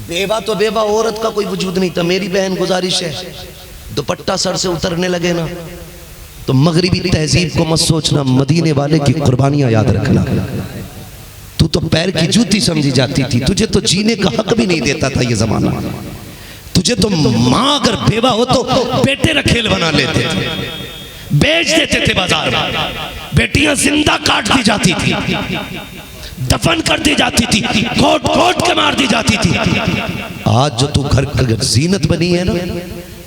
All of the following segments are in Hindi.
बेवा तो बेवा औरत का कोई वजूद नहीं था। मेरी बहन गुजारिश है, दुपट्टा सर से उतरने लगे ना तो मगरिबी तहजीब को मत सोचना, मदीने वाले की कुर्बानियां याद रखना। तू तो पैर की जूती समझी जाती थी, तुझे तो जीने का हक भी नहीं देता था ये जमाना। तुझे तो माँ अगर बेवा हो तो बेटे रखेल बना लेते थे, बेच देते थे बाजार में। बेटियां जिंदा काट दी जाती थी, दफन कर दी जाती थी, कोट कोट के मार दी जाती थी। आज जो तू घर की जीनत बनी है ना,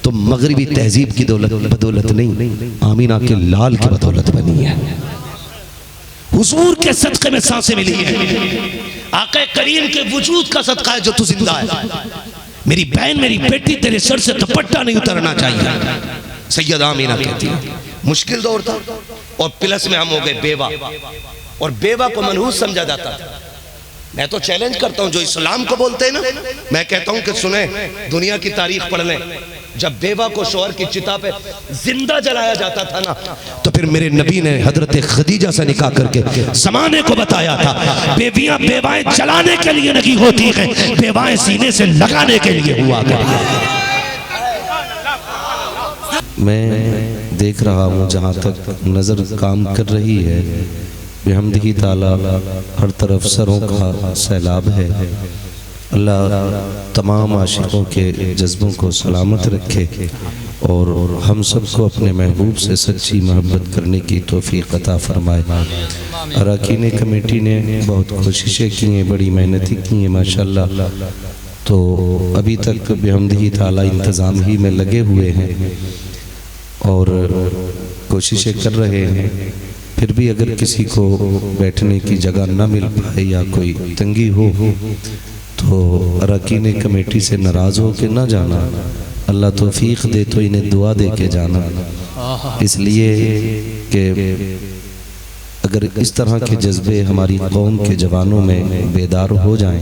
तो मगरिबी तहजीब की बदौलत नहीं, आमीना के लाल की बदौलत बनी है। हुजूर के सदक़े में सांसें मिली है, आक़ा करीम के वजूद का सदका है जो तू जिंदा है। मेरी बहन, मेरी बेटी, तेरे सर से दुपट्टा नहीं उतरना चाहिए। सैयदा आमीना कहती है मुश्किल दौर था और प्लस में हम हो गए बेवा, और बेवा को मनहूस समझा जाता था। मैं तो चैलेंज करता हूं जो इस्लाम को बोलते हैं ना, मैं कहता हूं कि सुने, दुनिया की तारीख पढ़ लें। जब बेवा को शौहर की चिता पे जिंदा जलाया जाता था ना, तो फिर मेरे नबी ने हजरत खदीजा से निकाह करके जमाने को बताया था, बेवियां बेवाएं जलाने के लिए नहीं होती हैं, बेवाएं सीने से लगाने के लिए हुआ करती हैं। मैं देख रहा हूँ जहाँ तक नज़र काम कर रही है, बिहम्दिही ताला हर तरफ सरों का सैलाब है। अल्लाह तमाम आशिकों के जज्बों को सलामत रखे और हम सबको अपने महबूब से सच्ची मोहब्बत करने की तौफीक अता फरमाए। अरकान कमेटी ने बहुत कोशिशें की हैं, बड़ी मेहनती की हैं माशाअल्लाह। तो अभी तक बिहम्दिही ताला इंतज़ाम ही में लगे हुए हैं और कोशिशें कर रहे हैं। फिर भी अगर किसी को बैठने की जगह न मिल पाए या कोई तंगी हो तो अरकान कमेटी से नाराज़ हो के ना जाना, अल्लाह तौफीक दे तो इन्हें दुआ दे के जाना। इसलिए कि अगर इस तरह के जज्बे हमारी कौम के जवानों में बेदार हो जाएं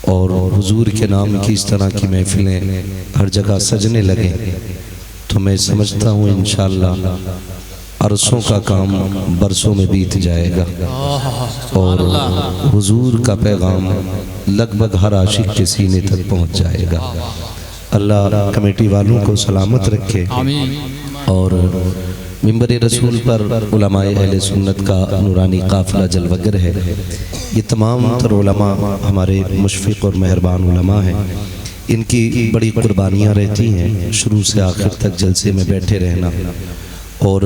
और हुजूर के नाम की इस तरह की महफिलें हर जगह सजने लगें, तो मैं समझता हूँ इंशाअल्लाह अरसों का काम बरसों में बीत जाएगा और हुजूर का पैगाम लगभग हर आशिक के सीने तक पहुँच जाएगा। अल्लाह कमेटी वालों को सलामत रखे और मिंबर रसूल पर उलमाए अहले सुन्नत का नूरानी काफिला जलवगर है। ये तमाम तर उलमा हमारे मुशफ़िक़ और मेहरबान उलमा हैं। इनकी बड़ी कुर्बानियाँ रहती हैं, शुरू से आखिर तक जलसे में बैठे रहना, और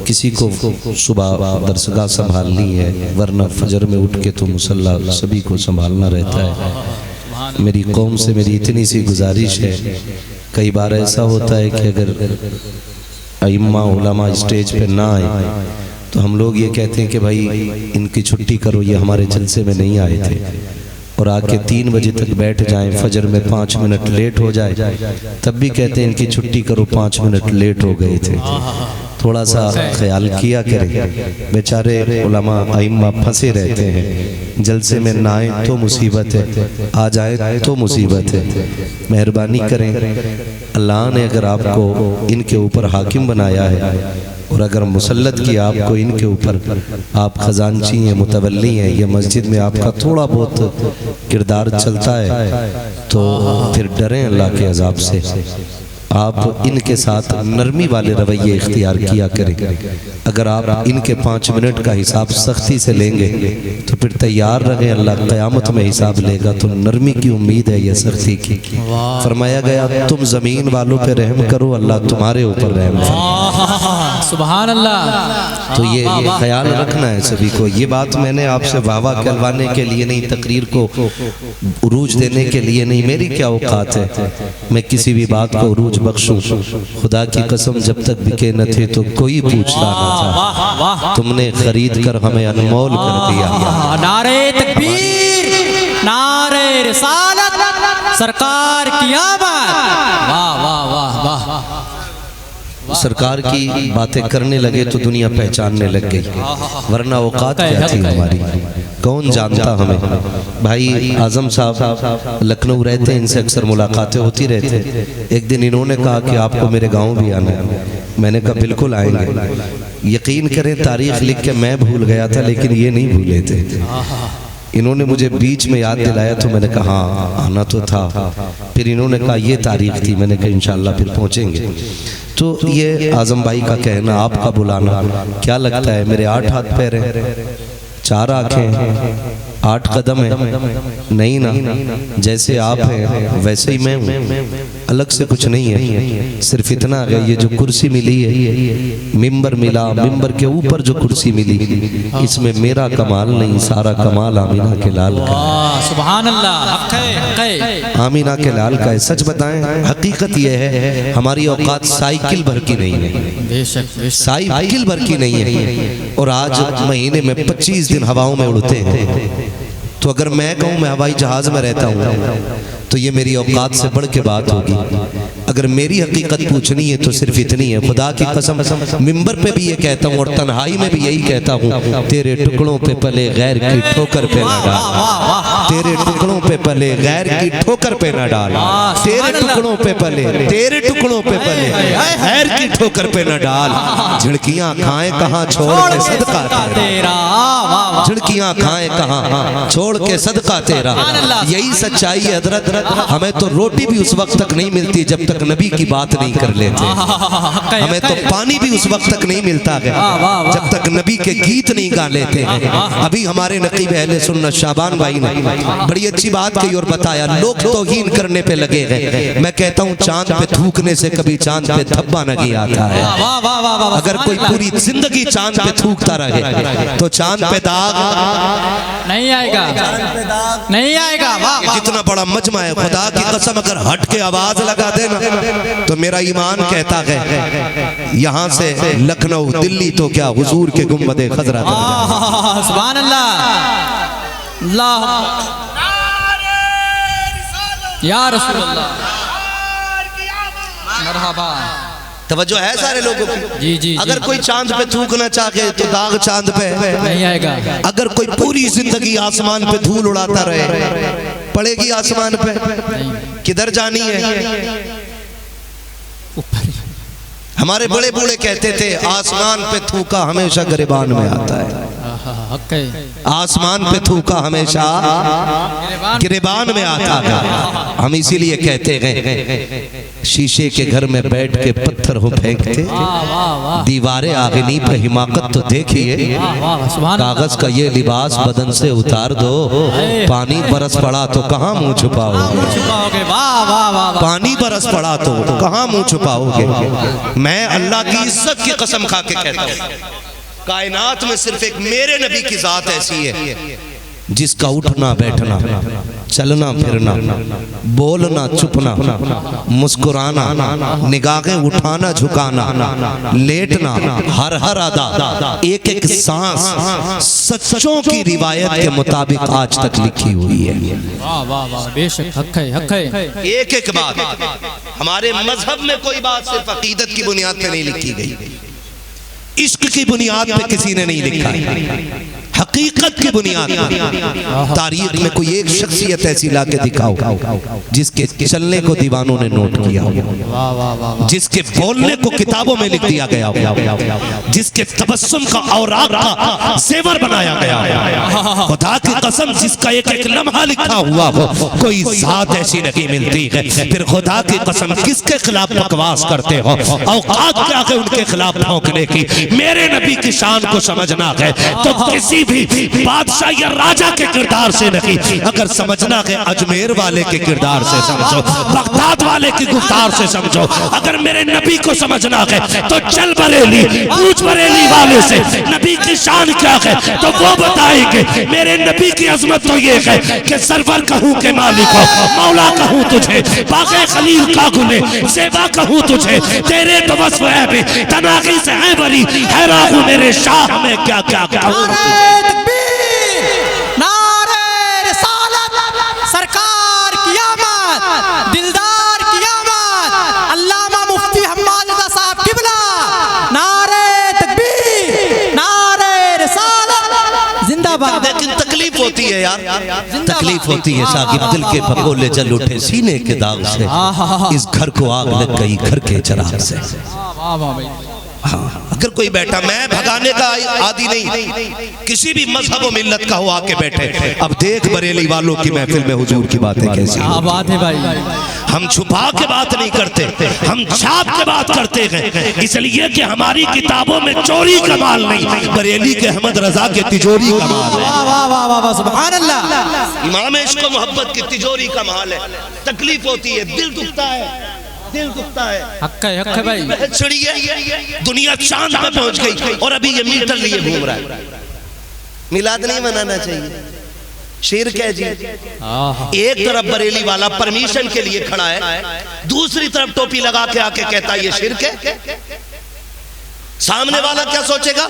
किसी को सुबह दरसगाह संभालनी है, वरना फजर में उठ के तो मुसल्ला सभी को संभालना रहता है। मेरी कौम से मेरी इतनी सी गुजारिश है, कई बार ऐसा होता है कि अगर अइम्मा उलमा स्टेज पे ना आए तो हम लोग ये कहते हैं कि भाई इनकी छुट्टी करो, ये हमारे जलसे में नहीं आए थे, और आके 3 बजे तक बैठ जाएं, फजर में 5 मिनट लेट हो जाए तब भी कहते हैं इनकी छुट्टी करो, 5 मिनट लेट हो गए थे। थोड़ा सा ख्याल किया करें, बेचारे उलमा अइम्मा फंसे रहते हैं, जलसे में ना आए तो मुसीबत है, आ जाए तो मुसीबत है। मेहरबानी करें, अल्लाह ने अगर आपको इनके ऊपर हाकिम बनाया है और अगर मुसल्लत किया आपको इनके ऊपर, आप खजानची हैं, मुतवल्ली हैं, ये मस्जिद में आपका थोड़ा बहुत किरदार चलता है, तो फिर डरें अल्लाह के अजाब से। आप इनके साथ नरमी वाले रवैये इख्तियार किया करें। अगर आप इनके 5 मिनट का हिसाब सख्ती से लेंगे तो फिर तैयार रहें, अल्लाह क़यामत में हिसाब लेगा। तो नरमी की उम्मीद है, ये सख्ती की। फरमाया गया तुम ज़मीन वालों पे रहम करो, अल्लाह तुम्हारे ऊपर रहम फरमाए। सुभान अल्लाह। तो ये ख्याल रखना है सभी को। ये बात मैंने आपसे वाहवा कहलवाने के लिए नहीं, तकरीर को उरूज देने के लिए नहीं, मेरी क्या औकात है मैं किसी भी बात को उरूज बख्शूं। खुदा की कसम जब तक बिके न थे तो कोई पूछता न था, तुमने खरीद कर हमें अनमोल कर दिया। नारे तकबीर, नारे रिसालत, सरकार की आमद। वाह वाह वाह वाह। सरकार की बातें करने लगे तो दुनिया पहचानने लग गई, वरना औकात क्या थी हमारी, कौन जानता हमें। भाई आजम साहब लखनऊ रहते हैं, इनसे अक्सर मुलाकातें होती रहती। एक दिन इन्होंने कहा कि आपको मेरे गांव भी आना है। मैंने कहा बिल्कुल आएंगे। यकीन करें तारीख लिख के मैं भूल गया था, लेकिन ये नहीं भूले थे। इन्होंने मुझे बीच में याद दिलाया तो मैंने कहा हाँ आना तो था। फिर इन्होंने कहा ये तारीख थी, मैंने कहा इंशाल्लाह फिर पहुँचेंगे। तो ये आजम भाई का कहना, आपका बुलाना, क्या लगता है मेरे 8 हाथ पैर हैं, 4 आँखें, 8 कदम है? नहीं ना, जैसे आप हैं वैसे ही मैं हूँ, अलग से कुछ नहीं है। सिर्फ इतना है ये जो कुर्सी मिली है, मिंबर मिला, मिंबर के ऊपर जो कुर्सी मिली, इसमें मेरा कमाल नहीं, सारा कमाल आमीना के लाल का। सुभान अल्लाह, हक है। आमीना के लाल का है। सच बताएं, हकीकत यह है हमारी औकात साइकिल भर की नहीं है, बेशक साइकिल भर की नहीं है। और आज महीने में 25 दिन हवाओं में उड़ते हैं। तो अगर मैं कहूँ मैं हवाई जहाज में रहता हूँ तो ये मेरी औकात से बढ़ के बात होगी। अगर मेरी हकीकत पूछनी है तो सिर्फ इतनी है, खुदा की कसम मिंबर पे भी ये कहता हूँ और तन्हाई में भी यही कहता हूँ, तेरे टुकड़ों पे पले गैर की ठोकर पे न डाल, तेरे टुकड़ों पे पले गैर की ठोकर पे न डाल, तेरे टुकड़ों पे पले, तेरे टुकड़ों पे पले गैर की ठोकर पे न डाल। झिड़कियाँ खाएं कहाँ छोड़ के सदका तेरा, झिड़कियाँ खाएं कहाँ छोड़ के सदका तेरा। यही सच्चाई है हजरत। हमें तो रोटी भी उस वक्त तक नहीं मिलती जब तक नबी की बात नहीं कर लेते। हमें तो पानी भी उस वक्त तक नहीं मिलता है जब तक नबी के गीत नहीं गा लेते हैं। अभी हमारे नकीब अहले सुन्नत शाबान भाई ने बड़ी अच्छी बात कही और बताया, लोग तौहीन करने पे लगे हैं। मैं कहता हूँ चांद पे थूकने से कभी चांद पे धब्बा नहीं आता है। अगर कोई पूरी जिंदगी चांद पे थूकता रहे तो चांद पे दाग नहीं आएगा, नहीं आएगा। कितना बड़ा मजमा है, खुदा की कसम अगर हट के आवाज लगा देना तो मेरा ईमान कहता है यहाँ से लखनऊ दिल्ली तो क्या हुजूर के गुंबदे खजरा। सुभान अल्लाह, अल्लाह या रसूल अल्लाह, मरहबा। तवज्जो है सारे लोगों की? जी जी। अगर कोई चांद पे थूकना चाहे तो दाग चांद पे नहीं आएगा। अगर कोई पूरी जिंदगी आसमान पे धूल उड़ाता रहे, पड़ेगी आसमान पे? किधर जानी है? हमारे बड़े बूढ़े कहते थे आसमान पे थूका हमेशा गिरबान में आता है, आसमान पे थूका हमेशा गिरबान में आता है। हम इसीलिए कहते हैं शीशे के घर में बैठ के पत्थर हो फेंकते, दीवारें आगनी पे हिमाकत तो देखिए, कागज का ये लिबास बदन से उतार दो, पानी बरस पड़ा तो कहाँ मुंह छुपाओगे, पानी बरस पड़ा तो कहाँ मुंह छुपाओगे। मैं अल्लाह की इज्जत की कसम खा के कहता हूँ कायनात में सिर्फ एक मेरे नबी की जात ऐसी है जिसका उठना बैठना, चलना फिरना, बोलना चुपना, मुस्कुराना, निगाहें उठाना झुकाना, लेटना, हर हर अदा, एक एक सांस सच्चों की रिवायत के मुताबिक आज तक लिखी हुई है। वाह वाह वाह, बेशक हक है, हक है। एक एक बात हमारे मजहब में कोई बात सिर्फ अकीदत की बुनियाद पे नहीं लिखी गई, इश्क की बुनियाद पे किसी ने नहीं लिखा, हकीकत की बुनियाद पर। तारीख में कोई एक शख्सियत ऐसी ला के दिखाओ जिसके चलने को दीवानों ने नोट किया हो, जिसके बोलने को किताबों में लिख दिया गया हो, जिसके तबस्सुम का औराक का जेवर बनाया गया हो। खुदा की कसम जिसका एक एक लम्हा लिखा हुआ हो, कोई जात ऐसी नहीं मिलती है। फिर खुदा की कसम किसके खिलाफ बकवास करते हो, औकात क्या है उनके खिलाफ भौंकने की। मेरे नबी की शान को समझना है तो किसी भी बादशाह या राजा के किरदार से नहीं, अगर समझना है अजमेर वाले के किरदार से समझो, बगदाद वाले की गुफ्तार से समझो। अगर मेरे नबी को समझना है तो चल बरेली, पूछ बरेली वाले से नबी की शान क्या है तो वो बताएंगे। मेरे नबी की अजमत तो ये है कि सरवर कहूँ के मालिक हो, मौला कहूँ तुझे, बाग़े खलील का गुले सेवा कहूँ तुझे, तेरे तो वस्फ है भी तनागी से है बरी, हैरान हूँ मेरे शाह में क्या क्या कहूँ। सरकार की आमद, दिलदार की आमद, अल्लामा मुफ्ती हम्माद रज़ा साहब किबला, नारे तकबीर, नारे रिसालत, जिंदाबाद। लेकिन तकलीफ होती है यार, तकलीफ होती है साकिब, दिल के भगोले जल उठे सीने के दाग से, इस घर को आग लग गई घर के चिराग से। अगर कोई बैठा, मैं भगाने का आदि नहीं, किसी भी मजहब व मिल्लत का हो आके बैठे। अब देख बरेली वालों की महफिल में हुजूर की बातें कैसी, क्या बात है भाई। हम छुपा के बात नहीं करते, हम छाप के बात करते हैं, इसलिए कि हमारी किताबों में चोरी का माल नहीं, बरेली के अहमद रजा के तिजोरी का माल है। वाह वाह वाह वाह, सुभान अल्लाह। इमाम इश्क व मोहब्बत की तिजोरी का माल है। तकलीफ होती है, दिल दुखता है, दिल दुखता है। हक है भाई। चिड़िया दुनिया चांद पे पहुंच गई और अभी ये मीटर लिए घूम रहा है। मिलाद नहीं मनाना चाहिए, शिर्क है जी। एक तरफ बरेली वाला परमिशन के लिए खड़ा है, दूसरी तरफ टोपी लगा के आके कहता है ये शिर्क है। सामने वाला क्या सोचेगा?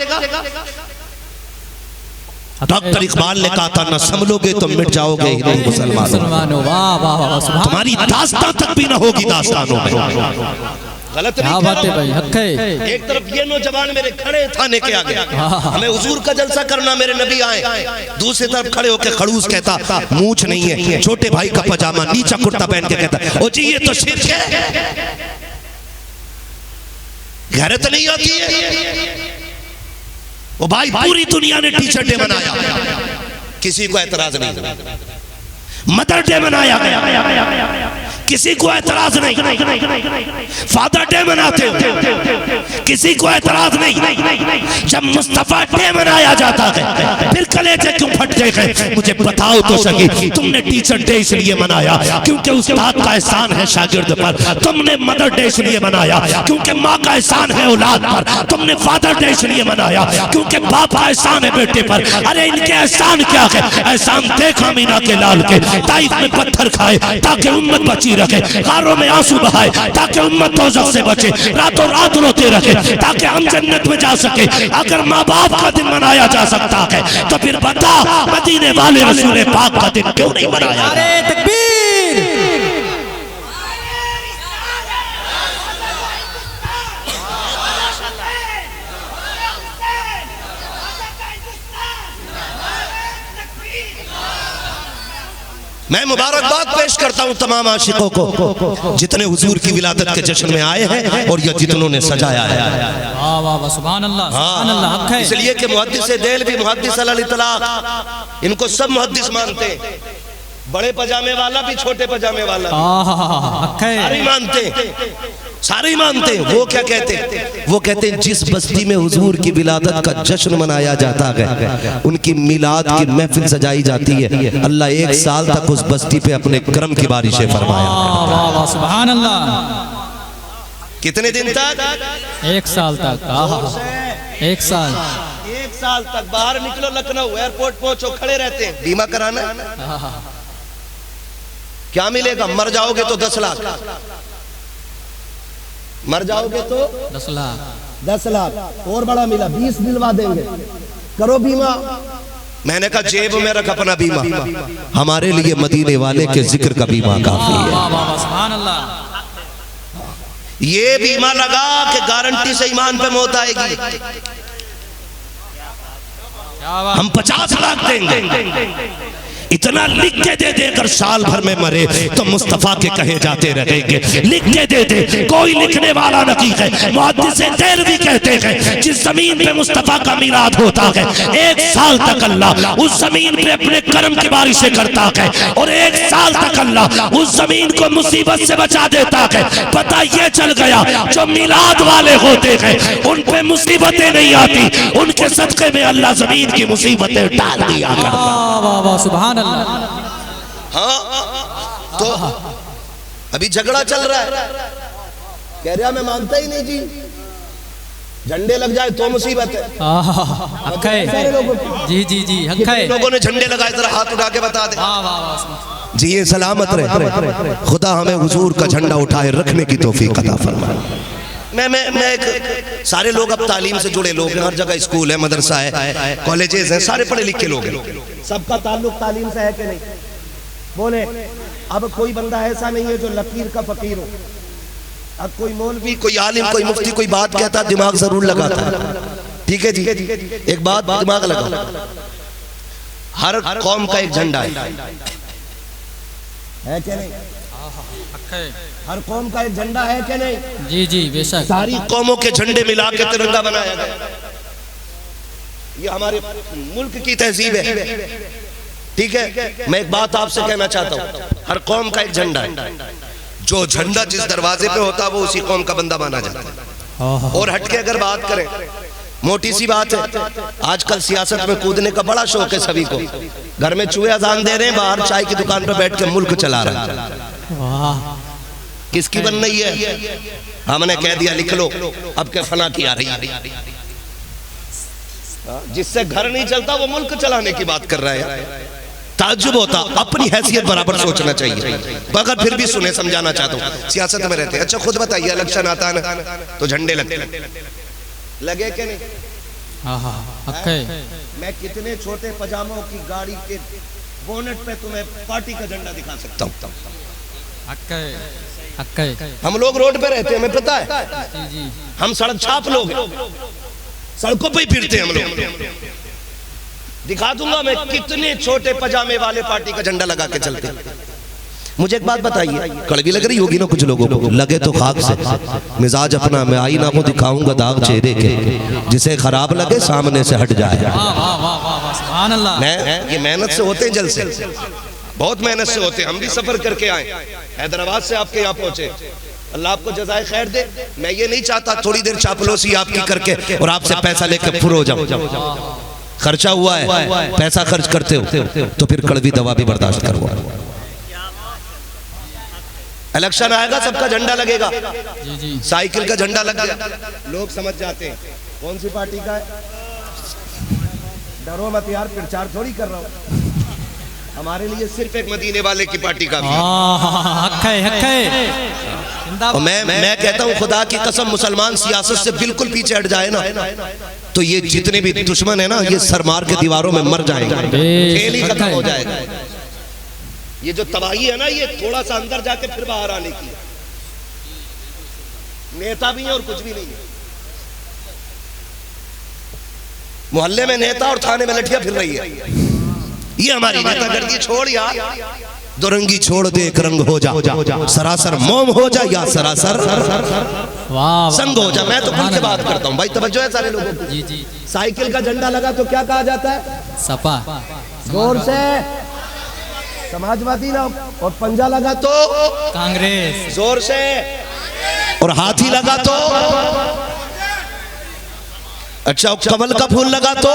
डॉक्टर इकबाल ने कहा था, न संभलोगे तो मिट जाओगे हिंदू मुसलमानों। वाह वाह वाह, तुम्हारी दास्तां तक भी न होगी दास्तानों में। गलत नहीं बात है भाई, हक है। एक तरफ ये नौजवान मेरे खड़े थाने के आगे, हमें हुजूर का जलसा करना, मेरे नबी आए। दूसरी तरफ खड़े होकर खड़ूस कहता मूछ नहीं है, छोटे भाई का पजामा, नीचा कुर्ता पहन के कहता ओ जी ये तो शिर्क है। गैरत नहीं आती है। वो भाई पूरी दुनिया ने टी शर्टें बनाया, किसी को एतराज नहीं। मदर डे मनाया गया, किसी को एतराज नहीं। फादर डे मनाते हो, किसी को एतराज नहीं। जब मुस्तफा डे मनाया जाता है फिर कलेजे क्यों फटते हैं? मुझे बताओ तो सही, तुमने टीचर डे इसलिए मनाया क्योंकि उस्ताद का एहसान है शागिर्द पर। तुमने मदर डे इसलिए मनाया क्योंकि माँ का एहसान है औलाद पर। तुमने फादर डे इसलिए मनाया क्योंकि बाप का एहसान है बेटे पर। अरे इनके एहसान क्या है? एहसान देखा मीना के लाल के, ताइफ में पत्थर खाए ताकि उम्मत बची रखे, गारों में आंसू बहाए ताकि उम्मत दोज़ख से बचे, रातों रात रोते रखे ताकि हम जन्नत में जा सके। अगर माँ बाप का दिन मनाया जा सकता है तो फिर बता मदीने वाले रसूल पाक का दिन क्यों नहीं मनाया? नारे तकबीर। मैं मुबारकबाद पेश करता हूँ तमाम आशिकों को जितने हुजूर की विलादत के जश्न में आए हैं और ये जितनों ने सजाया है। वाह वाह वाह, सुभान अल्लाह, सुभान अल्लाह, हक है। इसलिए कि मुहद्दिस देलवी, मुहद्दिस अल इतलाक, इनको सब मुहद्दिस मानते हैं। बड़े पजामे वाला भी छोटे पजामे वाला सारे मानते हैं, सारे मानते हैं। वो क्या कहते हैं? वो कहते हैं जिस बस्ती में हुजूर की विलादत का जश्न मनाया जाता है, उनकी मिलाद की महफिल सजाई जाती है, अल्लाह 1 साल तक उस बस्ती पे अपने करम की बारिशें फरमाया। वाह वाह, सुभान अल्लाह। कितने दिन तक? 1 साल तक। 1 साल, 1 साल तक। बाहर निकलो, लखनऊ एयरपोर्ट पहुंचो, खड़े रहते हैं। बीमा कराना, क्या मिलेगा? मर जाओगे तो 10 लाख, मर जाओगे तो 10 लाख, 10 लाख और बड़ा मिला 20 दिलवा देंगे, करो बीमा। मैंने कहा जेब में रख अपना बीमा, हमारे लिए मदीने वाले के जिक्र का बीमा काफी है। सुभान अल्लाह। ये बीमा लगा के गारंटी से ईमान पे मौत आएगी। हम 50 लाख देंगे, इतना लिख के दे देकर साल भर में मरे तो मुस्तफा के कहे जाते रहेंगे। लिख के दे दे, कोई लिखने वाला नहीं है। मुहद्दिस देलवी कहते हैं जिस जमीन पे मुस्तफा का मिलाद होता है 1 साल तक अल्लाह उस जमीन पे अपने करम की बारिशें करता है, और 1 साल तक अल्लाह उस जमीन को मुसीबत से बचा देता है। पता ये चल गया जो मिलाद वाले होते हैं उन पे मुसीबतें नहीं आती, उनके सदक़े में अल्लाह जमीन की मुसीबतें टाल दिया करता। सुभान अल्लाह। हाँ, तो अभी झगड़ा चल रहा है, कह रहा मैं मानता ही नहीं जी, झंडे लग जाए तो मुसीबत है। हक है जी जी जी, हक है। लोगों ने झंडे लगाए, जरा हाथ उठा के बता दे जी, ये सलामत रहे। खुदा हमें हुजूर का झंडा उठाए रखने की तौफीक अता फरमाए। मैं सारे लोग अब तालीम से जुड़े लोग हैं, हर जगह स्कूल है, मदरसा है, कॉलेजेस हैं, सारे पढ़े लिखे लोग हैं। सबका ताल्लुक तालीम से है कि नहीं? बोले। अब कोई बंदा ऐसा नहीं है जो लकीर का फकीर हो। अब कोई मौलवी, कोई आलिम, कोई मुफ्ती कोई बात कहता दिमाग जरूर लगाता है। ठीक है जी, एक बात दिमाग लगा, हर कौम का एक झंडा है क्या नहीं? हर कौम का एक झंडा है कि नहीं? जी जी बेशक। सारी कौमों के झंडे मिला के तिरंगा बनाया गया। ये हमारे मुल्क की तहजीब है। ठीक है, मैं एक बात आपसे कहना चाहता हूँ, हर कौम का एक झंडा है। जो झंडा जिस दरवाजे पे होता है वो उसी कौम का बंदा माना जाता है। और हटके अगर बात करें, मोटी सी बात है, आजकल सियासत में कूदने का बड़ा शौक है सभी को। घर में चूहे अजान दे रहे हैं, बाहर चाय की दुकान पर बैठ के मुल्क चला रहा है। किसकी बन रही है? हमने कह दिया लिख लो, अब क्या फना की आ रही है। जिससे घर नहीं चलता वो मुल्क चलाने की बात कर रहा है। ताज्जुब होता, अपनी हैसियत बराबर सोचना चाहिए। मगर फिर भी सुने, समझाना चाहता हूँ, सियासत में रहते हैं। अच्छा खुद बताइए, इलेक्शन आता है ना तो झंडे लगते लगे कि नहीं? मैं कितने छोटे पजामों की गाड़ी के बोनेट पे तुम्हें पार्टी का झंडा दिखा सकता हूँ। हम लोग रोड पे रहते हैं, हमें पता है। हम सड़क छाप लोग, सड़कों पे ही फिरते हैं हम लोग। दिखा दूंगा मैं कितने छोटे पजामे वाले पार्टी का झंडा लगा के चलते। मुझे एक बात बताइए, कड़वी लग रही होगी ना कुछ लोगों को, लगे तो खाक से। मिजाज अपना मैं आईना को दिखाऊंगा दाग चेहरे के, जिसे खराब लगे सामने से हट जाए। ये मेहनत से होते हैं, जल से बहुत मेहनत से होते हैं। हम भी सफर करके आए, हैदराबाद से आपके यहाँ पहुंचे। अल्लाह आपको जज़ाए खैर दे। मैं ये नहीं चाहता थोड़ी देर चापलूसी आपकी करके और आपसे पैसा लेकर फुर हो जाऊं। खर्चा हुआ है, पैसा खर्च करते हो तो फिर कड़वी दवा भी बर्दाश्त करो। इलेक्शन आएगा, सबका झंडा लगेगा। साइकिल का झंडा लग गया, लोग समझ जाते हैं कौन सी पार्टी का है। डरो मत यार, प्रचार थोड़ी कर रहा हूँ। हमारे लिए सिर्फ एक मदीने वाले की पार्टी का भी और मैं कहता हूँ, खुदा की कसम, मुसलमान सियासत से बिल्कुल पीछे हट जाए ना तो ये जितने भी दुश्मन है ना, ये सर मार के दीवारों में मर जाएंगे, खेल ही खत्म हो जाएगा। ये जो तबाही है ना, ये थोड़ा सा अंदर जाके फिर बाहर आने की। नेता भी है और कुछ भी नहीं है। मोहल्ले में नेता और थाने में लठिया फिर रही है। ये हमारी नेतागर्दी छोड़ यार, दो रंगी छोड़ दे, एक रंग हो जा, सरासर मोम हो जा या सरासर संग हो जा। मैं तो खुल के बात करता हूँ भाई, तवज्जो है सारे लोगों की। साइकिल का झंडा लगा तो क्या कहा जाता है? सपा। जोर से समाजवादी लोग। और पंजा लगा तो कांग्रेस, जोर से। और हाथी लगा तो अच्छा, कमल का फूल लगा तो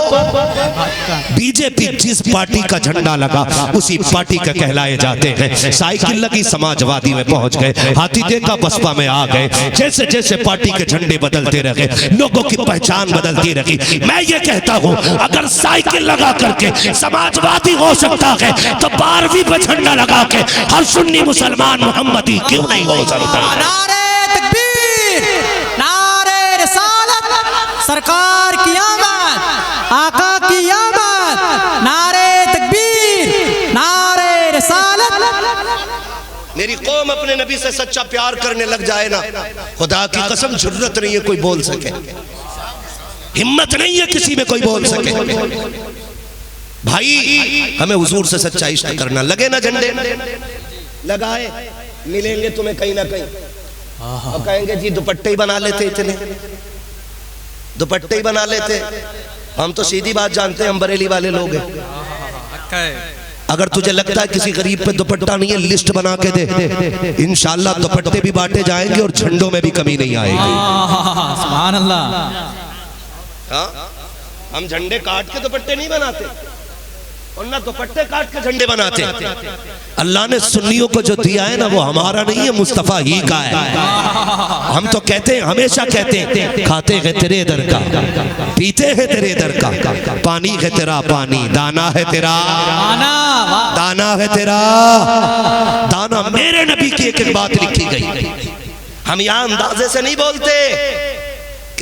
बीजेपी। जिस पार्टी का झंडा लगा उसी पार्टी के कहलाए जाते हैं। साइकिल लगी, समाजवादी में पहुंच गए, हाथी देखा, बसपा में आ गए। जैसे जैसे पार्टी के झंडे बदलते रहे, लोगों की पहचान बदलती रही। मैं ये कहता हूं, अगर साइकिल लगा करके समाजवादी हो सकता है तो 12वीं पर झंडा लगा के हर सुन्नी मुसलमान मोहम्मदी क्यों नहीं हो सकता? सरकार की आमद, आका की आमद, नारे तकबीर, नारे रिसालत। मेरी कौम अपने नबी से सच्चा प्यार करने लग जाए ना, खुदा की कसम जुर्रत नहीं है कोई बोल सके, हिम्मत नहीं है किसी में कोई बोल सके। भाई हमें हुजूर से सच्चा इश्क करना। लगे ना झंडे, लगाए, मिलेंगे तुम्हें कहीं ना कहीं और कहेंगे जी दुपट्टे ही बना लेते, इतने दुपट्टे ही बना लेते। हम तो सीधी बात जानते हैं, हम बरेली वाले लोग हैं। अगर तुझे लगता है किसी गरीब पे दुपट्टा नहीं है, लिस्ट बना के दे, इंशाल्लाह दुपट्टे भी बांटे जाएंगे और झंडों में भी कमी नहीं आएगी। सुभान अल्लाह। हाँ, हम झंडे काट के दुपट्टे नहीं बनाते और ना दुपट्टे काट के झंडे बनाते। अल्लाह ने सुन्नियों को जो दिया है ना, वो हमारा नहीं है, मुस्तफा ही का है। हम तो कहते हैं, हमेशा कहते हैं, खाते हैं तेरे दर का, पीते हैं तेरे दर का, पानी है तेरा पानी, दाना है तेरा दाना है तेरा दाना। मेरे नबी की एक एक बात लिखी गई। हम यहाँ अंदाजे से नहीं बोलते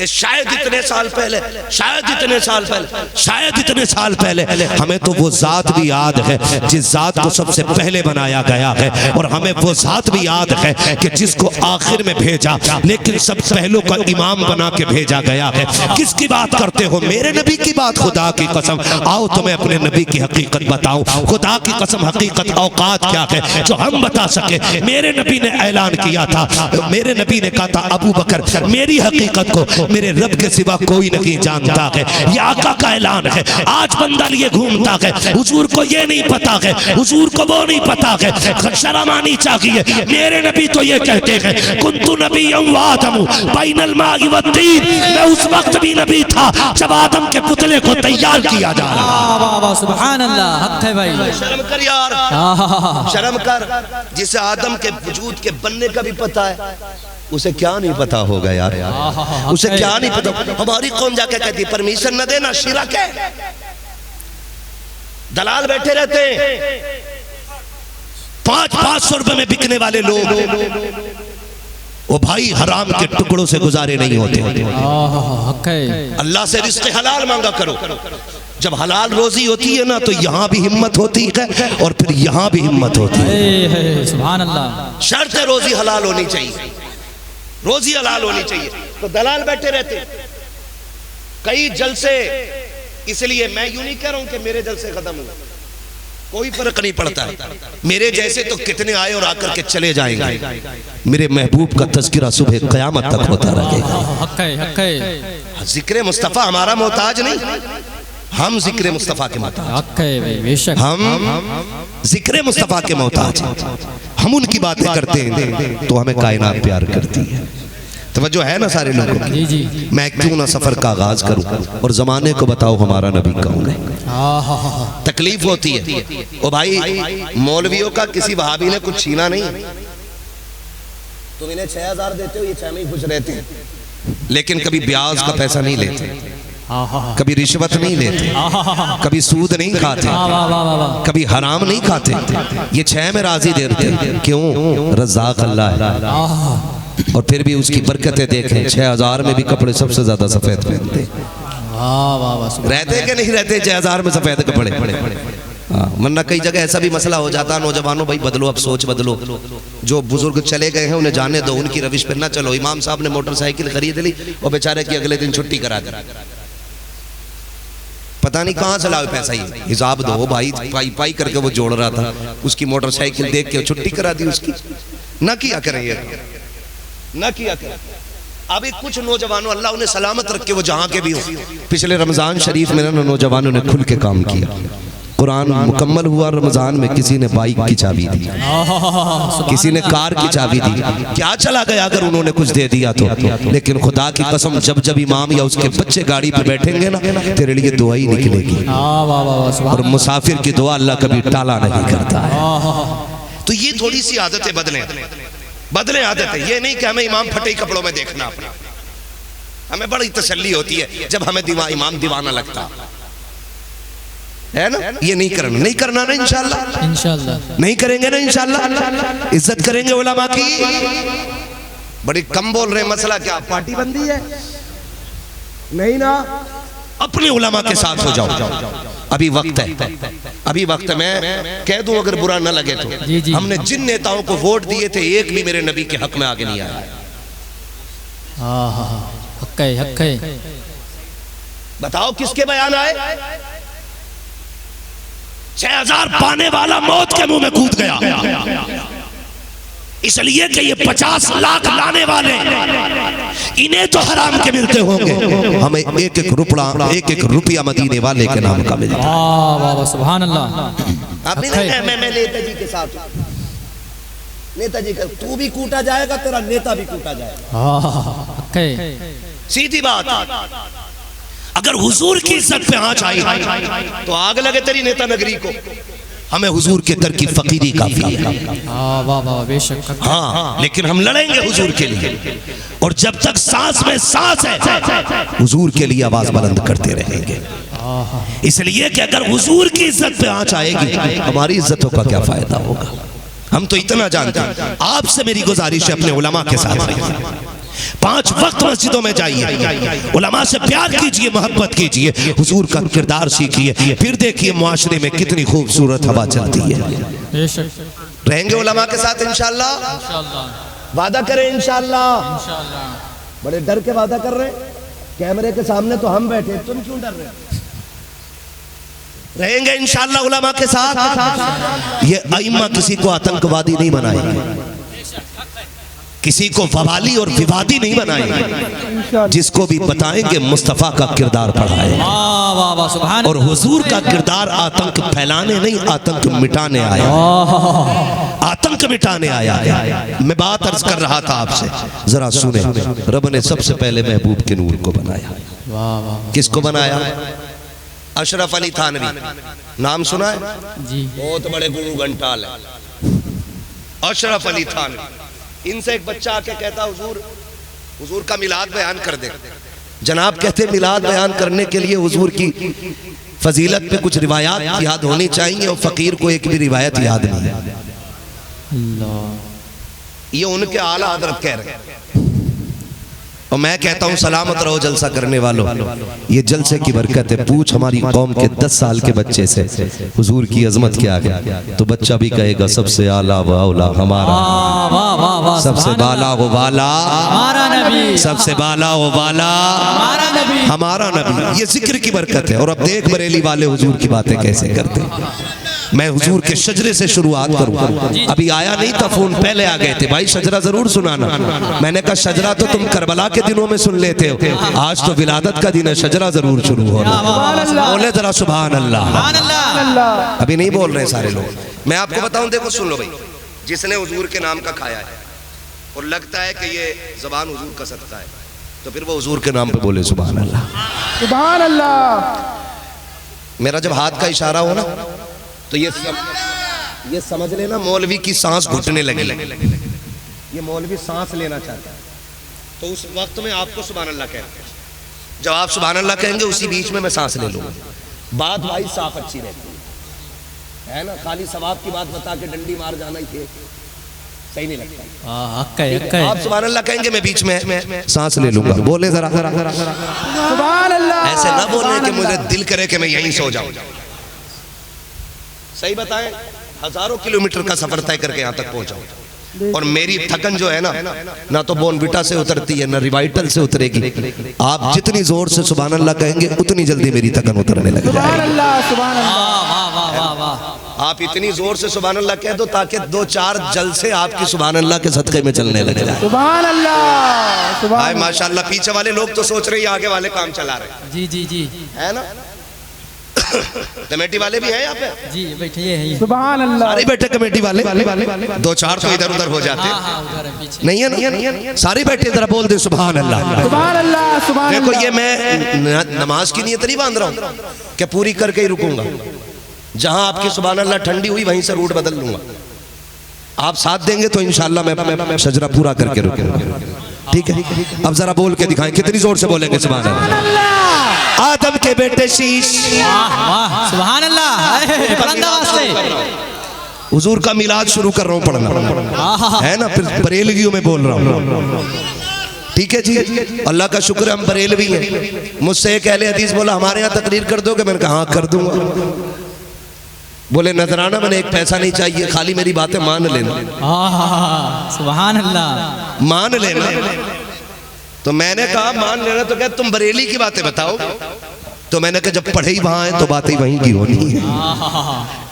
कि शायद इतने साल पहले, शायद इतने साल पहले, शायद इतने साल पहले हमें तो वो जात भी याद है जिस जात को सबसे पहले बनाया गया है, और हमें वो जात भी याद है कि जिसको आखिर में भेजा लेकिन सब पहलों का इमाम बना के भेजा गया है। किसकी बात करते हो? मेरे नबी की बात। खुदा की कसम, आओ तुम्हें अपने नबी की हकीकत बताऊं। खुदा की कसम, हकीकत औकात क्या है जो हम बता सके। मेरे नबी ने ऐलान किया था, मेरे नबी ने कहा था अबू बकर मेरी हकीकत को मेरे रब के सिवा कोई नहीं जानता है। ये आका का ऐलान है। आज बंदा लिए घूमता है, हुजूर को ये नहीं पता है, हुजूर को वो नहीं पता है। शर्म आनी चाहिए। मेरे नबी तो ये कहते हैं कुन्तु नबिय्यन व आदमु बैनल माइ वत्तीन, मैं उस वक्त भी नबी था जब आदम के पुतले को तैयार किया जा रहा। वाह वाह सुभान अल्लाह, हक है भाई। शर्म कर यार, शर्म कर। जिसे आदम के वजूद के बनने का भी पता है, उसे क्या नहीं पता होगा यार, उसे क्या नहीं पता। हमारी कौम जाके कहती परमिशन न देना शिरक है। दलाल बैठे रहते हैं, 500 रुपए में बिकने वाले लोग, वो भाई हराम के टुकड़ों से गुजारे नहीं होते। अल्लाह से रिज़्क़ हलाल मांगा करो। जब हलाल रोजी होती है ना तो यहाँ भी हिम्मत होती है और फिर यहाँ भी हिम्मत होती है। सुभान अल्लाह। शर्त है रोजी हलाल होनी चाहिए, रोजी हलाल होनी चाहिए। तो दलाल बैठे रहते कई जलसे, इसलिए मैं यूं नहीं कह रहा हूं कि मेरे जलसे खत्म हुए, कोई फर्क नहीं पड़ता है। मेरे जैसे तो कितने आए और आकर के चले जाएंगे। मेरे महबूब का तज़किरा सुबह क़यामत तक होता रहेगा। हक है, हक है। जिक्र मुस्तफ़ा हमारा मोहताज नहीं, हम जिक्र मुस्तफ़ा के मोहताज। हक है भाई, बेशक हम जिक्र मुस्तफ़ा के मोहताज। हम उनकी बातें करते हैं तो हमें कायनात प्यार करती है। तवज्जो है ना सारे लोगों की? जी जी। मैं क्यों ना सफर का आगाज करूं और जमाने को बताओ हमारा नबी कौन है। तकलीफ होती है ओ भाई, मौलवियों का किसी वहाबी ने कुछ छीना नहीं। तुम इन्हें 6000 देते हो, ये 6 में ही खुश रहते हैं, लेकिन कभी ब्याज का पैसा नहीं लेते, कभी रिश्वत नहीं लेते, कभी सूद नहीं खाते, कभी हराम नहीं खाते। ये 6 में राजी देते। क्यों? रज़्ज़ाक़ अल्लाह है। और फिर भी उसकी बरकतें देखें, 6000 में भी कपड़े सबसे ज्यादा सफेद पहनते। रहते कि नहीं रहते 6000 में सफेद कपड़े? वरना कई जगह ऐसा भी मसला हो जाता। नौजवानों भाई बदलो, अब सोच बदलो। जो बुजुर्ग चले गए हैं उन्हें जाने दो, उनकी रविश पर ना चलो। इमाम साहब ने मोटरसाइकिल खरीद ली और बेचारे की अगले दिन छुट्टी करा दी। पता नहीं कहाँ से लाओ पैसा, ही हिसाब दो भाई। पाई पाई करके वो जोड़ रहा था, उसकी मोटरसाइकिल देख के छुट्टी करा दी उसकी। ना किया करें, ना किया करें। अभी कुछ नौजवानों, अल्लाह उन्हें सलामत रख के वो जहाँ के भी हो, पिछले रमजान शरीफ में ना नौजवानों ने खुल के काम किया। कुरान मुकम्मल हुआ रमजान में, किसी ने बाइक की चाबी दी, किसी ने कार की चाबी दी। क्या चला गया अगर उन्होंने कुछ दे दिया तो। लेकिन खुदा की कसम, जब जब इमाम या उसके बच्चे गाड़ी पे बैठेंगे ना, तेरे लिए दुआ ही निकलेगी। और मुसाफिर की दुआ अल्लाह कभी टाला नहीं करता है। तो ये थोड़ी सी आदतें बदले आदतें। ये नहीं कि हमें इमाम फटे कपड़ों में देखना अपना। हमें बड़ी तसल्ली होती है जब हमें इमाम दीवाना लगता है ना। ये नहीं करना ना। इंशाअल्लाह नहीं करेंगे ना, इंशाअल्लाह इज्जत करेंगे उलमा की। बड़ी कम बोल रहे हैं। मसला क्या पार्टी बंदी है? नहीं ना, अपने उलमा के साथ हो जाओ। अभी वक्त है, अभी वक्त। मैं कह दूं अगर बुरा न लगे तो, हमने जिन नेताओं को वोट दिए थे एक भी मेरे नबी के हक में आगे नहीं आया। हक है, हक है। बताओ किसके बयान आए? 6000 पाने वाला मौत के मुंह में कूद गया, इसलिए कि ये 50 लाख लाने वाले, इन्हें तो हराम के मिलते होंगे, हमें एक एक रुपया मदीने वाले के नाम का मिलता है। वाह सुभान अल्लाह। मैं नेताजी के साथ, नेताजी का तू भी कूटा जाएगा, तेरा नेता भी कूटा जाएगा। सीधी बात। अगर हुजूर की इज्जत पे आंच आई तो आग लगे तेरी नेता नगरी को। हमें हुजूर के दर की फकीरी काफी है। बेशक। हाँ, लेकिन हम लड़ेंगे हुजूर के लिए, और जब तक सांस में सांस है हुजूर के लिए आवाज बुलंद करते रहेंगे। इसलिए कि अगर हुजूर की इज्जत पे आंच आएगी, हमारी इज्जतों का क्या फायदा होगा। हम तो इतना जानते हैं। आपसे मेरी गुजारिश है अपने उलमा के साथ रहिए, 5 वक्त मस्जिदों में जाइए, उलमा से प्यार कीजिए, मोहब्बत कीजिए, हुजूर का किरदार सीखिए, फिर देखिए मुआशरे में कितनी खूबसूरत हवा चलती है। रहेंगे उलमा के साथ इंशाअल्लाह, वादा करें इंशाअल्लाह। बड़े डर के वादा कर रहे हैं, कैमरे के सामने तो हम बैठे, तुम क्यों डर रहे हो? रहेंगे इंशाअल्लाह उलमा के साथ। ये आइम्मा किसी को आतंकवादी नहीं बनाएंगे, किसी को वबाली और विवादी नहीं बनाएंगे, जिसको भी बताएंगे मुस्तफ़ा का किरदार पढ़ाएंगे। और हुजूर का किरदार आतंक फैलाने नहीं, आतंक मिटाने आया, आतंक मिटाने आया। मैं बात अर्ज कर रहा था आपसे, जरा सुने। रब ने सबसे पहले महबूब के नूर को बनाया। किसको बनाया? अशरफ अली थानवी, नाम सुना है जी? बहुत बड़े गुरु घंटाल है अशरफ अली थानवी। इनसे एक बच्चा आके कहता, हुजूर का मिलाद बयान कर दे। जनाब कहते मिलाद बयान करने के लिए हुजूर की फजीलत पे कुछ रिवायात याद होनी चाहिए, और फकीर को एक भी रिवायत याद नहीं है। ये उनके आला हजरत कह रहे हैं, और मैं कहता हूँ सलामत रहो जलसा करने वालों, ये जलसे की बरकत है। पूछ हमारी कौम के 10 साल के बच्चे से हुजूर की अजमत क्या है, तो बच्चा भी कहेगा सबसे आला व औला हमारा, सबसे बाला व बाला हमारा नबी, सबसे बाला व बाला हमारा नबी। ये जिक्र की बरकत है। और अब देख बरेली वाले हुजूर की बातें कैसे करते हैं। मैं हुजूर के शजरे से शुरुआत करूँ। अभी आया नहीं था फोन, पहले आ गए थे, भाई शजरा जरूर सुनाना। मैंने कहा शजरा तो तुम करबला के दिनों में सुन लेते हो, आज तो विलादत का दिन है, शजरा जरूर शुरू हो रहा। बोले जरा सुभान अल्लाह। अभी नहीं बोल रहे सारे लोग। मैं आपको बताऊं, देखो सुन लो भाई, जिसने हुजूर के नाम का खाया है और लगता है कि ये जबान हुजूर का सदका है, तो फिर वो हुजूर के नाम पे बोले सुभान अल्लाह, सुभान अल्लाह। मेरा जब हाथ का इशारा हो ना, तो ये समझ लेना मौलवी की सांस घुटने लगे। ये मौलवी सांस लेना चाहता है, तो उस वक्त में आपको सुभान अल्लाह कहते हैं। जब आप सुभान अल्लाह कहेंगे, उसी बीच में मैं सांस ले लूँगा। बात भाई साफ अच्छी रहती है ना, खाली सवाब की बात बता के डंडी मार जाना ही सही नहीं लगता। आप सुभान अल्लाह कहेंगे, मैं बीच में सांस ले लूंगा। बोले जरा सुभान अल्लाह। ऐसे ना बोले कि मुझे दिल करे कि मैं यहीं सो जाऊं। सही बताएं, हजारों किलोमीटर का सफर तय करके यहाँ तक पहुंचा, और मेरी थकन जो है ना तो बोनविटा से उतरती है, ना रिवाइटल से उतरेगी। आप जितनी जोर से सुभान अल्लाह कहेंगे, उतनी जल्दी मेरी थकन उतरने लगेगी। सुभान अल्लाह, सुभान अल्लाह। आप इतनी जोर से सुभान अल्लाह कह दो ताकि 2-4 जलसे आपकी सुभान अल्लाह के सदक़े में चलने लगे। सुभान अल्लाह, सुभान। माशाअल्लाह, पीछे वाले लोग तो सोच रहे हैं आगे वाले काम चला रहे। जी जी जी, है ना। कमेटी वाले भी हैं यहाँ पे? जी बैठे हैं। सुभान अल्लाह। सारे बैठे कमेटी वाले, 2-4 तो इधर उधर हो जाते हैं। नहीं है, सारे बैठे, जरा बोल दे सुभान अल्लाह, सुभान अल्लाह, सुभान। देखो ये मैं नमाज की नियत नहीं बांध रहा हूँ कि पूरी करके ही रुकूंगा। जहां आपकी सुभान अल्लाह ठंडी हुई, वहीं से रूट बदल लूंगा। आप साथ देंगे तो इंशाअल्लाह मैं शजरा पूरा करके रुकूंगा। ठीक है, अब जरा बोल के दिखाएं, कितनी जोर से बोलेंगे सुभान अल्लाह। आदम के बेटे शीश, सुभान अल्लाह। हुजूर का मिलाद शुरू कर रहा हूँ पढ़ना, है ना, फिर बरेलवियों में बोल रहा हूँ। ठीक है जी, अल्लाह का शुक्र है हम बरेलवी हैं। मुझसे एक अहले हदीस बोला, हमारे यहाँ तकरीर कर दोगे? मैंने कहा हाँ कर दूंगा। बोले नजराना मैंने एक पैसा नहीं चाहिए, खाली मेरी बातें मान लेना। सुभान अल्लाह, मान लेना। तो मैंने कहा मान लेना, तो क्या तुम बरेली की बातें बताओ? तो मैंने कहा जब पढ़े ही वहां है तो बातें वहीं की होनी है।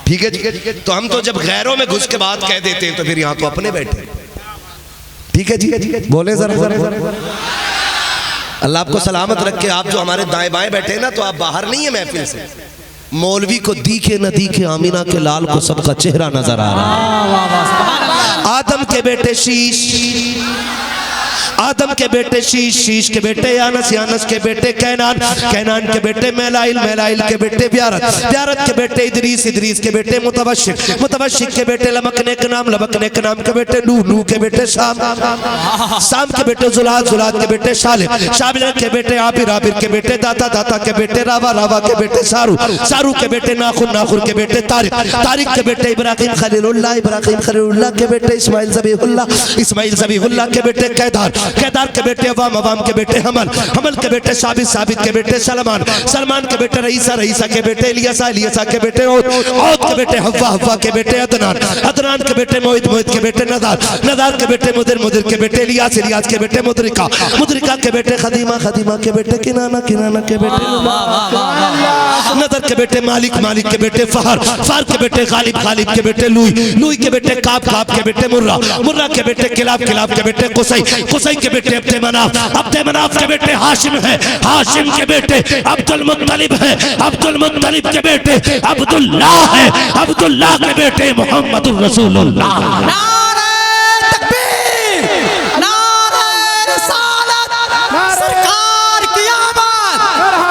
ठीक है जी, तो हम तो जब गैरों में घुस के बात कह देते हैं, तो फिर यहाँ तो अपने बैठे। ठीक है जी, बोले जरा। अल्लाह आपको सलामत रखे। आप जो हमारे दाएं बाएं बैठे ना, तो आप बाहर नहीं है महफिल से। मौलवी को दिखे न दिखे, आमीना के लाल को सबका चेहरा नजर आ रहा है। आदम के बेटे शीश, आदम के बेटे शीश, शीश के बेटे यानस, यानस के बेटे कैनान, कैनान के बेटे मैलाइल, मैलाइल के बेटे ब्यारत, ब्यारत के बेटे इदरीस, इदरीस के बेटे मुतवशिक, मुतवशिक के बेटे लमकने के नाम, लमकने के नाम के बेटे नूह, नूह के बेटे शाम, शाम के बेटे जुलाद, जुलाद के बेटे शालिम, शालिम के बेटे आबिर, आबिर के बेटे दाता, दाता के बेटे रावा, रावा के बेटे सारू, सारू के बेटे नाखुर, नाखुर के बेटे तारिक, तारिक के बेटे इब्राहिम खलीलुल्लाह, इब्राहिम खलीलुल्लाह के बेटे इस्माइल ज़बीहुल्लाह, इस्माइल ज़बीहुल्लाह के बेटे कैदार, केदार के बेटे अवाम, अवाम के बेटे हमल, हमल के बेटे साबित, साबित के बेटे सलमान, सलमान के बेटे रईसा, रईसा के बेटे इलियासा, इलियासा के बेटे औद, औद के बेटे हव्वा, हव्वा के बेटे अदनान, अदनान के बेटे मोहित, मोहित के बेटे नदार, नदार के बेटे मुदिर, मुदिर के बेटे इलियास, इलियास के बेटे मुदरिका, मुदरिका के बेटे खदीमा, खदीमा के बेटे किनाना, किनाना के बेटे नदर के बेटे मालिक, मालिक के बेटे फहर, फहर के बेटे गालिब, गालिब के बेटे लुई, लुई के बेटे काब, काब के बेटे मुर्रा, मुर्रा के बेटे किलाब, किलाब के बेटे कुसै, कुसै के बेटे अब्दे मनाफ, अब्दे मनाफ के बेटे हाशिम है, हाशिम के बेटे अब्दुल मुत्तलिब है, अब्दुल मुत्तलिब के बेटे अब्दुल्लाह है, अब्दुल्लाह के बेटे मोहम्मदुर रसूलुल्लाह। नारे तकबीर, नारे रिसालत, सरकार की आमद,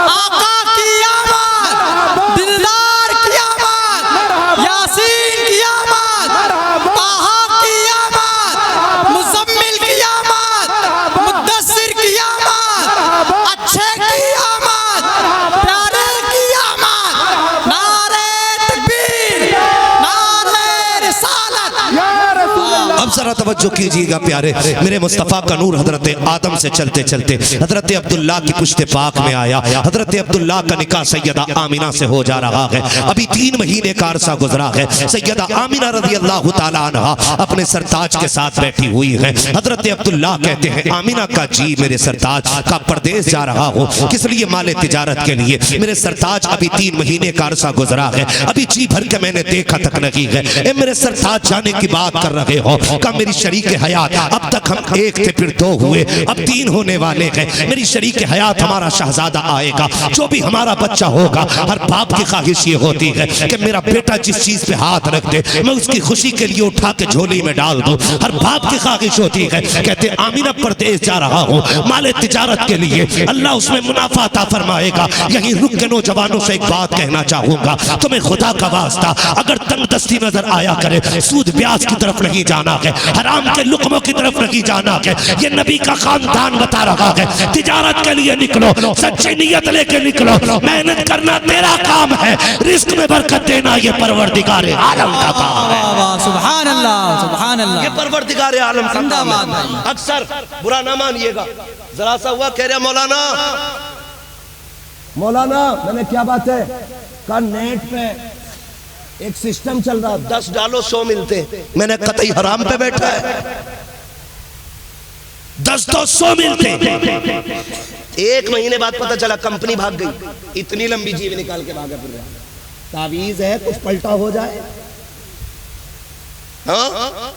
आका की आमद, दिलदार की आमद, यासीन की आमद, ताहा की आमद, मुज़म्मिल की आमद, मुद्दस्सिर की आमद, अच्छे की आमद, प्यारे की आमद। नारे तकबीर, नारे रिसालत। अब जरा तवज्जो कीजिएगा प्यारे, मेरे मुस्तफ़ा का नूर हजरत आदम से चलते चलते हजरत अब्दुल्ला की पुश्ते पाक में आया। हजरत अब्दुल्ला का निकाह सैयदा आमिना से हो जा रहा है। अभी 3 महीने का अरसा गुजरा है। सैयदा आमिना रज़ी अल्लाह ताला अन्हा अपने सरताज के साथ बैठी हुई है। हजरत अब्दुल्ला कहते हैं आमिना का जी मेरे सरताज का परदेश जा रहा हो, किस लिए? माले तिजारत के लिए। मेरे सरताज अभी 3 महीने का अरसा गुजरा है, अभी जी भर के मैंने देखा तक नहीं है। ए मेरे सरताज जाने की बात कर रहे हो का मेरी शरीक हयात, अब तक हम 1 थे फिर 2 हुए, अब 3 होने वाले हैं। मेरी शरीक हयात हमारा शहजादा आएगा, जो भी हमारा बच्चा होगा, हर बाप की ख्वाहिश ये होती है कि मेरा बेटा जिस चीज पे हाथ रख दे मैं उसकी खुशी के लिए उठा के झोली में डाल दूं। हर बाप की ख्वाहिश होती है। कहते आमिना परदेश जा रहा हूँ माले तिजारत के लिए, अल्लाह उसमें मुनाफा अता फरमाएगा। यहीं रुक के नौजवानों से एक बात कहना चाहूंगा, तुम्हें खुदा का वास्ता अगर तंगदस्ती नजर आया करे, सूद ब्याज की तरफ नहीं जाना है, हराम के लुकमों की तरफ नहीं जाना है। ये नबी का खानदान बता रहा है। तिजारत के लिए निकलो, सच्ची नियत लेके निकलो, मेहनत करना तेरा काम है, रिस्क में बरकत देना ये परवरदिगार आलम का काम है। सुभान अल्लाह, सुभान अल्लाह। ये परवरदिगार आलम का काम है। अक्सर बुरा ना मानिएगा, जरा सा हुआ कह रहे मौलाना, मौलाना मैंने क्या बात है का नेट पे एक सिस्टम चल रहा, 10 डालो 100 मिलते। मैंने कतई हराम पे बैठा है, 10 तो 100 मिलते। 1 महीने बाद पता चला कंपनी भाग गई, इतनी लंबी जीव निकाल के भागा फिर रहा। तावीज है कुछ पलटा हो जाए, हाँ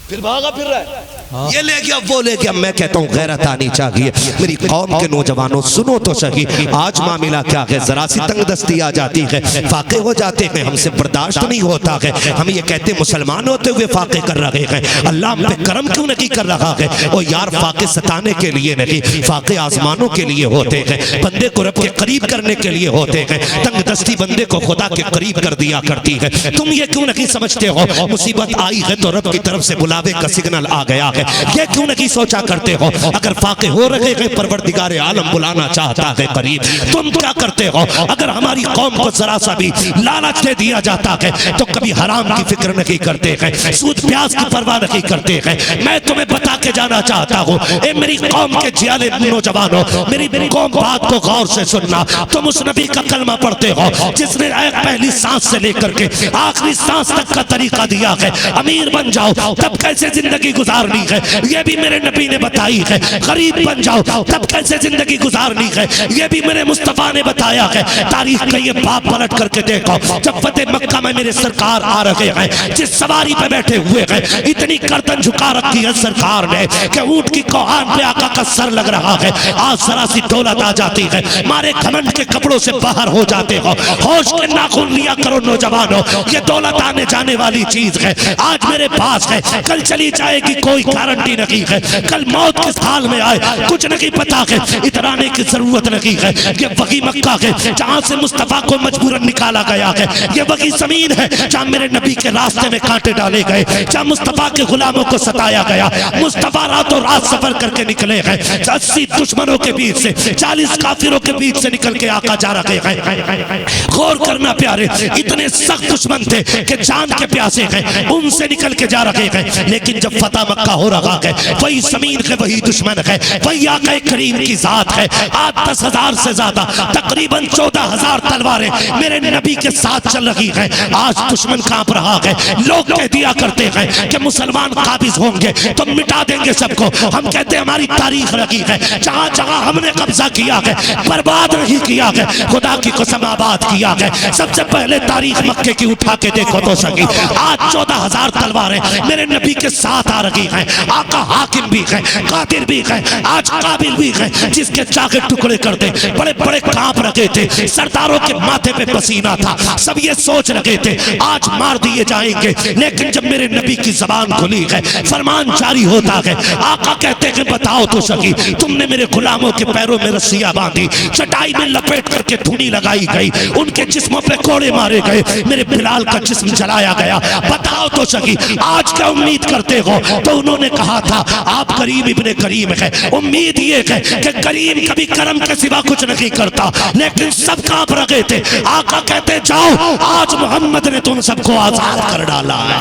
फिर भागा फिर रहा है, ये ले गया वो ले गया। मैं कहता हूँ गैरत आनी चाहिए। मेरी कौम के नौजवानों सुनो तो सही, आज मामला क्या है, जरा सी तंगदस्ती आ जाती है, फाके हो जाते हैं, हमसे बर्दाश्त नहीं होता है। हम ये कहते मुसलमान होते हुए फाके कर रहे हैं, अल्लाह हम पे करम क्यों नहीं कर रहा है? और यार फाके सताने के लिए नहीं, फाके आसमानों के लिए होते हैं, बंदे को रब के करीब करने के लिए होते हैं। तंगदस्ती बंदे को खुदा के करीब कर दिया करती है। तुम ये क्यों नहीं समझते हो मुसीबत आई है तो रब की तरफ से बुलावे का सिग्नल आ गया है, ये क्यों नहीं सोचा करते हो? अगर फाके हो रहे हैं परवरदिगार आलम बुलाना चाहता है करीब, तुम क्या करते हो? अगर हमारी कौम को जरा सा भी लालच दे दिया जाता है तो कभी हराम की फिक्र नहीं करते हैं, सूद ब्याज की परवाह नहीं करते हैं। मैं तुम्हें बता के जाना चाहता हूँ, ए मेरी कौम के जियाले नौजवानों, मेरी कौम बात को गौर से सुनना। तुम उस नबी का कलमा पढ़ते हो जिसने पहली सांस से लेकर के आखिरी सांस तक का तरीका दिया है। अमीर बन जाओ तब कैसे जिंदगी गुजारनी है, ये भी मेरे नबी ने बताई है। गरीब बन जाओ तब कैसे जिंदगी गुजारनी है, ये भी मेरे मुस्तफा ने बताया है। तारीख का ये बाप पलट करके देखो, जब फतेह मक्का में मेरे सरकार आ रहे हैं, जिस सवारी पे बैठे हुए हैं, इतनी गर्दन झुका रखी है सरकार ने कि ऊंट की कोहान पे आका का सर लग रहा है। आज जरा सी दौलत आ जाती है, मारे घमंड के कपड़ों से बाहर हो जाते हो। होश के नाखून लिया करो नौजवानों, ये दौलत आने जाने वाली चीज है। आज मेरे पास है, कल चली जाएगी, कोई गारंटी नहीं है। कल मौत किस हाल में आए कुछ नहीं पता है, इतराने की जरूरत नहीं है। ये वही मक्का है जहां से मुस्तफा को मजबूरन निकाला गया है। ये वही जमीन है जहां मेरे नबी के रास्ते में कांटे डाले गए, जहां मुस्तफा के गुलामों को सताया गया। मुस्तफा रातों रात सफर करके निकले हैं, 80 दुश्मनों के बीच से, 40 काफिरों के बीच से निकल के आका जा रहे हैं। गौर करना प्यारे, इतने सख्त दुश्मन थे कि जान के प्यासे हैं, उनसे निकल के जा रहे हैं। लेकिन जब फतह मक्का हो रहा है, वही जमीन है, वही दुश्मन है, वही आका करीम की जात है। आज 10,000 से ज्यादा, तकरीबन 14,000 तलवारें मेरे नबी के साथ चल रही हैं। आज दुश्मन कांप रहा है। लोग कह दिया करते हैं कि मुसलमान काबिज होंगे तो मिटा देंगे सबको। हम कहते हैं हमारी तारीख रखी है, जहां जहां हमने कब्जा किया है बर्बाद नहीं किया है, खुदा की कसम आबाद किया है। सबसे पहले तारीख मक्के की उठा के देखो तो सही। आज 14,000 तलवारें मेरे नबी के साथ आ रही हैं। आका हाकिम भी है, कादिर भी है, आज काबिल भी है, जिसके चाके टुकड़े कर दे। बड़े बड़े कांप रखे थे, सरदारों के माथे पे पसीना था, सब ये सोच रखे थे आज मार दिए जाएंगे। लेकिन जब मेरे नबी की जबान खुली है, फरमान जारी होता है। आका कहते हैं बताओ तो सही, तुमने मेरे गुलामों के पैरों में रस्सियां बांधी, चटाई में लपेट करके धुनी लगाई गई, उनके जिस्मों पे कोड़े मारे गए, मेरे बिलाल का जिस्म जलाया गया। बताओ तो सही आज क्या उम्मीद करते हो? तो उन्होंने कहा था आप करीम इब्ने करीम है। उम्मीद ये है कि करीम कभी करम के सिवा कुछ नहीं करता, लेकिन सब कांप रहे थे। आका कहते जाओ, आज मोहम्मद ने तुम सबको आजाद कर डाला है।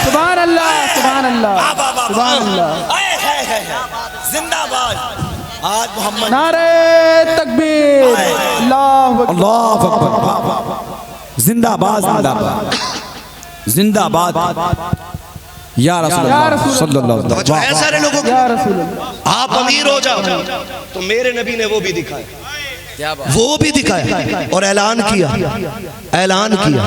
सुभान अल्लाह, सुभान अल्लाह, सुभान अल्लाह, जिंदाबाद। आज मोहम्मद नारे तकबीर, अल्लाहु अकबर, जिंदाबाद जिंदाबाद जिंदाबाद या रसूलुल्लाह सल्लल्लाहु अलैहि वसल्लम। बहुत सारे लोगों या को रसूल आप अमीर हो जाओ तो मेरे नबी ने वो भी दिखाया, वो भी दिखाया और ऐलान किया, ऐलान किया।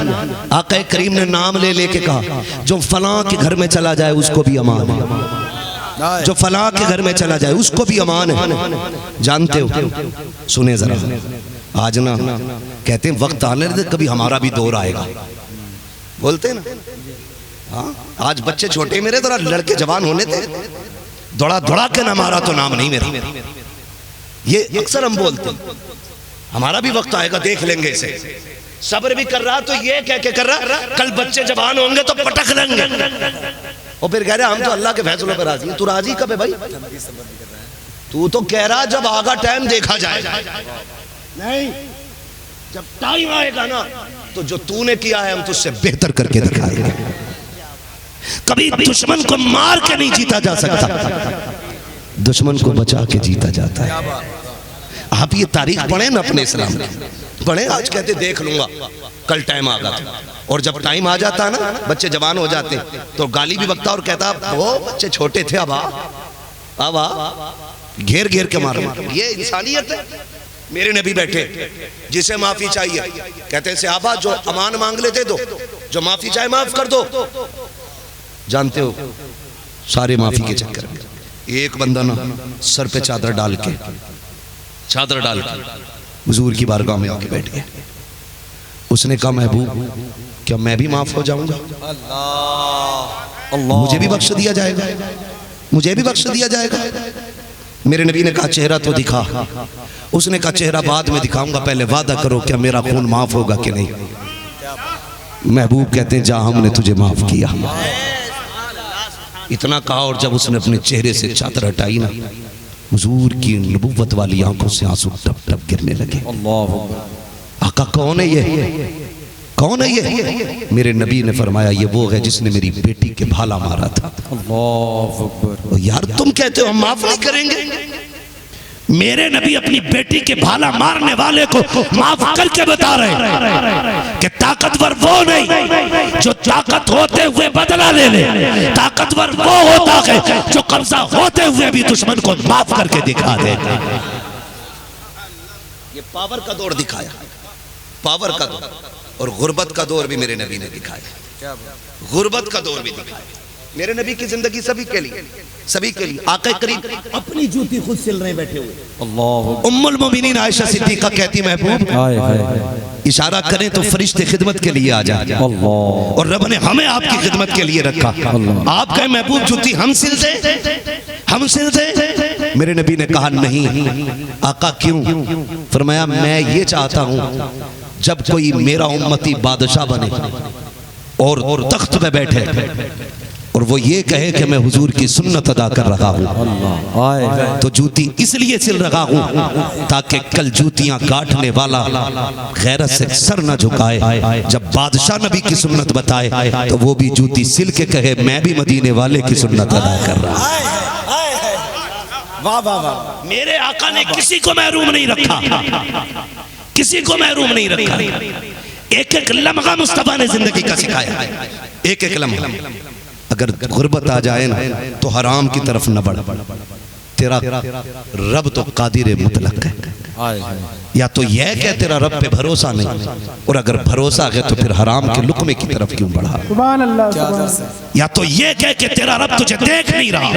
आका करीम ने नाम ले लेके कहा जो फलां के घर में चला जाए उसको भी अमान है, जो फलां के घर में चला जाए उसको भी अमान है। जानते हो, सुने जरा, आज ना कहते हैं वक्त आने दे कभी हमारा भी दौर आएगा, बोलते हैं ना। हाँ, आज बच्चे छोटे मेरे थोड़ा लड़के जवान होने थे, दौड़ा दौड़ा के ना मारा तो नाम नहीं मेरा, ये अक्सर हम बोलते हैं। हमारा भी वक्त आएगा, देख लेंगे इसे। सब्र भी कर रहा तो ये कह के कर रहा, कल बच्चे जवान होंगे तो पटक लेंगे। और फिर कह रहे हम तो अल्लाह के फैसलों पर राजी हैं। तू राजी कब है भाई? तू तो कह रहा जब आगा टाइम देखा जाएगा। नहीं, जब टाइम आएगा ना तो जो तूने किया है हम तुझसे बेहतर करके दिखाएंगे। कभी दुश्मन को मार के नहीं जीता जा सकता, दुश्मन को बचा के जीता जाता है। आप ये तारीख पढ़े ना अपने इस्लाम की, पढ़े। आज कहते देख लूंगा, कल टाइम आ गया, और जब टाइम आ जाता ना बच्चे जवान हो जाते तो गाली भी बकता और कहता वो बच्चे छोटे थे, अब घेर घेर के मारो। ये इंसानियत है। मेरे नबी बैठे, जिसे माफी चाहिए कहते सहाबा जो अमान मांग लेते दो, जो माफी चाहे माफ कर दो। जानते हो सारे माफी के चक्कर में एक बंदा ना सर पे चादर डाल के हुजूर की बारगाह में आके बैठ गया। उसने कहा महबूब क्या मैं भी माफ हो जाऊंगा? अल्लाह, मुझे भी बख्श दिया जाएगा, मुझे भी बख्श दिया जाएगा। मेरे नबी ने कहा चेहरा तो दिखा। उसने कहा चेहरा बाद में दिखाऊंगा, पहले वादा करो क्या मेरा खून माफ होगा कि नहीं। महबूब कहते हैं जा हमने तुझे माफ किया। इतना कहा और जब उसने अपने चेहरे से चादर हटाई ना, हुजूर की नबुव्वत वाली आंखों से आंसू टप टप गिरने लगे। आका कौन है ये, कौन है ये? मेरे नबी ने फरमाया ये वो है जिसने मेरी बेटी के भाला मारा था। अल्लाह अकबर। यार तुम कहते हो हम माफ नहीं करेंगे, मेरे नबी अपनी बेटी के भाला मारने वाले को माफ करके बता रहे कि ताकतवर वो नहीं जो ताकत होते हुए बदला ले ले, ताकतवर वो होता है जो कब्जा होते हुए भी दुश्मन को माफ करके दिखा दे। ये पावर का दौर दिखाया, पावर का दौर, और गुर्बत का दौर भी मेरे नबी ने दिखाया, गुर्बत का दौर भी दिखाया। मेरे नबी की जिंदगी सभी के लिए, सभी के लिए। आका करीम अपनी जूती खुद सिल रहे बैठे हुए। अल्लाह। उम्मुल मोमिनीन आयशा सिद्दीका कहती महबूब इशारा करें तो फरिश्ते खिदमत के लिए आ जाए, और रब ने हमें आपकी खिदमत के लिए रखा। आप कहें महबूब जूती हम सिल दे, हम सिल दे। मेरे नबी ने कहा नहीं। आका क्यों? फरमाया मैं ये चाहता हूं जब कोई मेरा उम्मती बादशाह बने और तख्त पे बैठे और वो ये कहे कि मैं हुजूर की सुन्नत अदा कर रहा हूँ, तो जूती इसलिए सिल रहा हूँ ताकि कल जूतियां गांठने वाला गैरत से सर न झुकाए। जब बादशाह नबी की सुन्नत बताए तो वो भी जूती सिल के कहे मैं भी मदीने वाले की सुन्नत अदा कर रहा हूँ। वाह वाह वाह। मेरे आका ने किसी को महरूम नहीं रखा, किसी को महरूम नहीं रखा। एक एक लम्हा मुस्तफा ने जिंदगी का सिखाया, एक एक लम्हा। अगर गुर्बत आ जाए ना तो हराम की तरफ न बढ़, तेरा रब तो कादिर मुतलक है। या तो यह कह तेरा रब पे भरोसा नहीं, और अगर भरोसा है तो फिर हराम के लुक्मे की तरफ क्यों बढ़ा। सुभान अल्लाह। या तो यह कह के तेरा रब तुझे देख नहीं रहा,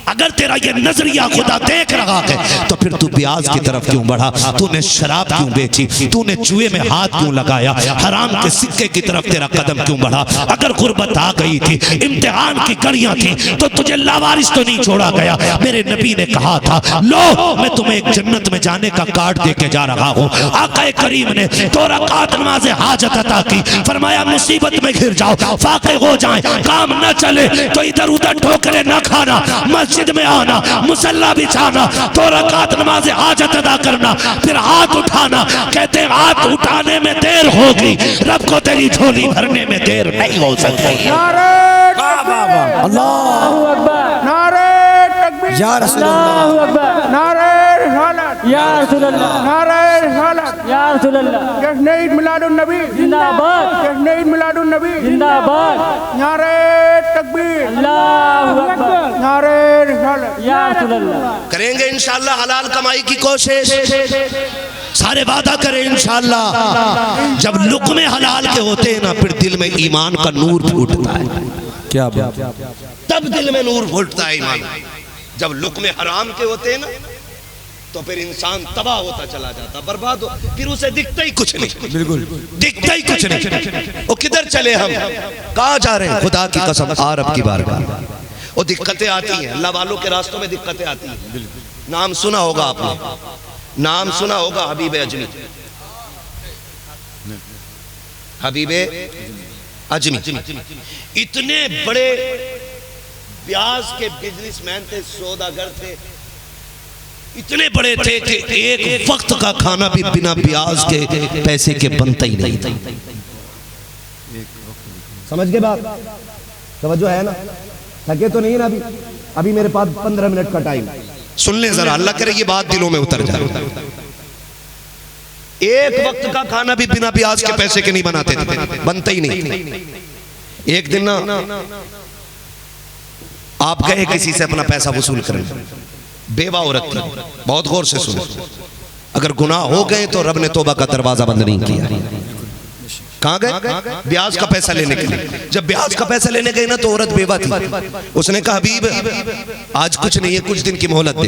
अगर तेरा ये नजरिया खुदा देख रहा है तो फिर तू ब्याज की तरफ क्यों बढ़ा, तूने शराब क्यों बेची, तूने जुए में हाथ क्यों लगाया, हराम के सिक्के की तरफ तेरा कदम क्यों बढ़ा। अगर गुर्बत आ गई थी, इम्तिहान की कड़ियां थी, तो तुझे लावारिस तो नहीं छोड़ा गया। मेरे नबी ने कहा था लो मैं तुम्हें एक जन्नत में जाने का कार्ड दे के जा रहा हूँ। आका करीम ने 2 रकात नमाज़े हाजत अता की, फरमाया मुसीबत में घिर जाओ, फाके हो जाए, काम न चले तो इधर उधर ठोकरे न खाना, मस्जिद में आना, मुसल्ला बिछाना, 2 रकात नमाज़े हाजत अदा करना, फिर हाथ उठाना। कहते हाथ उठाने में देर होगी, रब को तेरी झोली भरने में देर नहीं हो सकती। अल्लाहू अकबर, नारे तकबीर, या रसूल अल्लाह, अल्लाहू अकबर, नारे रिसालत, या रसूल अल्लाह, नारे रिसालत, या रसूल अल्लाह, जश्न ईद मिलादुन नबी जिंदाबाद, जश्न ईद मिलादुन नबी जिंदाबाद, नारे तकबीर, अल्लाहू अकबर, नारे रिसालत, या रसूल अल्लाह। करेंगे इंशाअल्लाह हलाल कमाई की कोशिश, सारे वादा करें इंशाअल्लाह। जब लुक़्मे हलाल के होते हैं ना, फिर दिल में ईमान का नूर फूटता है। क्या बात। तब दिल में नूर फूटता है ईमान। जब लुक़्मे हराम के होते हैं ना तो फिर इंसान तबाह होता चला जाता, बर्बाद हो, फिर उसे दिखता ही कुछ नहीं, बिल्कुल दिखता ही कुछ नहीं। वो किधर चले हम, कहाँ जा रहे हैं, खुदा की कसम आरब की बारगाह। वो दिक्कतें आती हैं, अल्लाह वालों के रास्तों में दिक्कतें आती हैं। नाम सुना होगा आपने, नाम सुना होगा हबीब अजमी, हबीब अजमी इतने बड़े ब्याज के बिजनेसमैन थे, सौदागर थे, इतने बड़े थे कि एक वक्त का खाना भी बिना ब्याज के पैसे के बनता ही नहीं था। समझ के बात, तवज्जो है ना, थके तो नहीं ना अभी, अभी मेरे पास 15 मिनट का टाइम। सुन ले जरा, अल्लाह करे ये बात दिलों में उतर जाए। एक वक्त का खाना भी बिना ब्याज के पैसे के नहीं बनाते थे, बनता ही नहीं। एक दिन ना आप गए किसी से अपना पैसा वसूल करें, बेवा औरत थी, बहुत गौर से सुनो, अगर गुनाह हो गए तो रब ने तौबा का दरवाजा बंद नहीं किया। कहाँ गए, ब्याज का पैसा लेने के लिए। जब ब्याज का पैसा लेने गए ना तो औरत बेवा थी, उसने कहा हबीब आज कुछ नहीं है, कुछ दिन की मोहलत दे।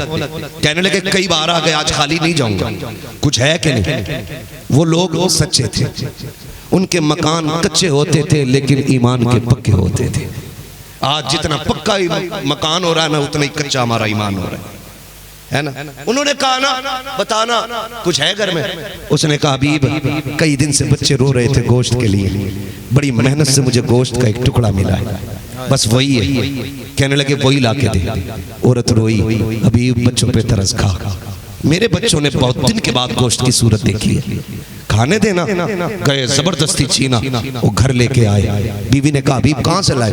कहने लगे कई बार आ गए, आज खाली नहीं जाऊंगा, कुछ है कि नहीं। वो लोग सच्चे थे, उनके मकान कच्चे होते थे लेकिन ईमान के पक्के होते थे। आज जितना पक्का मकान हो रहा है ना, उतना ही कच्चा हमारा ईमान हो रहा है ना। उन्होंने कहा ना बताना कुछ है घर में। उसने कहा हबीब कई दिन से बच्चे रो रहे थे गोश्त के लिए, बड़ी मेहनत से मुझे गोश्त का एक टुकड़ा मिला है, बस वही है। कहने लगे वही ला के दे। औरत रोई, हबीब बच्चों पे तरस खा, मेरे बच्चों ने बहुत दिन के बाद गोश्त की सूरत देखी है, खाने देना। गए जबरदस्ती छीना, वो घर लेके आए। बीवी ने कहा हबीब कहाँ से लाए,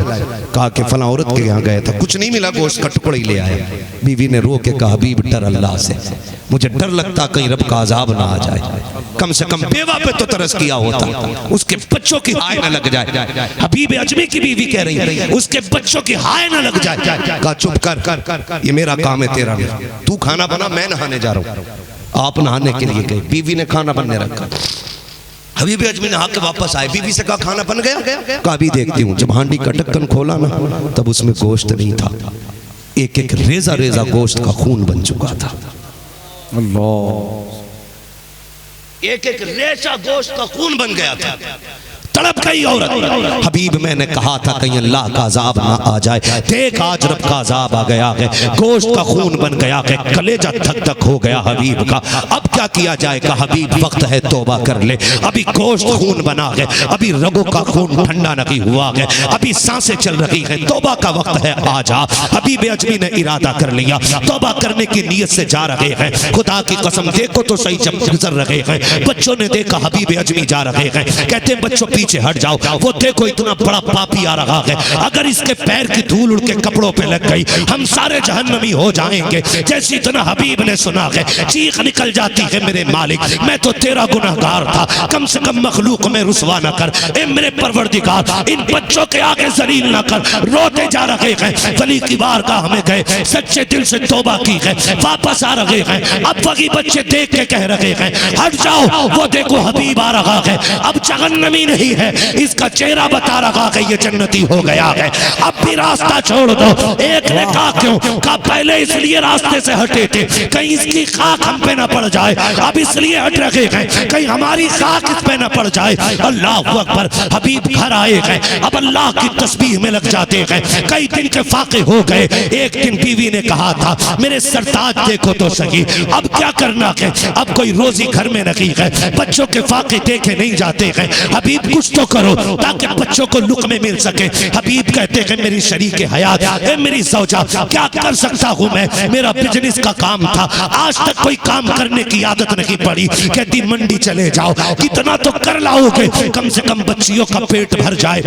कहा कि फला औरत के यहाँ गया था, कुछ नहीं मिला, गोश्त का टुकड़ा ही ले आया। बीवी ने रो के कहा हबीब डर अल्लाह से, मुझे डर लगता कहीं रब का अजाब ना आ जाए, कम से कम बेवा पे तो तरस किया होता, उसके बच्चों की हाय ना लग जाए। हबीब अजमी की बीवी कह रही है उसके बच्चों की हाय ना लग जाए। कहा चुप कर, ये मेरा काम है, तेरा नहीं। तू खाना बना, मैं नहाने जा रहा हूँ। आप नहाने के लिए गए, बीवी ने खाना बनने रखा। हबीब अजमी नहा के वापस आए, बीवी से कहा खाना बन गया, कहा अभी देखती हूँ। जब हांडी का ढक्कन खोला ना तब उसमें गोश्त नहीं था, एक एक रेजा रेजा गोश्त का खून बन चुका था। अल्लाह, एक एक रेशा गोश्त का खून बन गया था। तड़प गई औरत। हबीब मैंने कहा था कहीं अल्लाह का अजाब ना आ जाए, देख आज रब का अजाब आ गया है, गोश्त का खून बन गया है, कलेजा धक धक हो गया हबीब का। अब क्या किया जाएगा हबीब, वक्त है तौबा कर ले। अभी गोश्त खून बना है, अभी रगों का खून ठंडा नहीं हुआ है, अभी सांसें चल रही है, तौबा का वक्त है, आ जा। हबीब अजमी ने इरादा कर लिया, तौबा करने की नीयत से जा रहे हैं। खुदा की कसम देखो तो सही, जब गुजर रहे हैं बच्चों ने देखा हबीब अजमी जा रहे हैं, कहते बच्चों पीछे हट जाओ, वो देखो इतना बड़ा पापी आ रहा है, अगर इसके पैर की धूल उड़ के कपड़ों पे लग गई हम सारे जहन्नमी हो जाएंगे। जैसी इतना हबीब ने सुना है चीख निकल जाती है, मेरे मालिक मैं तो तेरा गुनहगार था, कम से कम मखलूक में रुसवा न कर, ए मेरे परवरदिगार इन बच्चों के आगे जलील न कर। रोते जा रहे हैं, वली की बारगाह में गए, सच्चे दिल से तौबा की है, वापस आ रहे हैं। अब वही बच्चे देख के कह रहे हैं हट जाओ, वो देखो हबीब आ रहा है, अब जहन्नमी नहीं है, इसका चेहरा बता रहा है ये जन्नती हो गया है, अब भी रास्ता छोड़ दो। एक ने कहा क्यों, कहा पहले इसलिए रास्ते से हटे थे कहीं इसकी खाक हम पे न पड़ जाए, अब इसलिए हट रहे हैं कहीं हमारी खाक इस पे न पड़ जाए। अल्लाह अकबर। हबीब घर आए हैं, अब अल्लाह की तस्बीह में लग जाते हैं, कई दिन के फाके हो गए। एक दिन बीवी ने कहा था मेरे सरताज देखो तो सही, अब क्या करना है, अब कोई रोजी घर में नहीं है, बच्चों के फाके देखे नहीं जाते हैं, हबीब कुछ तो करो ताकि बच्चों को लुक़मे मिल सके। हबीब कहते हैं मेरी शरीक हयात है, मेरी ज़ौजा, क्या कर सकता हूँ मैं, मेरा बिजनेस का काम था, आज तक कोई काम करने की आदत नहीं पड़ी। कहती मंडी चले जाओ, कितना तो कर लाओगे, कम से कम बच्चियों का पेट भर जाए।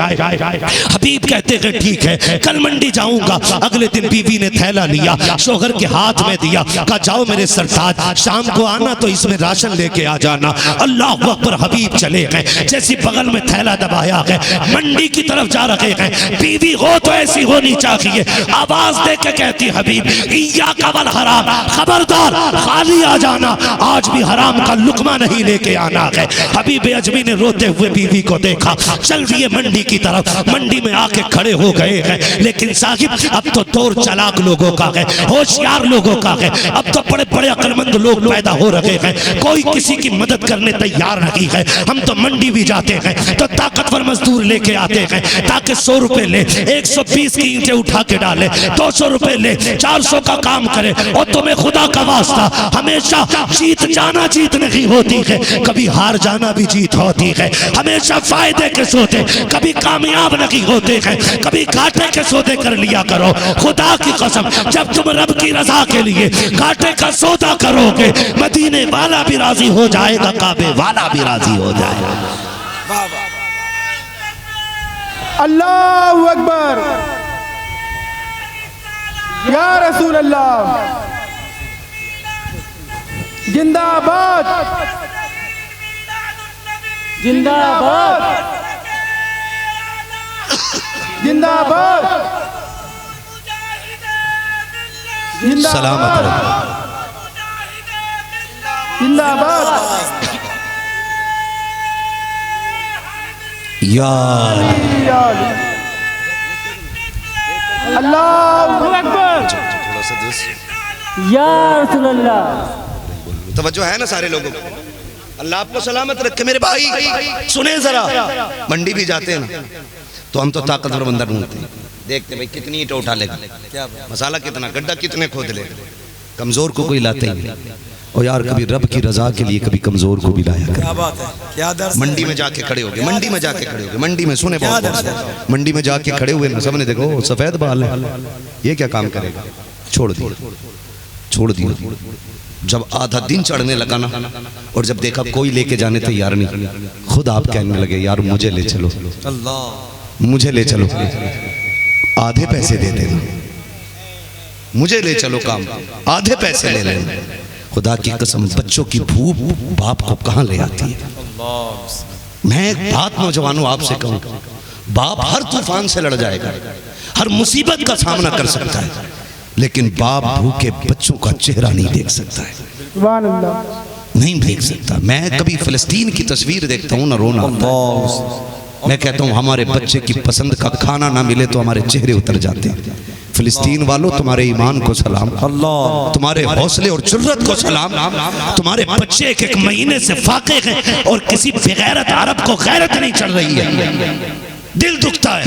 हबीब कहते हैं ठीक है कल मंडी जाऊंगा। अगले दिन बीवी ने थैला लिया, शोहर के हाथ में दिया, कहा जाओ मेरे सरताज शाम को आना तो इसमें राशन लेके आ जाना। अल्लाह अकबर। हबीब चले गए, जैसी बगल में थैला दबाया है मंडी की तरफ जा रहे हैं। बीवी हो तो ऐसी होनी चाहिए, आवाज दे के कहती हबीब इया कबल हराम, खबरदार खाली आ जाना, आज भी हराम का लुकमा नहीं लेके आना है। हबीब अजमी ने रोते हुए बीवी को देखा, चल दिए मंडी की तरफ। मंडी में आके खड़े हो गए हैं, लेकिन साहिब अब तो दौर चालाक लोगों का है, होशियार लोगों का है, अब तो बड़े बड़े अक्लमंद लोग पैदा हो रहे हैं, कोई किसी की मदद करने तैयार नहीं है। हम तो मंडी भी जाते हैं तो ताकतवर मजदूर लेके आते हैं ताकि 100 रुपए ले, 120 की ईंटें उठा के डाले, 200 रुपए ले, 400 का काम करे। और तुम्हें खुदा का वास्ता हमेशा जीत जाना जीत नहीं होती है, कभी हार जाना भी जीत होती है। हमेशा फायदे के सौदे कभी कामयाब नहीं होते हैं, कभी घाटे के सौदे कर लिया करो। खुदा की कसम जब तुम रब की रजा के लिए घाटे का सौदा करोगे, मदीने वाला भी राजी हो जाएगा, काबे वाला भी राजी हो जाएगा। अल्लाहु अकबर, या रसूल अल्लाह, जिंदाबाद जिंदाबाद जिंदाबाद सलामत रहो। जिंदाबाद। अल्लाहु अकबर, या रसूल अल्लाह। तवज्जो है ना सारे लोगों को। अल्लाह आपको सलामत रखे मेरे भाई। सुने जरा, मंडी भी जाते हैं ना तो हम तो ताकतवर बंदा ढूंढते हैं, देखते भाई कितनी ईंट उठा लेगा, मसाला कितना, गड्ढा कितने खोद लेगा, कमजोर को कोई लाते ही नहीं। और यार कभी रब की रजा के लिए कभी कमजोर को भी लाया कर। क्या बात है, क्या दर्द। मंडी में जाके खड़े हो गए, मंडी में जाके खड़े हो गए, मंडी में सुने बहुत, मंडी में जाके खड़े हुए ना, सबने देखो सफेद बाल है, ये क्या काम करेगा, छोड़ दिया छोड़ दिया। जब आधा दिन चढ़ने लगा ना, और जब देखा कोई लेके जाने तैयार नहीं, खुद आप कहने लगे यार मुझे ले चलो, अल्लाह मुझे ले चलो, आधे पैसे दे देना, मुझे ले चलो काम, आधे पैसे ले लेना। खुदा की कसम बच्चों की भूख बाप को कहाँ ले आती है। मैं एक बात नौजवानों आपसे कहूँ, बाप हर तूफान से लड़ जाएगा, हर मुसीबत का सामना कर सकता है, लेकिन बाप भूखे बच्चों का चेहरा नहीं देख सकता है, नहीं देख सकता। मैं कभी फिलिस्तीन की तस्वीर देखता हूँ ना, रोना, मैं कहता हूँ हमारे बच्चे की पसंद का खाना ना मिले तो हमारे चेहरे उतर जाते हैं। फिलिस्तीन वालों तुम्हारे ईमान को सलाम, अल्लाह तुम्हारे हौसले और जुर्रत को सलाम। तुम्हारे बच्चे एक एक महीने से फाके हैं और किसी बेगैरत अरब को गैरत नहीं चल रही है। दिल दुखता है।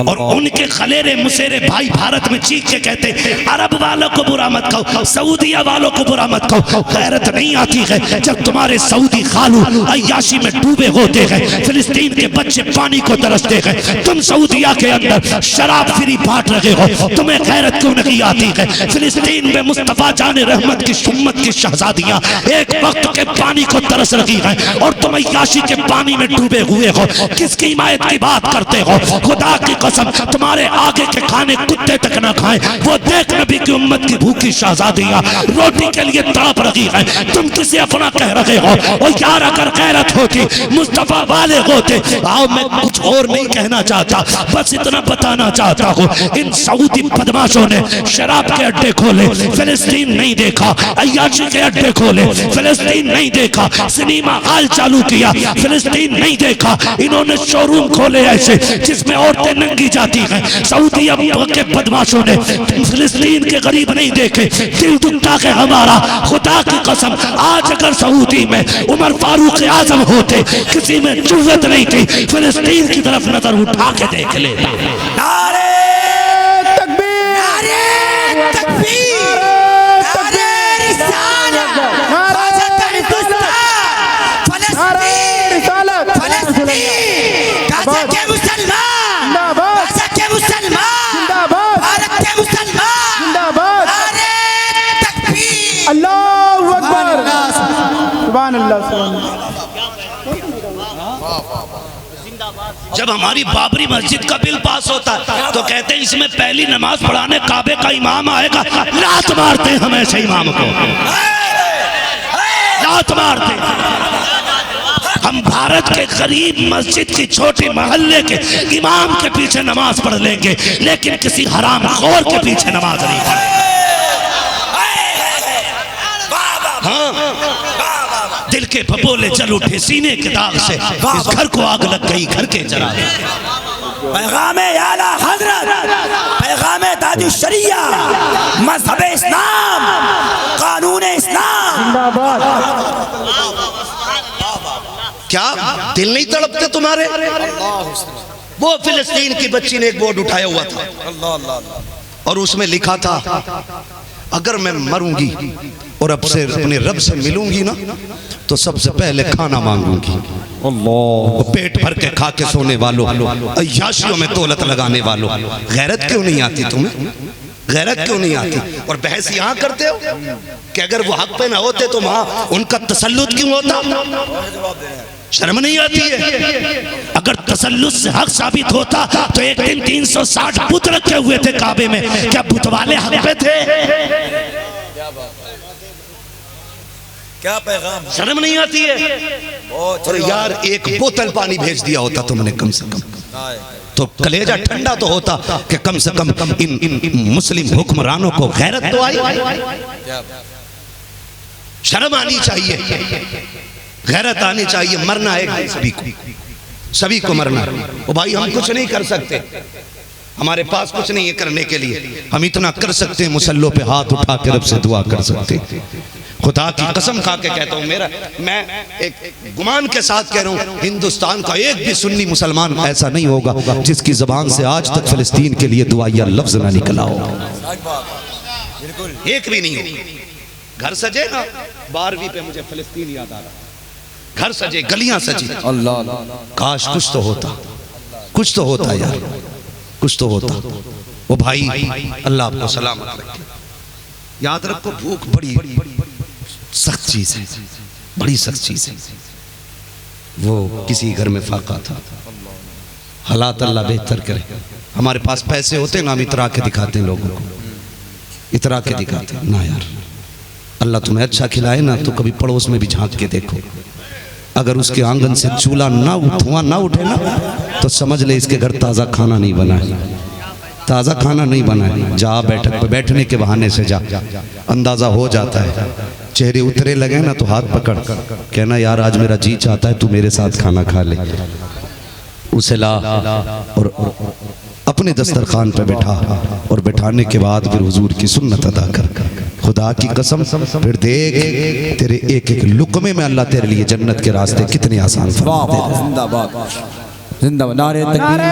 और उनके खलेरे मुसेरे भाई भारत में चीख के कहते अरब वालों को बुरा मत कहो, सऊदिया वालों को बुरा मत कहो। गैरत नहीं आती है जब तुम्हारे सऊदी खालू अय्याशी में डूबे होते हैं, फिलिस्तीन के बच्चे पानी को तरसते हैं, तुम सऊदिया के अंदर शराब फ्री बांट रहे हो, तुम्हें गैरत क्यों नहीं आती है? फिलिस्तीन में मुस्तफा जाने रहमत की सुम्मत की शहजादियां एक वक्त के पानी को तरस रही हैं और तुम अय्याशी के पानी में डूबे हुए हो। किसकी हिमायत की बात करते हो? खुदा की कसम तुम्हारे आगे के खाने कुत्ते तक ना खाएं। वो देख नबी की उम्मत की भूखी शहजादियां रोटी के लिए तड़प रही हैं, तुम किसे अपना कह रहे हो? और यार अगर गैरत होती मुस्तफा वाले होते। आओ मैं कुछ और नहीं कहना चाहता, बस इतना बताना चाहता हूँ इन सऊदी बदमाशों ने शराब के अड्डे खोले, फिलिस्तीन नहीं देखा। अय्याशी के अड्डे खोले, फिलिस्तीन नहीं देखा। सिनेमा हॉल चालू किया, फिलिस्तीन नहीं देखा। इन्होंने शोरूम खोले ऐसे जिसमें औरतें नंगी जाती हैं। सऊदी अरब के बदमाशों ने फिलिस्तीन के गरीब नहीं देखे। दिल दुखता है हमारा। खुदा की कसम आज अगर सऊदी में उमर फारूक आजम होते, किसी में जुर्रत नहीं थी फिलिस्तीन की तरफ नजर उठा के देख लेता। नारे तकबीर, नारे तकबीर, नारे रिसालत, गाज़ा के मुसलमान, गाज़ा के मुसलमान, भारत के मुसलमान, नारे तकबीर, अल्लाहु अकबर, सुभान अल्लाह। जब हमारी बाबरी मस्जिद का बिल पास होता है तो कहते हैं इसमें पहली नमाज पढ़ाने काबे का इमाम आएगा। लात मारते हैं हमेशा इमाम को, लात मारते। हम भारत के गरीब मस्जिद की छोटी मोहल्ले के इमाम के पीछे नमाज पढ़ लेंगे, लेकिन किसी हराम खोर के पीछे नमाज नहीं पढ़ेंगे। हाँ, दिल के भगोले जल उठे सीने के दाग से, इस घर को आग लग गई घर के चरागे। पैगामे आला हजरत, पैगामे ताजु शरिया, मज़हब इस्लाम, कानून इस्लाम। क्या दिल नहीं तड़पते तुम्हारे? वो फिलिस्तीन की बच्ची ने एक बोर्ड उठाया हुआ था और उसमें लिखा था अगर मैं मरूंगी और अब से अपने रब से मिलूंगी ना तो सबसे पहले खाना मांगूंगी। अल्लाह, पेट भर के खा के सोने वालों, अय्याशियों में दौलत लगाने वालों, गैरत क्यों नहीं आती तुम्हें? गैरत क्यों नहीं आती? और बहस यहाँ करते हो कि अगर वो हक पे ना होते तो वहां उनका तसल्लुत क्यों होता? शर्म नहीं आती है? अगर तसल्लुत से हक साबित होता तो एक दिन 360 बुत रखे हुए थे काबे में, क्या बुत वाले हक पे थे? क्या पैगाम? शर्म नहीं आती है? और यार एक बोतल पानी भेज दिया होता तुमने कम से कम, तो कलेजा ठंडा तो होता कि कम से कम इन मुस्लिम हुक्मरानों को गैरत तो आई। शर्म आनी चाहिए, गैरत आनी चाहिए। मरना है सभी को, सभी को मरना। ओ भाई हम कुछ नहीं कर सकते, हमारे पास कुछ नहीं है करने के लिए। हम इतना कर सकते हैं मुसल्लों पे हाथ उठा के रब से दुआ कर सकते। खुदा की कसम खा के कहता हूँ, मैं एक गुमान के साथ कह रहा हूँ, हिंदुस्तान का एक भी सुन्नी मुसलमान ऐसा नहीं होगा जिसकी जबान से आज तक फिलिस्तीन के लिए दुआ या लफ्ज ना निकला हो। एक भी नहीं हो। घर सजे ना 12वीं पे मुझे फिलिस्तीन याद आ रहा, घर सजे, गलियां सजी। अल्लाह, काश कुछ तो होता, कुछ तो होता यार, कुछ तो होता। वो भाई अल्लाह आपको सलामत रखे। याद रखो भूख बड़ी सख्त चीज है, बड़ी सख्त चीज है। वो किसी घर में फाका था, हालात अल्लाह बेहतर करे। हमारे पास पैसे होते ना, हम इतरा के दिखाते हैं लोगों को, इतरा के दिखाते ना। यार अल्लाह तुम्हें अच्छा खिलाए ना तो कभी पड़ोस में भी झांक के देखो, अगर उसके आंगन से चूल्हा ना धुआं ना उठे ना तो समझ ले इसके घर ताज़ा खाना नहीं बना है, ताज़ा खाना नहीं बना है। जा बैठक पे बैठने के बहाने से जा, अंदाज़ा हो जाता है। चेहरे उतरे लगे ना तो हाथ पकड़ कहना यार आज मेरा जी चाहता है तू मेरे साथ खाना खा ले। उसे ला और अपनी अपने दस्तरखान पे बैठा और बैठाने के बाद फिर हुजूर की सुन्नत अदा कर। खुदा की कसम फिर देख तेरे एक एक लुकमे में अल्लाह तेरे लिए जन्नत के रास्ते कितने आसान फरमा देगा। जिंदाबाद जिंदाबाद। नारे नारे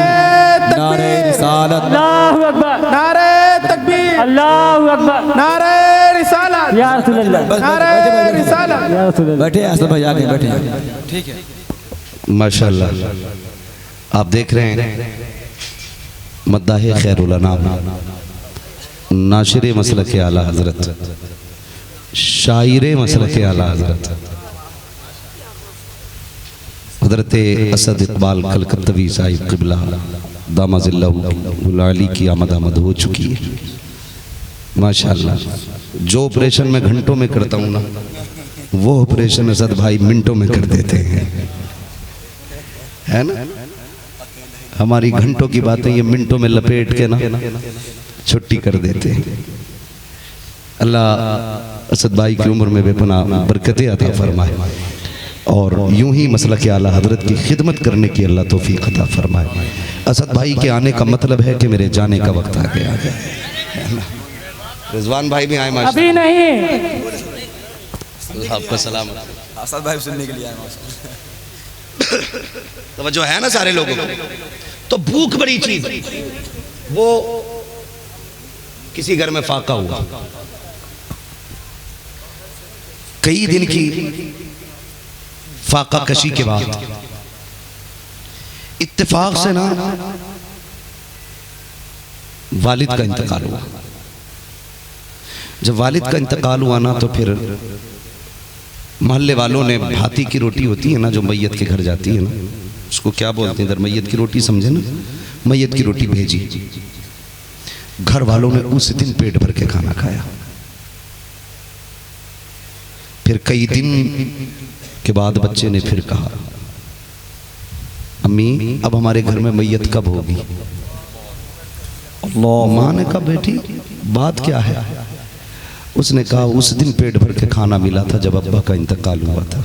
तकबीर, नारे रिसालत, अल्लाहु अकबर, नारे तकबीर, अल्लाहु अकबर, नारे रिसालत, या रसूल अल्लाह, नारे रिसालत, या रसूल अल्लाह। बैठे असद भाई आगे बैठे। ठीक है माशाल्लाह आप देख रहे हैं मद्दाहे खैरुल अनाम, नाशिर मसलक आला हजरत, शायर मसलक आला हजरत हजरत असद इकबाल कलकत्तवी साहिब क़िबला दामाजिल्लाहुल अली की आमद हो चुकी है। माशाल्लाह जो ऑपरेशन मैं घंटों में करता हूँ ना, वो ऑपरेशन असद भाई मिनटों में कर देते हैं, है ना। हमारी घंटों की बातें ये मिनटों में लपेट के ना छुट्टी कर देते हैं। अल्लाह असद भाई की उम्र में बेपनाह बरकतें अता फरमाए और यूं ही मसला के आला हजरत की खिदमत करने की अल्लाह तौफीक अता फरमाए। असद भाई के आने का मतलब है कि मेरे जाने का वक्त आ गया है। रिजवान भाई भी आए अभी नहीं, आपका सलाम। असद भाई सुनने के लिए आए। तो जो है ना सारे लोगों को, तो भूख बड़ी चीज, वो किसी घर में फाका हुआ, कई दिन की फाका कशी के बाद इत्तेफाक से ना वालिद का इंतकाल हुआ। जब वालिद का इंतकाल हुआ ना, तो फिर मोहल्ले वालों ने भाती की रोटी होती है ना जो मैयत के घर जाती है ना, उसको क्या बोलते हैं इधर, मैयत की रोटी समझे ना, मैयत की रोटी भेजी। घर वालों ने उस दिन पेट भर के खाना खाया। फिर कई दिन के बाद बच्चे ने फिर कहा, अम्मी अब हमारे घर में मैयत कब होगी। माँ ने कहा बेटी बात क्या है। उसने कहा उस दिन पेट भर के खाना मिला था जब अब्बा का इंतकाल हुआ था,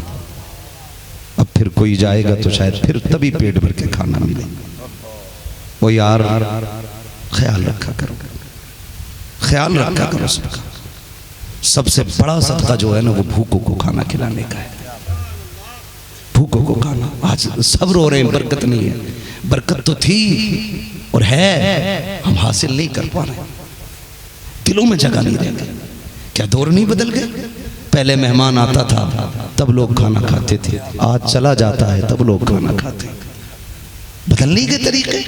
अब फिर कोई जाएगा तो शायद फिर तभी पेट भर के खाना मिले। वो यार ख्याल रखा करो, ख्याल रखा करो सबका। सबसे बड़ा सदका जो है ना वो भूखों को खाना खिलाने का है। भूखों को खाना, आज सब रो रहे हैं बरकत नहीं है। बरकत तो थी और है, हम हासिल नहीं कर पा रहे, दिलों में जगह नहीं रह गई। क्या दौर नहीं बदल गए। पहले मेहमान आता था तब लोग खाना खाते थे, आज चला जाता है तब लोग खाना खाते हैं। बदल नहीं गए तरीके।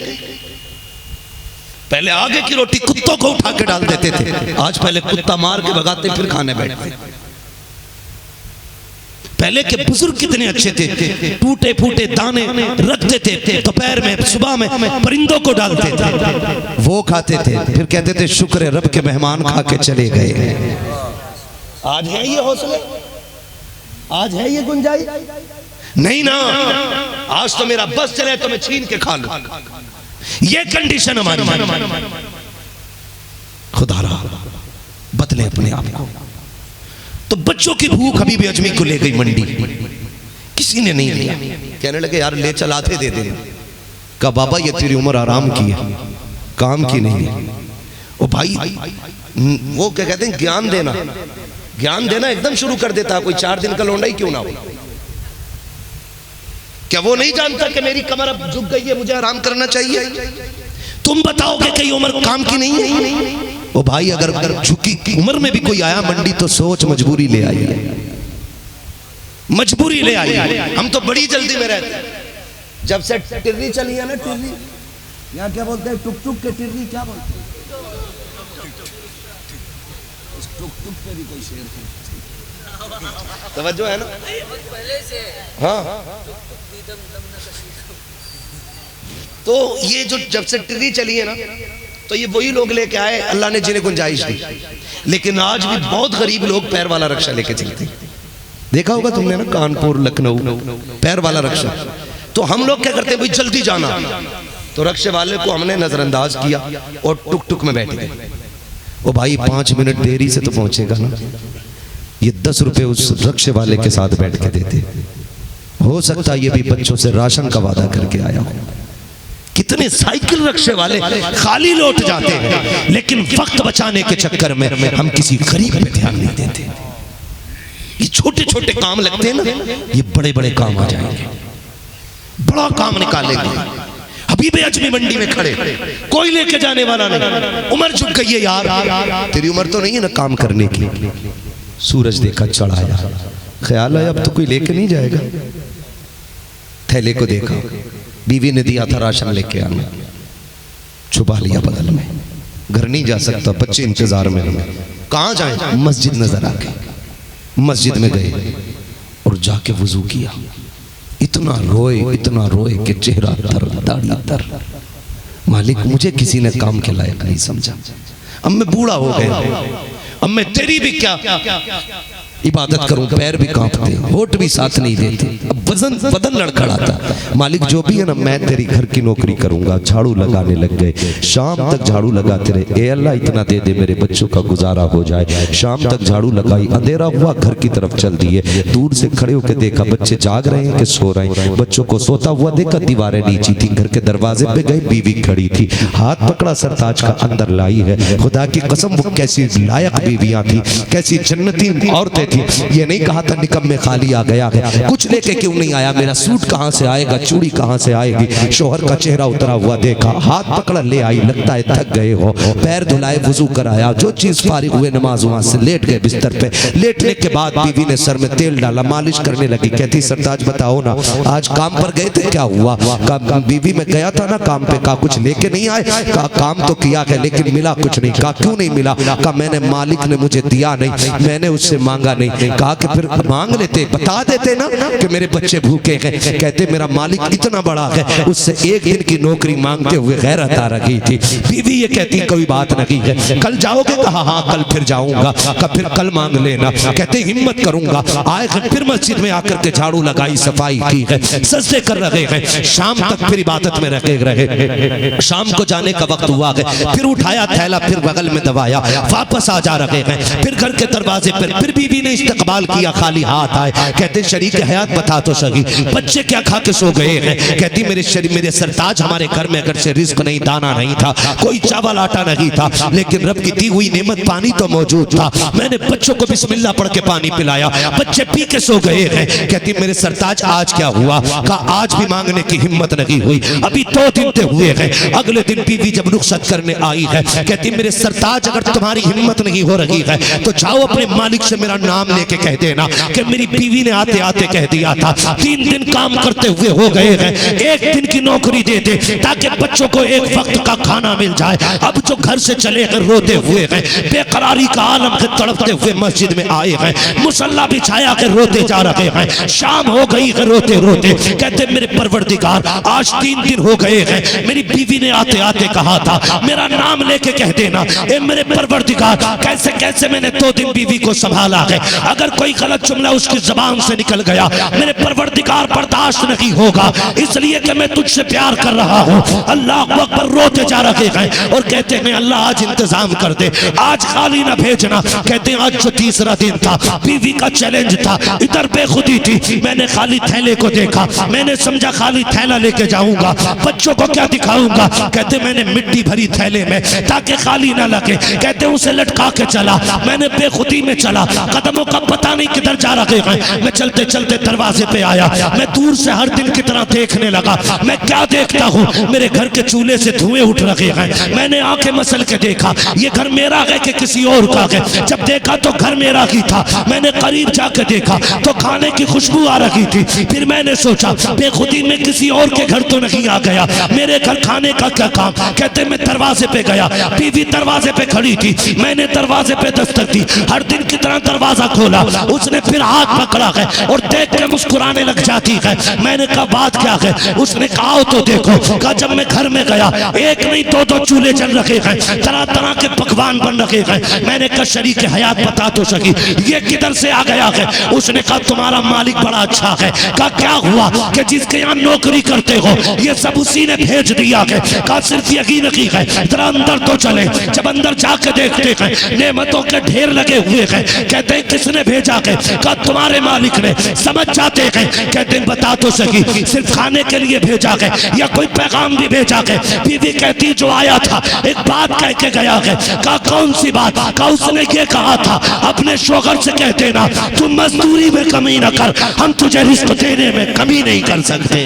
पहले आगे की रोटी कुत्तों को उठा के डाल देते थे, आज पहले कुत्ता मार के भगाते फिर खाने बैठते। पहले के बुजुर्ग कितने अच्छे थे, टूटे फूटे दाने रखते थे, दोपहर में सुबह में परिंदों को डालते थे, वो खाते थे, फिर कहते थे शुक्र है रब के मेहमान खा के चले गए। आज है ये हौसले, आज है ये गुंजाइश नहीं ना। आज तो मेरा बस चले तो मैं छीन के खा लूं, ये कंडीशन हमारी। खुदा रहा बदले अपने आप को। तो बच्चों की भूख अभी भी अजमी को ले गई मंडी, किसी ने नहीं लिया। कहने लगे यार ले चलाते दे देना। कहा बाबा ये तेरी उम्र आराम की है, काम की नहीं है। ओ भाई वो क्या कहते हैं ज्ञान देना, ज्ञान देना एकदम शुरू कर देता है। कोई 4 दिन का लौंडा ही क्यों ना हो। क्या वो नहीं जानता कि मेरी कमर अब झुक गई है, मुझे आराम करना चाहिए। तुम बताओगे कि उम्र काम की नहीं है। ओ भाई अगर झुकी उम्र में भी कोई आया मंडी तो सोच मजबूरी ले आई, मजबूरी ले आई। हम तो बड़ी जल्दी में रहते हैं। जब से टिर्री चली है ना, टिर्री यहाँ क्या बोलते हैं, टुक टुक के टिर्री क्या बोलते हैं, टुक टुक पे भी कोई शेर थे। तवज्जो है ना। हाँ तो ये जो जब से टिर्री चली है ना, तो ये वही लोग लेके आए अल्लाह ने जिन्हें गुंजाइश दी। लेकिन आज भी बहुत गरीब लोग पैर वाला रक्षा लेके चलते। देखा होगा तुमने ना, कानपुर लखनऊ पैर वाला रक्षा। तो हम लोग क्या करते हैं भाई जल्दी जाना, तो रक्षे वाले को हमने नजरअंदाज किया और टुक टुक में बैठ गए। ओ भाई 5 मिनट देरी से तो पहुंचेगा ना, ये 10 रुपए उस रक्षे वाले के साथ बैठ के देते। हो सकता है ये भी बच्चों से राशन का वादा करके आया हो, कितने साइकिल रिक्शे वाले खाली लौट जाते हैं, लेकिन वक्त बचाने के चक्कर में हम किसी गरीब पे ध्यान नहीं देते। ये छोटे छोटे काम लगते हैं ना, ये बड़े बड़े काम आ जाएंगे, बड़ा काम निकालेंगे। हबीब अजमी मंडी में खड़े, कोई लेके जाने वाला नहीं, उम्र झुक गई है यार, तेरी उम्र तो नहीं है ना काम करने की। सूरज देखा चढ़ाया, ख्याल आया अब तो कोई लेके नहीं जाएगा। थैले को देखा, बीवी ने दिया था राशन लेके आना, छुपा लिया बगल में, घर नहीं जा सकता, बच्चे इंतजार में हैं, कहाँ जाए? मस्जिद नजर आ गई, मस्जिद में गए और जाके वुजू किया। इतना रोए कि चेहरा तर, दाढ़ी तर। मालिक मुझे किसी ने काम के लायक नहीं समझा, अब मैं बूढ़ा हो गया, अब मैं तेरी भी क्या इबादत करूं, पैर भी कांपते, होठ भी साथ नहीं देते, अब बदन लड़खड़ाता। मालिक जो भी है ना, मैं तेरी घर की नौकरी करूंगा। झाड़ू लगाने लग गए, शाम तक झाड़ू लगाते रहे। ए अल्लाह इतना दे दे मेरे बच्चों का गुजारा हो जाए। शाम तक झाड़ू लगाई, अंधेरा हुआ, घर की तरफ चल दिए। दूर से खड़े होकर देखा बच्चे जाग रहे हैं कि सो रहे हैं। बच्चों को सोता हुआ देखा, दीवारें नीची थी, घर के दरवाजे पे गए, बीवी खड़ी थी, हाथ पकड़ा, सरताज का अंदर लाई है। खुदा की कसम वो कैसी लायक बीवियां थी, कैसी जन्नती औरतें थी। ये नहीं कहा था निकम में खाली आ गया है, कुछ लेके क्यों नहीं आया, मेरा सूट कहाँ से आएगा, चूड़ी कहाँ से आएगी। शोहर का चेहरा उतरा हुआ देखा, हाथ पकड़ा ले आई, लगता है थक गए हो, पैर धुलाए, वुजू कराया, जो चीज फारिग हुए नमाज वहां से लेट गए बिस्तर पे। लेटने के बाद बीवी ने सर में तेल डाला, मालिश करने लगी। कहती सरताज बताओ ना आज काम पर गए थे, क्या हुआ? बीवी में गया था ना काम पे, कहा कुछ लेके नहीं आए? कहा काम तो किया है लेकिन मिला कुछ नहीं। कहा क्यों नहीं मिला? कहा मैंने, मालिक ने मुझे दिया नहीं, मैंने उससे मांगा नहीं। कहा कि फिर मांग लेते, बता देते ना कि मेरे बच्चे भूखे हैं। कहते मेरा मालिक इतना बड़ा है, उससे एक दिन की नौकरी मांगते हुए गैरत आ रही थी। बीवी ये कहती कोई बात नहीं है, कल जाओगे? कहा हाँ कल फिर जाऊंगा। कहा फिर कल मांग लेना। कहते हिम्मत करूंगा। आए फिर मस्जिद में आकर के झाड़ू लगाई, सफाई की है, सजदे कर रहे हैं, शाम तक फिर इबादत में रहे। शाम को जाने का वक्त हुआ है, फिर उठाया थैला, फिर बगल में दबाया, वापस आ जा रहे हैं। फिर घर के दरवाजे पर फिर बीवी ने इस्तकबाल किया, खाली हाथ आए। कहते शरीक हयात बता तो सही, बच्चे क्या खा के सो गए हैं? कहती मेरे सरताज हमारे घर में अगर से रिस्क नहीं, दाना नहीं था, कोई चावल आटा नहीं था, लेकिन रब की दी हुई नेमत पानी तो मौजूद था। मैंने बच्चों को बिस्मिल्लाह पढ़ के पानी पिलाया, बच्चे पी के सो गए हैं। कहती मेरे सरताज आज क्या हुआ? कहा आज भी मांगने की हिम्मत नहीं हुई, अभी 2 दिन हुए हैं। अगले दिन बीवी जब रुखसत करने आई है, कहती मेरे सरताज अगर तुम्हारी हिम्मत नहीं हो रही है तो जाओ अपने मालिक से मेरा नाम लेके कह देना कि मेरी बीवी ने आते आते कह दिया था 3 दिन काम करते हुए हो गए हैं, 1 दिन की नौकरी दे दे ताकि बच्चों को 1 वक्त का खाना मिल जाए। अब जो घर से चले गए रोते हुए हैं, बेकरारी का आलम के तड़पते हुए मस्जिद में आए हैं, मुसल्ला बिछाया के रोते जा रहे हैं। शाम हो गई है रोते रोते। कहते मेरे परवरदिगार आज 3 दिन हो गए हैं, मेरी बीवी ने आते आते कहा था मेरा नाम लेके कह देना। ए मेरे परवरदिगार कैसे कैसे मैंने 2 दिन बीवी को संभाला है, अगर कोई गलत जुमला उसकी जबान से निकल गया मेरे परवरदिगार बर्दाश्त नहीं होगा, इसलिए कि मैं तुझसे प्यार कर रहा हूँ। अल्लाह अकबर। रोते जा रहे हैं और कहते हैं अल्लाह आज इंतजाम कर दे, आज खाली ना भेजना। कहते हैं आज जो 3रा दिन था, बीवी का चैलेंज था, इधर बेखुदी थी, मैंने खाली थैले को देखा, मैंने समझा खाली थैला लेके जाऊंगा, बच्चों को क्या दिखाऊंगा। कहते मैंने मिट्टी भरी थैले में ताकि खाली ना लगे। कहते उसे लटका के चला, मैंने बेखुदी में चला, कदमों का पता नहीं किधर जा रहे हैं। मैं चलते चलते दरवाजे पे आया, मैं दूर से हर दिन की तरह देखने लगा। मैं क्या देखता हूँ, मेरे घर के चूल्हे से धुएं उठ रहे हैं। मैंने आंखें मसल के देखा ये घर मेरा है कि किसी और का है। जब देखा तो घर मेरा ही था। मैंने करीब जाकर देखा तो खाने की खुशबू आ रही थी। फिर मैंने सोचा बेखुदी में किसी और के घर तो नहीं आ गया, मेरे घर खाने का क्या काम। कहते मैं दरवाजे पे गया, बीवी दरवाजे पे खड़ी थी, मैंने दरवाजे पे दस्तक दी, हर दिन की तरह दरवाजा खोला। उसने फिर हाथ पकड़ा है और देख के मुस्कुराने लग जाती है। मैंने कहा बात क्या है? उसने कहा तो देखो। कहा जब मैं घर में गया 1 नहीं 2 चूल्हे जल रखे हैं, तरह तरह के पकवान बन रखे हैं। मैंने कहा शरीक हयात बता तो सकी ये किधर से आ गया है? उसने कहा तुम्हारा मालिक बड़ा अच्छा है। कहा क्या हुआ? कि जिसके यहाँ नौकरी करते हो ये सब उसी ने भेज दिया है। कहा सिर्फ यही नहीं है, जरा अंदर तो चले। जब अंदर जाकर देखते हैं नेमतों के ढेर लगे हुए हैं। कहते हैं किसने भेजा के? कहा तुम्हारे मालिक ने। समझ जाते हैं, कहते हैं बता तो सकी, सिर्फ खाने के लिए भेजा के या कोई पैगाम भी भेजा के? बीवी कहती जो आया था एक बात कह के गया है। कहा कौन सी बात? कहा उसने ये कहा था अपने शोहर से कह देना तू मजदूरी में कमी न कर, हम तुझे रिस्क देने में कमी नहीं कर सकते।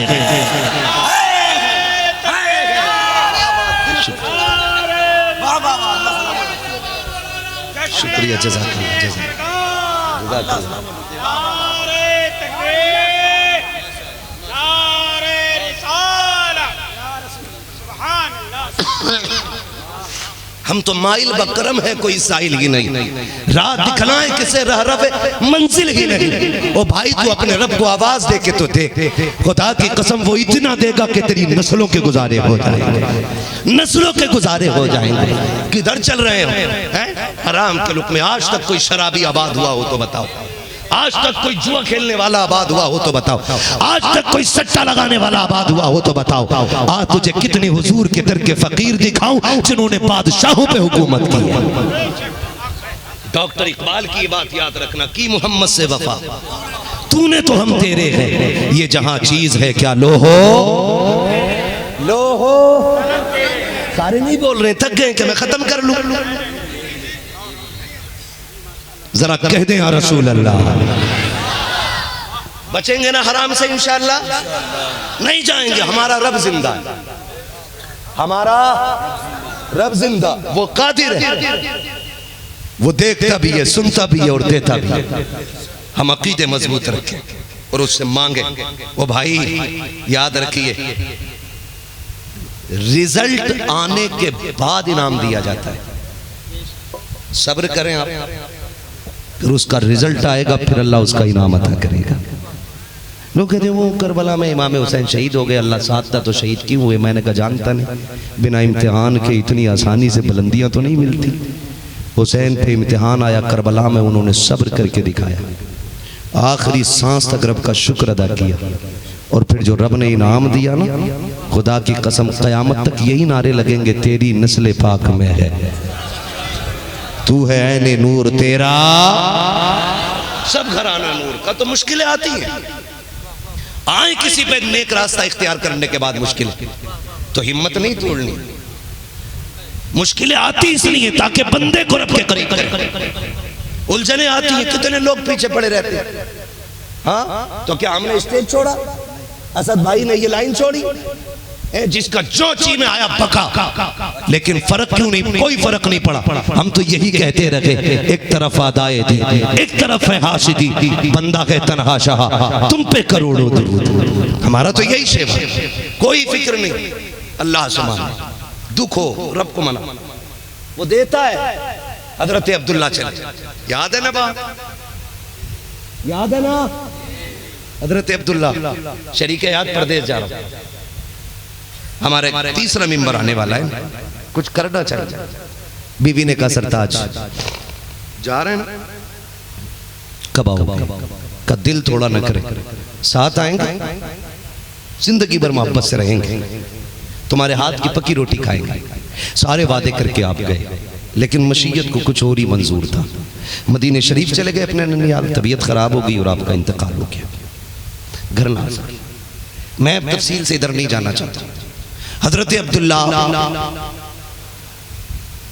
शुक्रिया, जज़ाकल्लाह, जज़ाकल्लाह। हम तो माइल बकरम है, कोई साइल ही नहीं। रात दिखलाए किसे रह रवे मंजिल ही नहीं। ओ भाई तू अपने रब को आवाज दे के तो देख, खुदा की कसम वो इतना देगा कि तेरी नस्लों के गुजारे हो जाएंगे, नस्लों के गुजारे हो जाएंगे। किधर चल रहे हो हैं? हराम के लुक में। आज तक कोई शराबी आबाद हुआ हो तो बताओ, आज तक कोई जुआ खेलने वाला आबाद हुआ हो तो बताओ, आज तक कोई सट्टा लगाने वाला आबाद हुआ हो तो बताओ। आज तुझे कितने हुजूर के दर के फकीर दिखाऊं जिन्होंने बादशाहों पे हुकूमत की है। डॉक्टर इकबाल की बात याद रखना, की मोहम्मद से वफा, तूने तो हम तेरे हैं, ये जहां चीज है क्या लो हो, लो हो। सारे नहीं बोल रहे, थक गए कि मैं खत्म कर लूं। जरा कह दें या रसूल अल्लाह। बचेंगे ना हराम से इंशाअल्लाह? नहीं जाएंगे। हमारा रब जिंदा है, हमारा रब जिंदा, वो कादिर है, वो देखता भी है, सुनता भी है और देता भी है। हम अकीदे मजबूत रखें और उससे मांगे। वो भाई याद रखिए, रिजल्ट आने के बाद इनाम दिया जाता है। सब्र करें आप, फिर उसका रिजल्ट आएगा, फिर अल्लाह उसका इनाम अता करेगा। लोग कहते हैं वो करबला में इमाम हुसैन शहीद हो गए, अल्लाह साथ था तो शहीद क्यों हुए? मैंने कहा जानता नहीं, बिना इम्तिहान के इतनी आसानी से बुलंदियां तो नहीं मिलती। हुसैन पे इम्तिहान आया करबला में, उन्होंने सब्र करके दिखाया, आखिरी सांस तक रब का शुक्र अदा किया, और फिर जो रब ने इनाम दिया ना, खुदा की कसम क़यामत तक यही नारे लगेंगे, तेरी नस्ल पाक में है, तू है ऐने नूर तेरा सब घराना नूर का। तो मुश्किलें आती हैं, आए किसी पे नेक रास्ता इख्तियार करने के बाद मुश्किल, तो हिम्मत नहीं तोड़नी। मुश्किलें आती इसलिए ताकि बंदे को रब के करीब करे। उलझने आती हैं, कितने लोग पीछे पड़े रहते हैं। हाँ तो क्या हमने स्टेज छोड़ा? असद भाई ने ये लाइन छोड़ी, जिसका जो ची में आया पका, लेकिन फर्क क्यों नहीं? कोई फर्क नहीं पड़ा। हम तो यही कहते रहे, एक तरफ आदाए दी, एक तरफ है हाशिदी, बंदा है तन्हा शाह, तुम पे करोड़ों दुरूद। हमारा तो यही शेवा, कोई फिक्र नहीं। अल्लाह से मांगो, दुख हो रब को मना, वो देता है। हजरत अब्दुल्ला चले, याद है ना बात, याद है ना? हजरत अब्दुल्ला शरीक याद प्रदेश जा रहा हूं, हमारे तीसरा मिंबर आने वाला है, कुछ करना चाहिए। बीवी ने कहा सरताज जा रहे हैं, कब आओगे? का दिल थोड़ा न करे, साथ आएंगे, जिंदगी भर मोहब्बत से रहेंगे, तुम्हारे हाथ की पकी रोटी खाएंगे। सारे वादे करके आप गए, लेकिन मशीयत को कुछ और ही मंजूर था। मदीने शरीफ चले गए अपने ननियाल, तबीयत खराब हो गई और आपका इंतकाल हो गया। घर ना, मैं तफसील से इधर नहीं जाना चाहता। हजरत अब्दुल्ला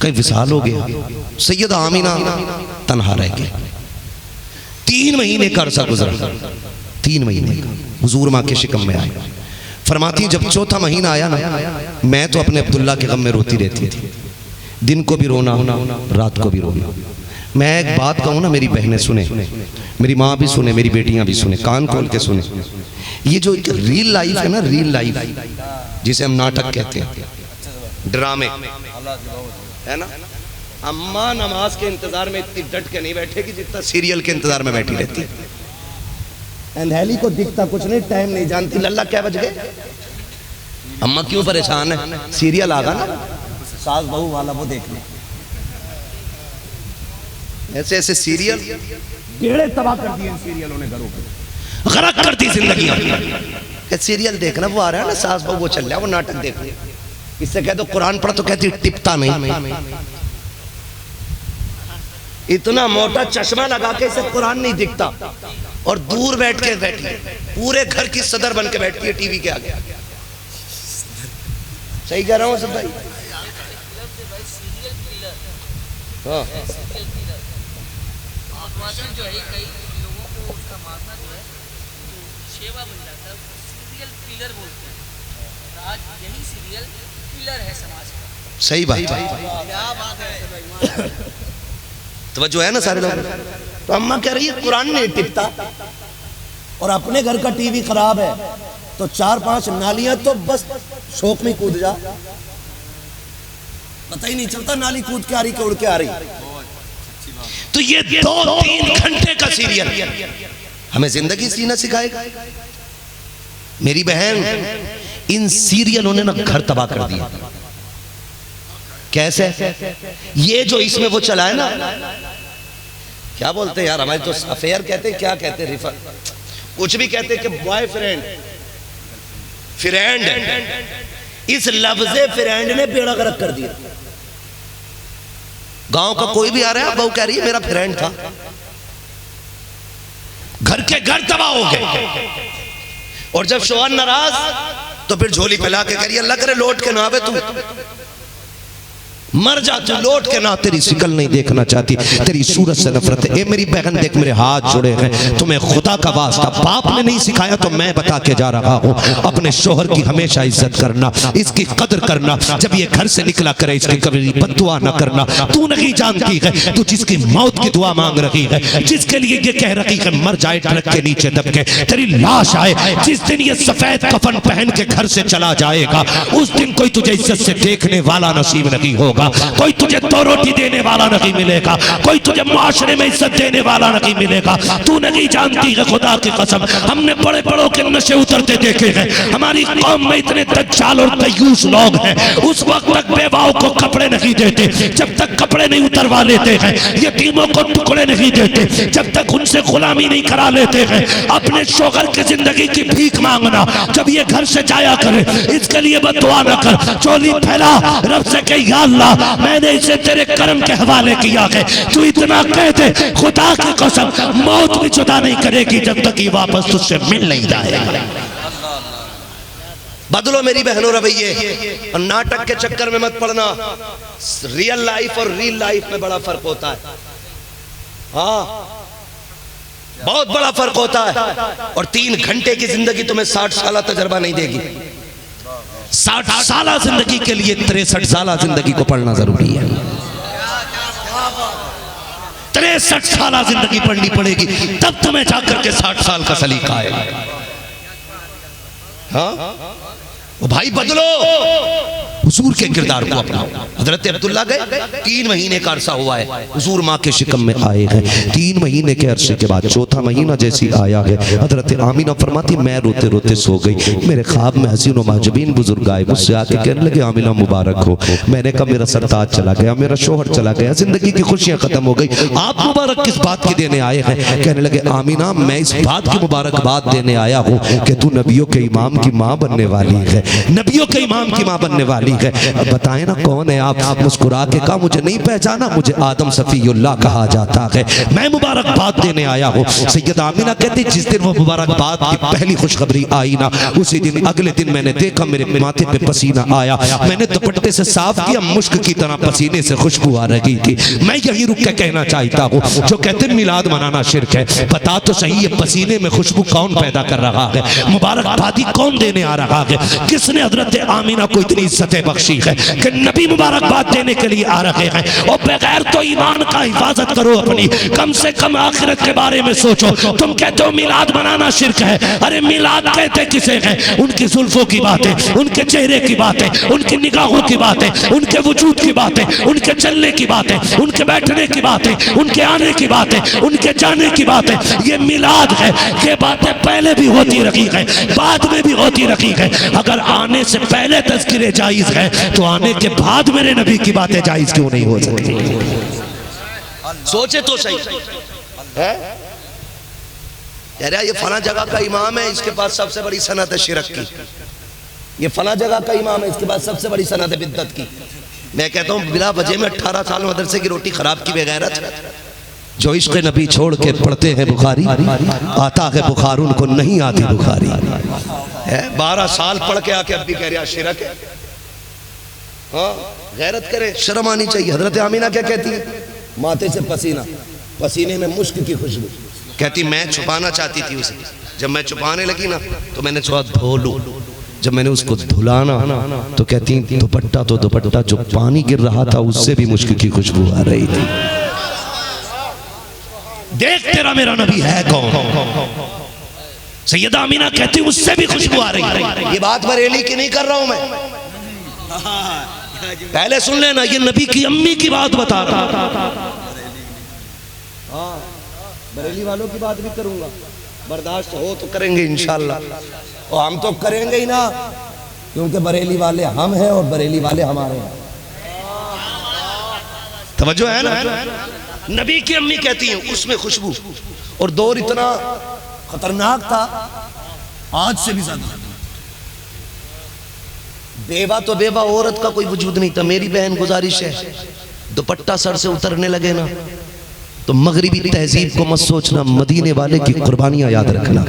कई विसाल हो गया, सैयदा आमीना तन्हा रह गई। 3 महीने का अरसा गुजरा, 3 महीने हुजूर माँ के शिकम में आए। फरमाती जब चौथा महीना आया ना, मैं तो अपने अब्दुल्ला के गम में रोती रहती थी, दिन को भी रोना, रात को भी रोना। मैं एक बात कहूँ ना, मेरी बहनें सुने, मेरी माँ भी सुने, मेरी बेटियां भी सुने, कान खोल के सुने। ये जो रियल लाइफ है ना, रियल लाइफ जिसे हम नाटक कहते हैं, ड्रामे है ना, अम्मा नमाज के इंतजार में इतनी डट के नहीं बैठेगी जितना सीरियल के इंतजार में बैठी रहती है। अंधेली को दिखता कुछ नहीं, टाइम नहीं जानती, लल्ला क्या बज गए। अम्मा क्यों परेशान है? सीरियल आ गया ना सास बहू वाला, वो देखने। ऐसे ऐसे सीरियल बेड़े तबाह कर दिए सीरियलों ने, घरों को गरक कर दी जिंदगी। सीरियल देखना, वो आ रहा है ना सास बहू, वो चल रहा है, वो नाटक देख रहे। इससे कह दो कुरान पढ़ तो कहती टिपता नहीं। इतना मोटा चश्मा लगा के इसे कुरान नहीं दिखता, और दूर बैठ के बैठी है, पूरे घर की सदर बन के बैठती है टीवी के आगे। सही कह रहा हूँ सब भाई? हाँ जो है कई लोगों को उसका मानना जो है शेवा बन जाता है, सीरियल किलर बोलते हैं। आज यही सीरियल किलर है समाज का। सही बात है। क्या बात है तो जो है ना सारे लोग, तो अम्मा कह रही है कुरान नहीं टिकता और अपने घर का टीवी खराब है, तो 4-5 नालियां तो बस शौक में कूद जा, पता ही नहीं चलता नाली कूद के आ रही कि उड़ के आ रही। तो ये 2-3 घंटे का सीरियल हमें जिंदगी जीना सिखाएगा। मेरी बहन, इन सीरियलों ने ना घर तबाह कर दिया। कैसे? ये जो इसमें वो चला है ना, क्या बोलते हैं यार, हमारे तो अफेयर कहते हैं, क्या कहते हैं, रिफर कुछ भी कहते हैं कि बॉयफ्रेंड फ्रेंड, इस लफ्ज़े फ्रेंड ने बेड़ा गर्क कर दिया। गांव का कोई भी आ रहा है, बहू कह रही है मेरा फ्रेंड था, घर के घर तबाह हो गए। और जब शौहर नाराज तो फिर झोली फैला के कह रही है अल्लाह करे लौट के ना आवे, तू मर जा, तू लौट के ना, तेरी शिकल नहीं देखना चाहती, तेरी सूरत से नफरत है। ए मेरी बहन देख, मेरे हाथ जुड़े हैं, तुम्हें खुदा का वास्ता बाप ने नहीं सिखाया तो मैं बता के जा रहा हूँ, अपने शोहर की हमेशा इज्जत करना, इसकी कदर करना, जब ये घर से निकला करे इसकी कभी बद्दुआ न करना। तू नहीं जानती है, तू जिसकी मौत की दुआ मांग रही है, जिसके लिए ये कह रही है मर जाए ट्रक के नीचे दबके, तेरी लाश आए, जिस दिन ये सफेद कफन पहन के घर से चला जाएगा, उस दिन कोई तुझे इज्जत से देखने वाला नसीब नहीं होगा, कोई तुझे 2 रोटी देने वाला नहीं मिलेगा, कोई तुझे मुआशरे में इज्जत देने वाला नहीं मिलेगा। तू नहीं जानती है, खुदा की कसम, हमने बड़े बड़ों के नशे उतरते देखे हैं। हमारी कौम में इतने दज्जाल और दयूस लोग हैं, उस वक्त तक बेवाओं को कपड़े नहीं देते जब तक कपड़े नहीं उतरवा लेते हैं, यतीमों को टुकड़े नहीं देते जब तक उनसे गुलामी नहीं करा लेते हैं। अपने शोहर की जिंदगी की भीख मांगना, जब ये घर से जाया करे इसके लिए बद्दुआ न कर, चोली फैला, रब से कह या अल्लाह मैंने इसे तेरे कर्म के हवाले किया है। तू इतना कह दे, खुदा की कसम मौत भी जुदा नहीं करेगी जब तक ये वापस तुझसे मिल नहीं जाएगा। बदलो मेरी बहनों रवैये, और नाटक के चक्कर में मत पड़ना। रियल लाइफ और रियल लाइफ में बड़ा फर्क होता है। हाँ, बहुत बड़ा फर्क होता है। और 3 घंटे की जिंदगी तुम्हें 60 साल तजर्बा नहीं देगी। 60 साल जिंदगी के लिए 63 साल जिंदगी को पढ़ना जरूरी है। 63 साल जिंदगी पढ़नी पड़ेगी, तब तुम्हें जाकर के 60 साल का सलीका आएगा। हाँ भाई, बदलो, हुजूर के किरदार को अपनाओ। हजरत अब्दुल्ला गए, 3 महीने का अरसा हुआ है, हुजूर माँ के शिकम में आए हैं। 3 महीने के अरसे के बाद 4था महीना जैसी आया है, हजरत आमीना फरमाती मैं रोते रोते सो गई। मेरे ख्वाब में हसीन व माजबीन बुजुर्ग आए, मुझसे आके कहने लगे आमीना मुबारक हो। मैंने कहा मेरा सरताज चला गया, मेरा शोहर चला गया, जिंदगी की खुशियां खत्म हो गई, आप मुबारक किस बात की देने आए हैं? कहने लगे आमीना मैं इस बात की मुबारकबाद देने आया हूँ कि तू नबियों के इमाम की माँ बनने वाली है, नबियों के इमाम की माँ बनने वाली है। अब बताएं ना कौन है आप? मुस्कुरा के कहा मुझे नहीं पहचाना, मुझे आदम सफीउल्लाह कहा जाता है, मैं मुबारकबाद देने आया हूँ। सैयदा आमीना कहती जिस दिन वो मुबारकबाद की पहली खुशखबरी आई ना, उसी दिन अगले दिन मैंने देखा मेरे माथे पे पसीना आया, मैंने दुपट्टे से साफ किया, मुश्क की तरह पसीने से खुशबू आ रही थी। मैं यही रुक के कहना चाहता हूँ, जो कहते हैं मिलाद मनाना शिर्क है, बता तो सही ये पसीने में खुशबू कौन पैदा कर रहा है? मुबारकबादी कौन देने आ रहा है? किसने हजरत आमीना को इतनी इज्जतें बख्शी है कि नबी मुबारकबाद देने के लिए आ रहे हैं? और बगैर तो ईमान का हिफाजत करो अपनी, कम से कम आखिरत के बारे में सोचो। तुम कहते हो मिलाद मनाना शिर्क है, अरे मिलाद कहते किसे हैं? उनकी जुल्फों की बातें, उनके चेहरे की बातें, उनकी निगाहों की बातें, उनके वजूद की बातें, उनके चलने की बातें, उनके बैठने की बातें, उनके आने की बातें, उनके जाने की बातें, ये मिलाद है। ये बातें पहले भी होती रही है, बाद में भी होती रही है। अगर आने से पहले तज़किरे जायज़ है तो आने के बाद मेरे नबी की बातें जायज़ क्यों नहीं हो सकती? सोचे तो सही है। ये फला जगह का इमाम है, इसके पास सबसे बड़ी सनत है शिरक की। ये फला जगह का इमाम है, इसके पास सबसे बड़ी सनत है बिद्दत की। मैं कहता हूँ बिला वजह में 18 साल मदरसे की रोटी खराब की बगैरत जो इश्क नबी छोड़ के पढ़ते हैं बुखारी, आता है बुखार उनको नहीं आती बुखारी। 12 साल पढ़ के आके अब भी कह रहे शिरक है। हाँ, गैरत करे, शर्म आनी चाहिए। हजरत आमीना क्या कहती है? माथे से पसीना, पसीने में मुश्क की खुशबू। कहती मैं छुपाना चाहती थी उसे, जब मैं छुपाने लगी ना तो मैंने सोचा धो लूं। जब मैंने उसको धुलाना तो कहती दुपट्टा तो दुपट्टा, जो पानी गिर रहा था उससे भी मुश्क की खुशबू आ रही थी। देख तेरा मेरा नबी है कौन? सैयदा अमीना कहती उससे भी खुशबू आ रही है। ये बात बरेली की नहीं कर रहा हूं मैं, पहले सुन लेना, ये नबी की अम्मी की बात बता रहा था। हाँ, बरेली वालों की बात भी करूंगा, बर्दाश्त हो तो करेंगे इंशाल्लाह, और हम तो करेंगे ही ना, क्योंकि बरेली वाले हम हैं और बरेली वाले हमारे हैं। तवज्जो है ना? नबी की अम्मी कहती हैं उसमें खुशबू, और दौर इतना खतरनाक था, आज से भी ज्यादा। बेवा तो बेवा औरत का कोई वजूद नहीं था। मेरी बहन गुजारिश है, दुपट्टा सर से उतरने लगे ना तो मगरिबी तहजीब को मत सोचना, मदीने वाले की कुर्बानियां याद रखना।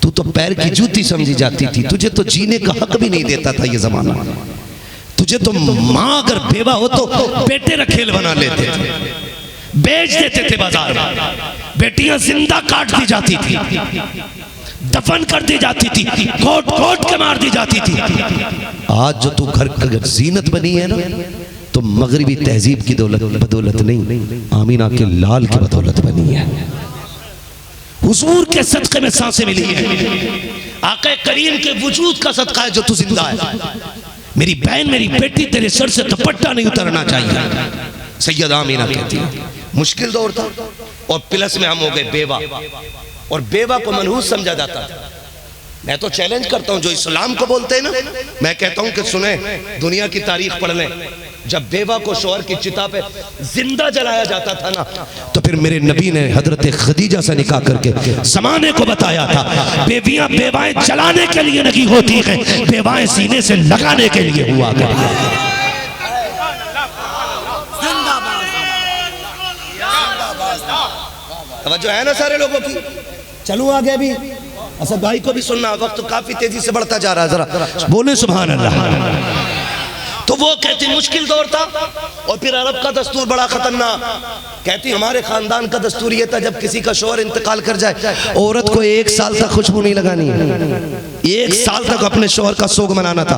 तू तो पैर की जूती समझी जाती थी, तुझे तो जीने का हक भी नहीं देता था ये जमाना। तुझे तो माँ अगर बेवा हो तो बेटे रखेल बना लेते थे, बेच देते थे बाजार में। बेटियां जिंदा काट दी जाती थी, दफन कर दी जाती थी, कोट कोट के मार दी जाती थी। आज जो तू घर अगर जीनत बनी है ना तो मगरिबी तहजीब की बदौलत नहीं, आमीना के लाल की बदौलत बनी है। हुजूर के सदक़े में सांसें मिली है, आक़ा करीम के वजूद का सदका है जो तू जिंदा है। मेरी बहन, मेरी बेटी, तेरे सर से दुपट्टा नहीं उतरना चाहिए। सैयदा आमीना कहती है मुश्किल दौर था, और प्लस में हम हो गए बेवा, और बेवा को मनहूस समझा जाता था। मैं तो चैलेंज करता हूं जो इस्लाम को बोलते हैं ना, मैं कहता हूं कि सुने, दुनिया की तारीख पढ़ लें, जब बेवा को शौहर की चिता पे जिंदा जलाया जाता था ना, तो फिर मेरे नबी ने हजरत खदीजा से निकाह करके ज़माने को बताया था, बेवियां बेवाएं जलाने के लिए नहीं होती हैं, बेवाएं सीने से लगाने के लिए हुआ करती हैं। तवज्जो है ना सारे लोगों की? चलूं आगे भी, असद भाई को भी सुनना, वक्त काफी तेजी से बढ़ता जा रहा है, जरा बोले सुभान अल्लाह। तो वो कहती मुश्किल दौर था, और फिर अरब का दस्तूर बड़ा खतरनाक। कहती हमारे खानदान का दस्तूर ये था, जब किसी का शौहर इंतकाल कर जाए, औरत को 1 साल तक खुशबू नहीं लगानी है, 1 साल तक अपने शौहर का सोग मनाना था।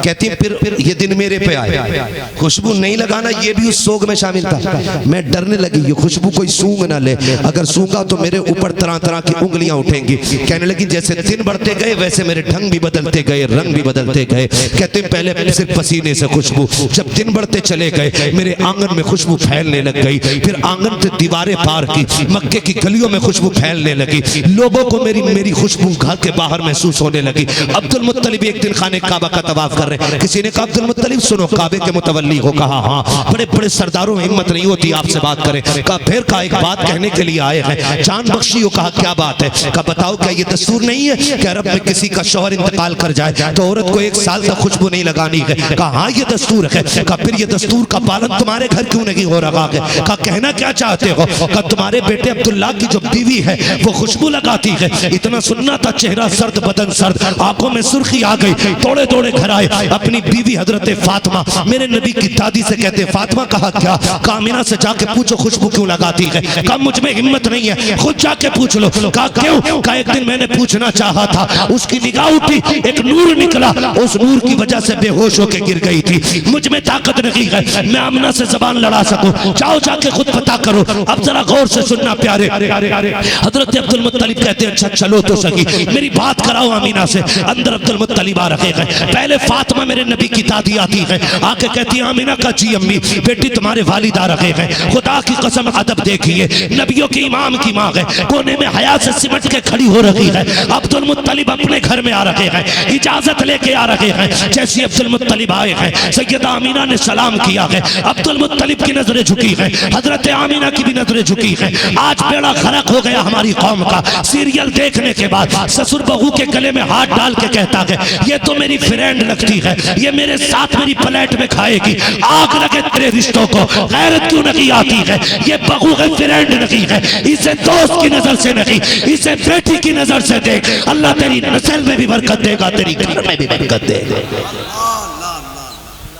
कहती फिर ये दिन मेरे पे आए, खुशबू नहीं लगाना ये भी उस सोग में शामिल था। मैं डरने लगी ये खुशबू कोई सूंघ ना ले, अगर सूंघा तो मेरे ऊपर तरह तरह की उंगलियां उठेंगी। कहने लगी जैसे दिन बढ़ते गए वैसे मेरे ढंग भी बदलते गए, रंग भी बदलते गए। कहते पहले सिर्फ पसीने से खुशबू, जब दिन बढ़ते चले गए मेरे आंगन में खुशबू फैलने लग गई, फिर आंगन से दीवारें पार की, मक्के की गलियों में खुशबू फैलने लगी, लोगों को मेरी खुशबू घर के बाहर महसूस होने लगी। अब्दुल मुत्तलिब एक दिन खाने काबा का तवाफ कर रहे, किसी ने कहा अब्दुल मुत्तलिब सुनो, काबे के मुतवल्ली हो। कहा हाँ, बड़े बड़े सरदारों में हिम्मत नहीं होती आपसे बात करें। कहा फिर कहा एक बात कहने के लिए आए हैं, जान बख्शी हो। कहा क्या बात है? कहा बताओ क्या ये दस्तूर नहीं है कि अरब में किसी का शौहर इंतकाल कर जाए तो औरत को 1 साल तक खुशबू नहीं लगानी है? कहा हाँ ये दस्तूर है। कहा फिर ये दस्तूर का पालन तुम्हारे घर क्यों नहीं हो रहा है? कहा कहना क्या चाहते हो? कहा तुम्हारे बेटे अब्दुल्ला की जो बीवी है वो खुशबू लगाती है। इतना सुनना था, चेहरा सर्द, बदन सर्द, आंखों में सुर्खी आ गई, दौड़े दौड़े घर आए। अपनी बीवी हजरत फातिमा, मेरे नबी की दादी से कहते फातिमा। कहा क्या? कहा आमिना से जाके पूछो खुशबू क्यों लगाती है। कहा मुझ में हिम्मत नहीं है, खुद जाके पूछ लो। कहा क्यों? कहा एक दिन मैंने पूछना चाहा था, उसकी निगाह उठी, एक नूर निकला, उस नूर की वजह से बेहोश होकर गिर गई थी। मुझ में ताकत नहीं है मैं आमिना से जबान लड़ा सकूं, जाओ जाके खुद पता करो। अब जरा गौर से सुनना प्यारे। हजरत अब्दुल मुत्तलिब कहते अच्छा चलो तो सही, मेरी बात कराओ आमिना से। अंदर अब्दुल मुत्तलिब आ रखे हैं, पहले फातिमा मेरे नबी की दादी आती है, आके कहती है आमिना का जी अम्मी बेटी तुम्हारे वालिद आ रखे हैं। खुदा की कसम अदब देखिए, नबियों के इमाम की माँ है, कोने में हया से सिमट के खड़ी हो रखी है। अब्दुल मुत्तलिब अपने घर में आ रखे हैं, इजाजत लेके आ रखे हैं। जैसे अब्दुल मुत्तलिब आए हैं, सैयदा आमिना ने सलाम किया है, अब्दुल मुत्तलिब की नजरें झुकी है, हजरत आमिना की भी नजरें झुकी है। आज बेड़ा खरक हो गया हमारी कौम का। सीरियल देखने के बाद, ससुर बहू के गले में में हाथ डाल के कहता है ये तो मेरी फ्रेंड लगती है, ये मेरे साथ मेरी प्लेट में खाएगी, आग लगे तेरे रिश्तों को, गैरत क्यों नहीं आती है, ये बहू है फ्रेंड नहीं है, इसे दोस्त की नजर से नहीं, इसे बेटी की नजर से देख, अल्लाह तेरी नस्ल में भी बरकत देगा, तेरी घर में भी बरकत देगा।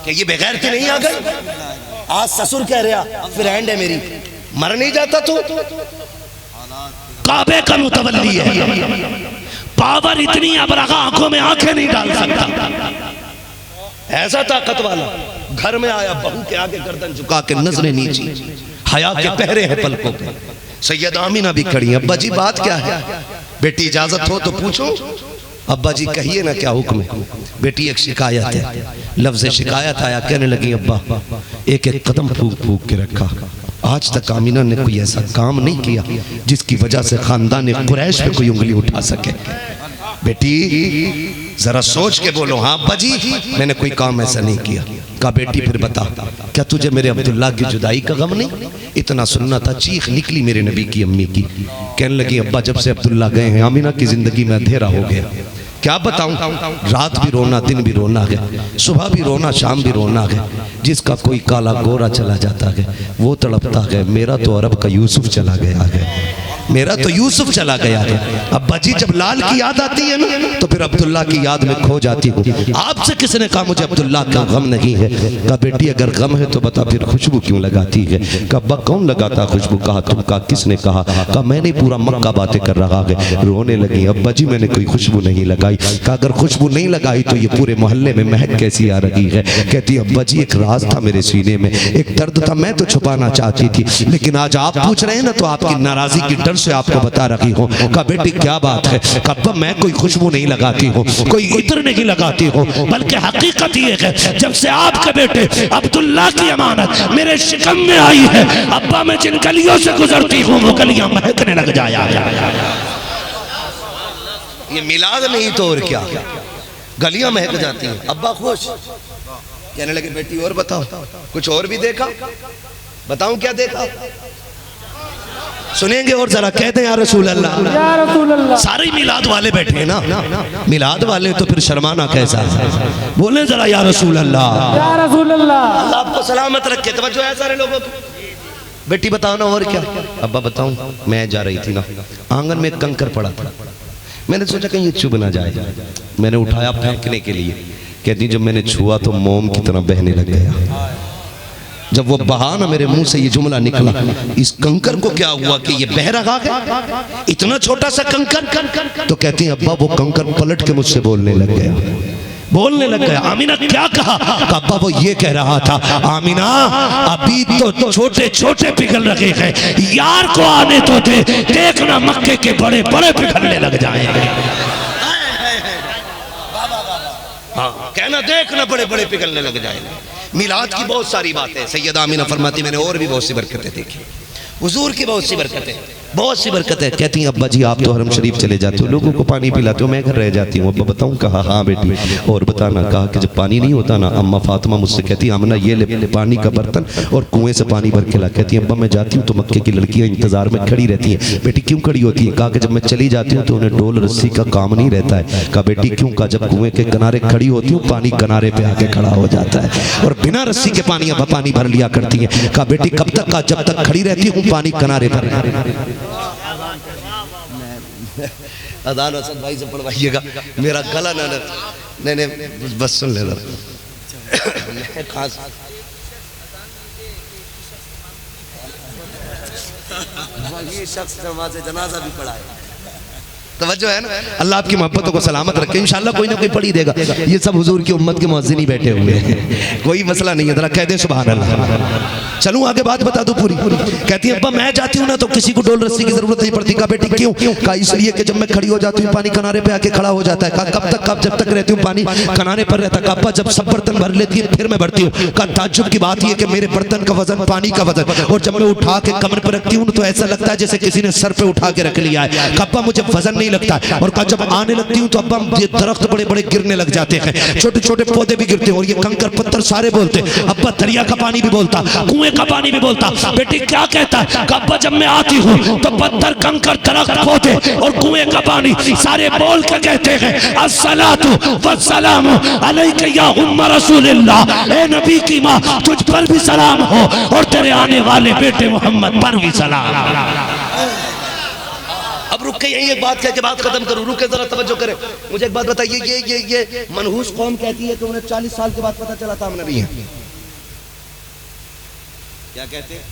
कि ये बगैर नहीं आ गए, आज ससुर कह रहा फ्रेंड है मेरी, मर नहीं जाता तू, काबे का मुतवल्ली है, पावर इतनी अब रखा आंखों में आंखें नहीं डाल सकता, ऐसा ताकत वाला घर में आया, बहू के आगे गर्दन झुका के नजरें नीची, हया के पहरे हैं पलकों पे। सैयद आमीना भी खड़ी है। अब्बा जी बात क्या है? बेटी इजाजत हो तो पूछो। अब्बा जी कहिए ना क्या हुक्म है? बेटी एक शिकायत है, लफ्ज़ शिकायत आया, कहने लगी अब्बा एक एक कदम फूक फूक के रखा, आज तक आमीना ने कोई ऐसा काम नहीं किया जिसकी वजह से खानदान कुरैश पे कोई उंगली उठा सके। बेटी जरा सोच के बोलो। हाँ अब्बा जी मैंने कोई काम ऐसा नहीं किया। कहा बेटी फिर बता, क्या तुझे मेरे अब्दुल्ला की जुदाई का गम नहीं? इतना सुनना था। चीख निकली मेरे नबी की अम्मी की। कहने लगी अब्बा जब से अब्दुल्ला गए हैं आमीना की जिंदगी में अंधेरा हो गया। क्या बताऊं, रात भी रोना दिन भी रोना है, सुबह भी रोना शाम भी रोना है। जिसका कोई काला गोरा चला जाता है वो तड़पता है, मेरा तो अरब का यूसुफ चला गया है, मेरा तो यूसुफ चला गया है। अब्बा जी जब लाल की याद आती है ना तो फिर अब्दुल्ला की याद में खो जाती हूँ। आपसे किसने कहा मुझे अब्दुल्ला का गम नहीं है? कहा बेटी अगर गम है तो बता फिर खुशबू क्यों लगाती है? कहा अब्बा कौन लगाता खुशबू? कहा तुम। कहा किसने कहा? कहा मैंने पूरा मक्का बातें कर रहा है। रोने लगी अब्बा जी मैंने कोई खुशबू नहीं लगाई। कहा अगर खुशबू नहीं लगाई तो ये पूरे मोहल्ले में महक कैसी आ रही है? कहती अब्बा जी एक राज था मेरे सीने में, एक दर्द था, मैं तो छुपाना चाहती थी, लेकिन आज आप पूछ रहे हैं ना तो आपकी नाराजगी की डर से आपको बता रही हूँ। कहा बेटी क्या बात है? कहा मैं कोई खुशबू नहीं लगाती हूँ, कोई इत्र नहीं लगाती हूँ, बल्कि हकीकत ये है जब से आपके बेटे अब्दुल्ला की अमानत मेरे शिकम में आई है अब्बा मैं जिन गलियों से गुजरती हूँ वो गलियां महकने लग जाया। ये मिलाद नहीं तो और क्या, गलियां महक जाती हैं। अब्बा खुश। कहने लगे बेटी और बताओ कुछ और भी देखा? बताऊं क्या देखा? सुनेंगे और जरा कहते हैं या रसूल अल्लाह, या रसूल अल्लाह। सारे मिलाद वाले बैठे हैं ना, मिलाद वाले तो फिर शर्माना कैसा है? बोले जरा या रसूल अल्लाह, या रसूल अल्लाह। अल्लाह आपको सलामत रखे। तवज्जो है सारे लोगों की। बेटी बताओ ना और क्या? अब्बा बताऊं मैं जा रही थी ना, आंगन में एक कंकर पड़ा था, मैंने सोचा कहीं ये चुभ ना जाए, मैंने उठाया फेंकने के लिए। कहती जब मैंने छुआ तो मोम की तरह बहने लग गया। जब वो बहा ना मेरे मुंह से ये जुमला निकला, इस कंकर को क्या हुआ कि ये बह रहा है, इतना छोटा सा कंकर। तो कहती है अब्बा वो कंकर पलट के मुझसे बोलने लग गया, बोलने लग गया। आमीना क्या कहा? अब्बा वो ये कह रहा था आमीना अभी तो छोटे छोटे पिघल रहे हैं, यार को आने तो दे, देखना मक्के के बड़े बड़े पिघलने लग जाएंगे। हाँ कहना देखना बड़े बड़े पिघलने लग जाएंगे। मिलाद की बहुत सारी बातें सैयदा आमीना फरमाती मैंने और भी बहुत सी बरकतें देखी, हुजूर की बहुत सी बरकतें, बहुत सी बरकतें। कहती हैं अब्बा जी आप तो हरम शरीफ चले जाते हो, लोगों को पानी पिलाते हो, मैं घर रह जाती हूँ। अब्बा बताऊँ? कहा हाँ बेटी और बताना। कहा कि जब पानी नहीं होता ना अम्मा फातिमा मुझसे कहती आमना ये ले पानी का बर्तन और कुएं से पानी भर के ला। कहती है अब्बा मैं जाती हूँ तो मक्के की लड़कियाँ इंतजार में खड़ी रहती हैं। बेटी क्यों खड़ी होती है? कहा कि जब मैं चली जाती हूँ तो उन्हें डोल रस्सी का काम नहीं रहता है। कहा बेटी क्यों? कहा जब कुएं के किनारे खड़ी होती हूँ पानी किनारे पे आके खड़ा हो जाता है और बिना रस्सी के पानी भर लिया करती है। कहा बेटी कब तक? का जब तक खड़ी रहती हूँ पानी किनारे पर। अदान असद भाई से पढ़वाइएगा, मेरा गला ना नहीं बस सुन ले खास। ये शख्स से जनाजा भी पढ़ा है। तवज्जो है ना? अल्लाह आपकी मोहब्बतों को सलामत रखे। इंशाल्लाह कोई ना कोई पढ़ी देगा। ये सब हुजूर की उम्मत के मुअज्जिन ही बैठे हुए हैं, कोई मसला नहीं है। जरा कह दे सुभान अल्लाह। चलूं आगे बात बता दूं पूरी। कहती है अब्बा मैं जाती हूँ ना तो किसी को डोल रस्सी की जरूरत नहीं पड़ती। कहा बेटी क्यों? कहा इसलिए कि जब मैं खड़ी हो जाती हूँ पानी किनारे पे आके खड़ा हो जाता है। कहा कब तक? कब जब तक रहती हूँ पानी किनारे पर रहता है। कहा अब्बा जब सब बर्तन भर लेती है फिर मैं भरती हूँ। कहा ताज्जुब की बात यह कि मेरे बर्तन का वजन पानी का वजन, और जब मैं उठा के कमर पर रखती हूँ तो ऐसा लगता है जैसे किसी ने सर पे उठा के रख लिया है। कहा अब्बा मुझे वजन नहीं लगता है। और कहा जब आने लगती हूँ तो अब्बा ये दरख्त बड़े बड़े गिरने लग जाते हैं, छोटे छोटे पौधे भी गिरते हैं और ये कंकर पत्थर सारे बोलते। अब्बा दरिया का पानी भी बोलता, कुएं का पानी भी बोलता। बेटी क्या कहता है? अब्बा जब मैं आती हूँ तो पत्थर कंकर दरख्त पौधे और कुएं का पानी सारे बोल के कहते हैं अस्सलातु वस्सलामु अलैका या उम्म रसूलिल्लाह। ए नबी की माँ तुझ पर भी सलाम हो और तेरे आने वाले बेटे मोहम्मद पर भी सलाम। अब रुक के यही एक बात कह के बात खत्म करूं, रुके जरा तवज्जो करें। मुझे एक बात बताइए, ये मनहूस कौम कहती है कि उन्हें 40 साल के बाद पता चला था हम नबी हैं। क्या कहते हैं?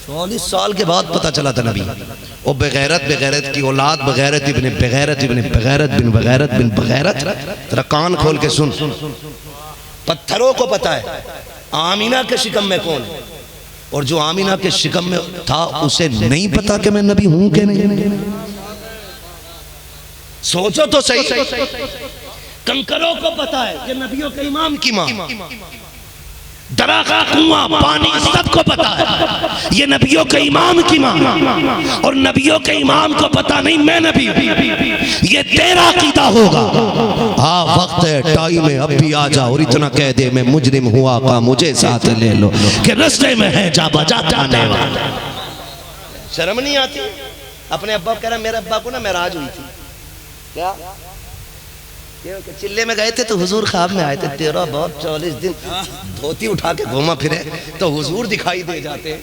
40 साल के बाद पता चला था नबी। और बेगैरत की औलाद बगैरत इब्ने बेगैरत इब्ने बेगैरत बिन बगैरत बिन बगैरत। तेरा कान खोल के सुन, पत्थरों को पता है आमीना के शिकम में कौन है, और जो आमीना के शिकम में था उसे नहीं पता कि मैं नबी हूं कि नहीं। सोचो तो सही, कंकरों को पता है कि नबियों के इमाम की मां, दरा का कुआं पानी सबको पता है ये नबियों के इमाम की मां। और नबियों के इमाम को पता नहीं मैं नबी हूं। ये तेरा कीदा होगा। हाँ वक्त है, टाइम है, अब भी आ जा और इतना कह दे मैं मुजरिम हुआ का मुझे साथ ले लो कि रास्ते में है जा बजा जाने वाला। शर्म नहीं आती? अपने अब्बा कह रहा मेरे अब्बा को ना महराज हुई थी। क्या चिल्ले में गए थे तो हुजूर ख्वाब में आए थे, तेरा बहुत 40 दिन धोती उठा के घूमा फिरे तो हुजूर दिखाई दे जाते।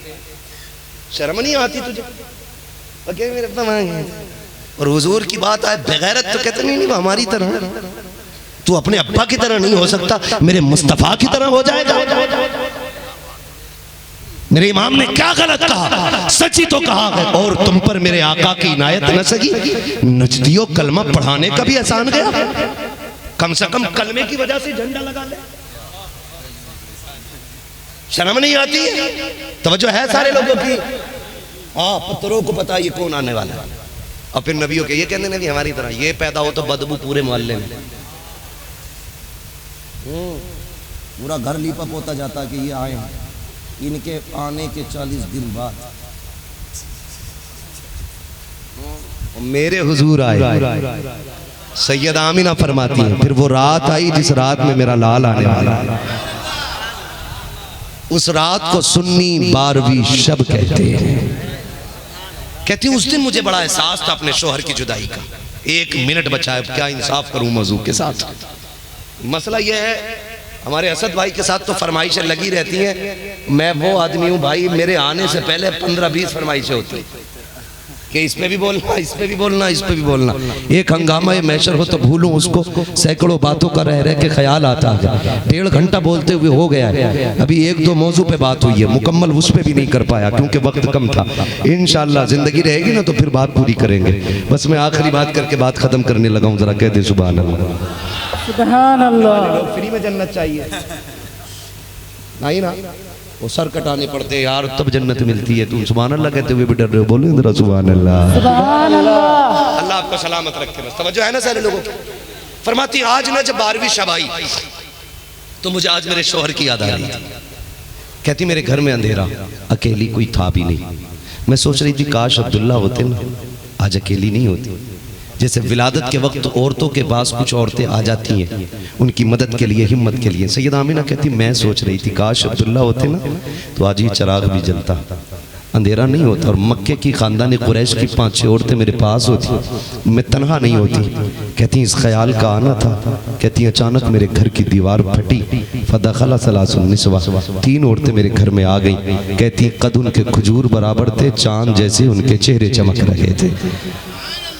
शर्म नहीं आती तुझे? ओके मेरे अब्बा मांगे और हुजूर की बात आए बेगैरत तो कहते नहीं वो हमारी तरह। तू अपने अब्बा की तरह नहीं हो सकता, मेरे मुस्तफा की तरह हो जाएगा। मेरे इमाम ने क्या गलत कहा? सच्ची तो कहा है। और तुम पर मेरे आका की इनायत न सकी, नजदियो कलमा पढ़ाने का भी एहसान गया। कम से कम कलमे की वजह से झंडा लगा ले। शर्म नहीं आती? तवज्जो है सारे लोगों की? हाँ पत्थरों को पता ये कौन आने वाला है। और फिर नबियों के ये कहने लगे हमारी तरह ये पैदा हो तो बदबू पूरे मोहल्ले में। पूरा घर लीपा पोता जाता कि ये आए हैं, इनके आने के 40 दिन बाद मेरे हुजूर आए। सैयद आमीना फरमाती है फिर वो रात आई जिस रात में मेरा लाल आने वाला है। उस रात को सुन्नी 12वीं शब कहते हैं। कहती हूँ उस दिन मुझे बड़ा एहसास था अपने शोहर की जुदाई का। 1 मिनट बचा है, क्या इंसाफ करूं मौजू के साथ। मसला यह है हमारे असद भाई के साथ तो फरमाइशें लगी रहती हैं। मैं वो आदमी हूँ भाई, मेरे आने से पहले 15-20 फरमाइशें होती कि इस पे भी बोलना, इस पे भी बोलना, इस पे भी बोलना। एक हंगामा मैशर हो तो भूलूं उसको, सैकड़ों बातों का रह के ख्याल आता है। 1.5 घंटा बोलते हुए हो गया है, अभी 1-2 मौजू पे बात हुई है, मुकम्मल उस पे भी नहीं कर पाया क्योंकि वक्त कम था। इंशाअल्लाह जिंदगी रहेगी ना तो फिर बात पूरी करेंगे। बस मैं आखिरी बात करके बात खत्म करने लगा हूँ, जरा कह दे सुभान अल्लाह। सुभान अल्लाह। फ्री में जन्नत चाहिए नहीं ना, वो सर कटाने पड़ते यार तब जन्नत मिलती है। तुम सुभान अल्लाह कहते हुए भी डर रहे हो, बोलो जरा सुभान अल्लाह। सुभान अल्लाह। अल्लाह आपको सलामत रखे। बस तवज्जो है ना सारे लोगों की। फरमाती आज ना जब 12वीं शब आई तो मुझे आज मेरे शौहर की याद आ रही थी। कहती मेरे घर में अंधेरा, अकेली कोई था भी नहीं। मैं सोच रही थी काश अब्दुल्ला होते ना, आज अकेली नहीं होती। जैसे विलादत के वक्त औरतों के पास कुछ औरतें आ जाती हैं उनकी मदद के लिए, हिम्मत के लिए। सैयद आमीना कहती मैं सोच रही थी काश अब्दुल्ला होते ना तो आज ये चिराग भी जलता, अंधेरा नहीं होता और मक्के की खानदान कुरैश की 5-6 औरतें मेरे पास होती, मैं तन्हा नहीं होती। कहती इस ख्याल का आना था। कहती अचानक मेरे घर की दीवार फटी, फदखला सलासुन निस्वा, 3 औरतें मेरे घर में आ गई। कहती कद उनके खजूर बराबर थे, चांद जैसे उनके चेहरे चमक रहे थे।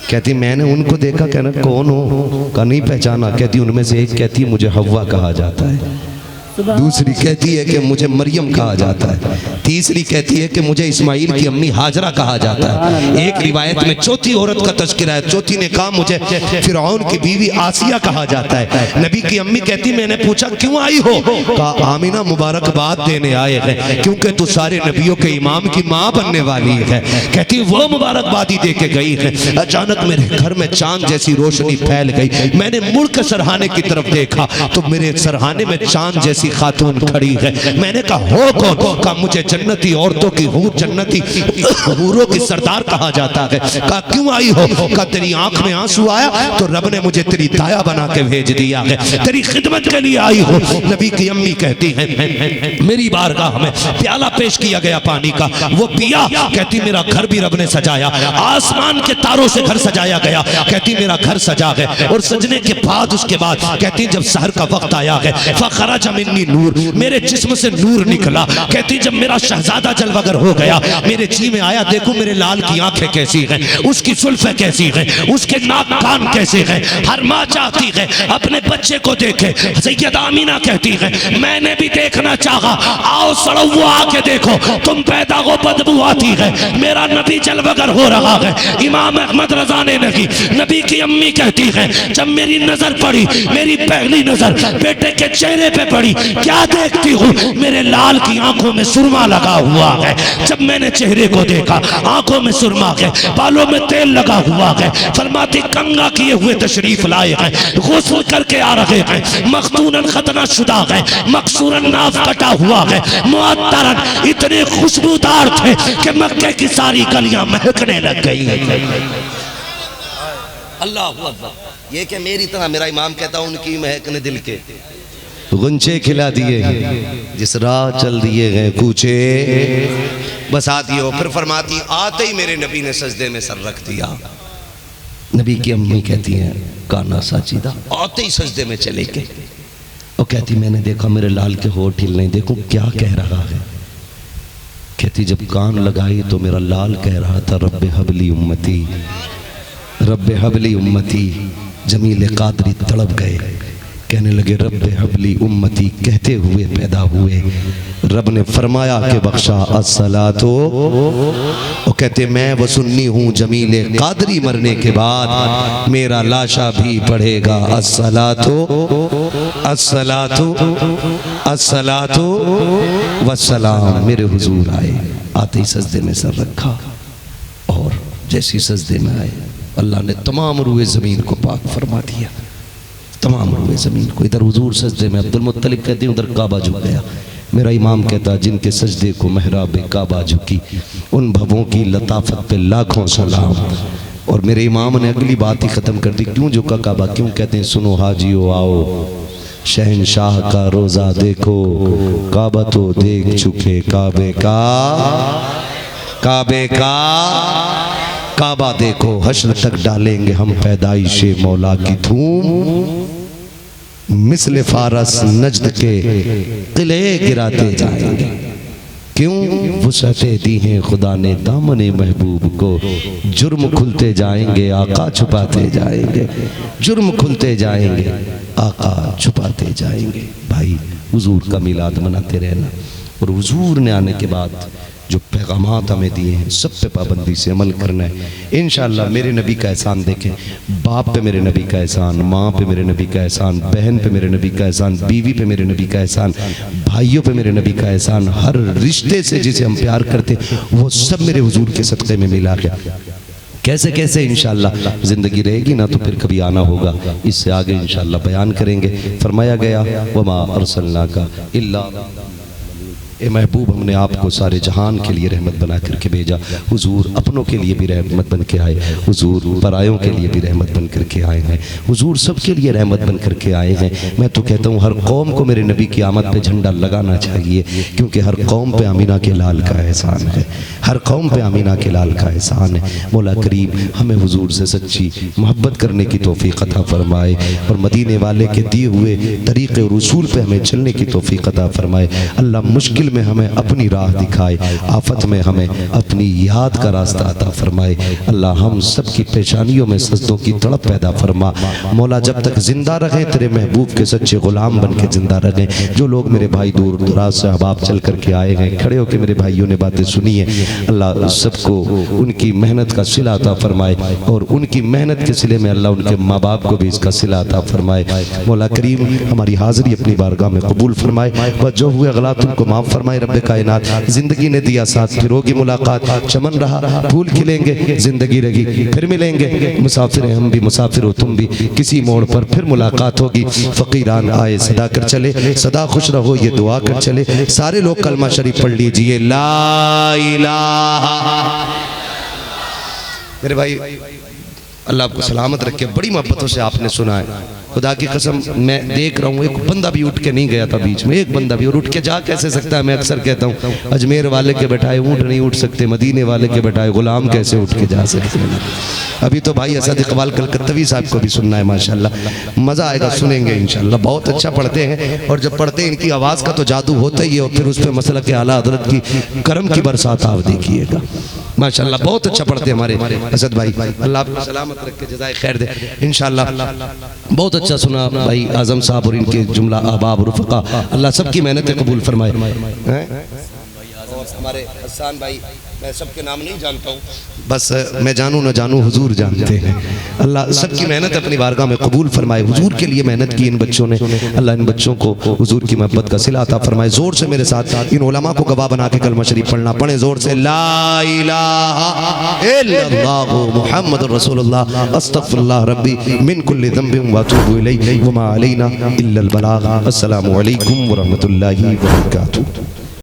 कहती मैंने उनको देखा, कहना कौन हो का नहीं पहचाना। कहती उनमें से एक कहती है मुझे हव्वा कहा जाता है, दूसरी कहती है कि मुझे मरियम कहा जाता है, तीसरी कहती है कि मुझे इस्माइल की अम्मी हाजरा कहा जाता है। एक रिवायत में चौथी औरत का तज़किरा है, चौथी ने कहा मुझे फिरौन की बीवी आसिया कहा जाता है। नबी की अम्मी कहती मैंने पूछा क्यों आई हो? कहा आमीना मुबारकबाद देने आए हैं क्योंकि तू सारे नबियों के इमाम की माँ बनने वाली है। कहती वो मुबारकबादी दे के गई है। अचानक मेरे घर में चांद जैसी रोशनी फैल गई। मैंने मुड़ कर सरहाने की तरफ देखा तो मेरे सरहाने में चांद जैसी जैसी खातून खड़ी है। मैंने कहा हो कौन? कहा मुझे जन्नती औरतों की हूर, जन्नती हूरों की सरदार कहा जाता है। कहा क्यों आई हो? कहा तेरी आंख में आंसू आया तो रब ने मुझे तेरी दाया बना के भेज दिया है, तेरी खिदमत के लिए आई हो। नबी की अम्मी कहती है मेरी बारगाह में प्याला पेश किया गया पानी का, वो पिया। कहती मेरा घर भी रब ने सजाया, आसमान के तारों से घर सजाया गया। कहती मेरा घर सजा है और सजने के बाद उसके बाद कहती जब सहर का वक्त आया है फखरज मिन्नी नूर, मेरे जिस्म से नूर निकला। कहती जब मेरा शहजादा जलवागर हो गया मेरे जी में आया, देखो मेरे लाल की आंखें कैसी हैं, उसकी जुल्फें कैसी हैं, उसके नाक कान कैसे हैं। हर माँ चाहती है अपने बच्चे को देखे। सैयदा आमीना कहती है मैंने भी देखना चाहा, आओ सड़ौआ आके देखो, तुम पैदा हो बदबू आती है, मेरा नबी जलवागर हो रहा है। इमाम अहमद रजा ने नहीं, नबी की अम्मी कहती है जब मेरी नजर पड़ी, मेरी पहली नजर बेटे के चेहरे पे पड़ी, क्या देखती हूँ? मेरे लाल की आंखों में सुरमा लगा हुआ है। जब मैंने चेहरे को देखा आंखों में सुरमा है, बालों में तेल लगा हुआ है। फरमाती कंगा किए हुए तशरीफ लाए हैं, गुस्ल करके आ रहे हैं, मखतूनन खतना शुदा है, मकसूरन नाफ कटा हुआ है, मुअत्तरन इतने खुशबूदार थे कि मक्के की सारी गलियां महकने लग गई। अल्लाह अकबर। ये कि मेरी तरह मेरा इमाम कहता उनकी महकने दिल के गुंचे खिला दिए, जिस राह चल दिए गए कूचे बस आती हो। फिर फरमाती आते ही मेरे नबी ने सजदे में सर रख दिया। नबी की अम्मी कहती हैं काना साजिदा, आते ही सजदे में चले गए और कहती मैंने देखा मेरे लाल के होठ हिल नहीं, देखो क्या कह रहा है। कहती जब कान लगाई तो मेरा लाल कह रहा था रब्बे हबली उम्मती, रब्बे हबली उम्मती। जमील कादरी तड़प गए, कहने लगे रब्बे हबली उम्मती कहते हुए पैदा हुए। रब ने फरमाया कि बख्शा अस्सलातो, वो कहते मैं वो सुन्नी हूँ जमील कादरी मरने के बाद मेरा लाशा भी पढ़ेगा अस्सलातो अस्सलातो अस्सलातो वस्सलाम। मेरे हुजूर आए, आते ही सजदे में सर रखा और जैसी सजदे में आए अल्लाह ने तमाम रूए ज़मीन को पाक फरमा दिया, तमाम रूए ज़मीन को। इधर हुजूर सजदे में, अब्दुल मुत्तलिब कहते हैं उधर काबा झुक गया। मेरा इमाम कहता जिनके सजदे को महराब काबा झुकी, उन भवों की लताफत पे लाखों सलाम। और मेरे इमाम ने अगली बात ही ख़त्म कर दी, क्यों झुका काबा? क्यों? कहते हैं सुनो हाजियो आओ, शहनशाह का रोज़ा देखो, काबा तो देख चुके, काबे का काबे का काबा देखो, हश्र तक डालेंगे हम पैदाइशे मौला की धूम, मिसले फारस नजद के किले गिराते जाएंगे। क्यों? वुसअतें दी हैं खुदा ने दामने महबूब को, जुर्म खुलते जाएंगे आका छुपाते जाएंगे, जुर्म खुलते जाएंगे आका छुपाते जाएंगे। भाई हुजूर का मिलाद मनाते रहना, और हुजूर ने आने के बाद जो पैगामात हमें दिए हैं सब पे पाबंदी से अमल करना है। इंशाअल्लाह मेरे नबी का एहसान देखें, बाप पे मेरे नबी का एहसान, माँ पे मेरे नबी का एहसान, बहन पे मेरे नबी का एहसान, बीवी पे मेरे नबी का एहसान, भाइयों पे मेरे नबी का एहसान, हर रिश्ते से जिसे हम प्यार करते वो सब मेरे हुजूर के सदक़े में मिला गया। कैसे कैसे इंशाअल्लाह ज़िंदगी रहेगी ना तो फिर कभी आना होगा, इससे आगे इंशाअल्लाह बयान करेंगे। फरमाया गया वमा अरसलनाका इल्ला, ए महबूब हमने आपको सारे जहान के लिए रहमत बना करके भेजा। हुजूर अपनों के लिए भी रहमत बन के आए, हुजूर परायों के लिए भी रहमत बन करके आए हैं, हुजूर सबके लिए रहमत बन करके आए हैं। मैं तो कहता हूँ हर कौम को मेरे नबी की आमद पे झंडा लगाना चाहिए, क्योंकि हर कौम पे आमीना के लाल का एहसान है, हर कौम पे आमीना के लाल का एहसान है। मौला करीम हमें हुजूर से सच्ची मोहब्बत करने की तौफीक अता फरमाए और मदीने वाले के दिए हुए तरीक़े और उसूल पे हमें चलने की तौफीक अता फरमाए। अल्लाह मुश्किल में हमें अपनी राह दिखाए, आफत में हमें अपनी याद का रास्ता अता फरमाए। अल्लाह हम सब की पेशानियों में सजदों की तड़प पैदा फरमा। मौला जब तक जिंदा रहे तेरे महबूब के सच्चे गुलाम बन के जिंदा रहे। जो लोग मेरे भाई दूर दराज से अहबाब चल करके आए हैं, खड़े होकर मेरे भाइयों ने बातें सुनी है, अल्लाह सबको उनकी मेहनत का सिला अता फरमाए और उनकी मेहनत के सिले में अल्लाह उनके माँ बाप को भी इसका सिला अता फरमाए। मौला करीम हमारी हाजिरी अपनी बारगाह में कबूल फरमाए व जो हुए गलत उनको माफ़ फरमाए रब्बे कायनात जिंदगी ने दिया साथ, फिर होगी मुलाकात, चमन रहा फूल खिलेंगे, जिंदगी रही फिर मिलेंगे, मुसाफिर हम भी मुसाफिर हो तुम भी, किसी मोड़ पर फिर मुलाकात होगी। फकीरान आए सदा कर चले, सदा खुश रहो ये दुआ कर चले। सारे लोग कलमा शरीफ पढ़ लीजिए, ला इलाहा। मेरे भाई अल्लाह आपको सलामत रखे, बड़ी मोहब्बतों से आपने सुना है, खुदा की कसम मैं देख रहा हूँ एक बंदा भी उठ के नहीं गया था बीच में, एक बंदा भी, और उठ के जा कैसे सकता है। मैं अक्सर कहता हूँ अजमेर वाले के बैठाए ऊँट नहीं उठ सकते, मदीने वाले के बैठाए गुलाम कैसे उठ के जा सकते हैं। अभी तो भाई असद इकबाल कलकत्तवी साहब को भी सुनना है, माशाल्लाह मज़ा आएगा, सुनेंगे इंशाल्लाह। बहुत अच्छा पढ़ते हैं, और जब पढ़ते हैं इनकी आवाज़ का तो जादू होता ही है, और फिर उस पर मसला के आला हज़रत की करम की बरसात आप देखिएगा, माशाल्लाह बहुत अच्छा पढ़ते हैं हमारे असद भाई। अल्लाह आपको सलामत रख के जज़ाए खैर दे इंशाल्लाह। बहुत अच्छा सुना भाई आज़म साहब और इनके जुमला अहबाब रुफ़क़ा, अल्लाह सबकी मेहनतें कबूल फरमाए। हमारे हसन भाई, मैं सबके नाम नहीं जानता हूँ, बस मैं जानूँ न जानूँ हुजूर जानते हैं। अल्लाह सबकी मेहनत अपनी बारगाह में कबूल फरमाए। हुजूर के लिए मेहनत की इन बच्चों ने, अल्लाह इन बच्चों को हुजूर की मोहब्बत का सिला अता फरमाए। जोर से मेरे साथ इन उलमा को गवाह बना के कलमा शरीफ पढ़ना, पढ़े जोर से, ला इलाहा इल्लल्लाहु मुहम्मदुर रसूलुल्लाह अस्तगफिरुल्लाह रब्बी मिन कुल्लि ज़ंबिन व अतूबु इलैहि व मा अलैना इल्लल बलाग। अस्सलामु अलैकुम व रहमतुल्लाहि व बरकातुहू।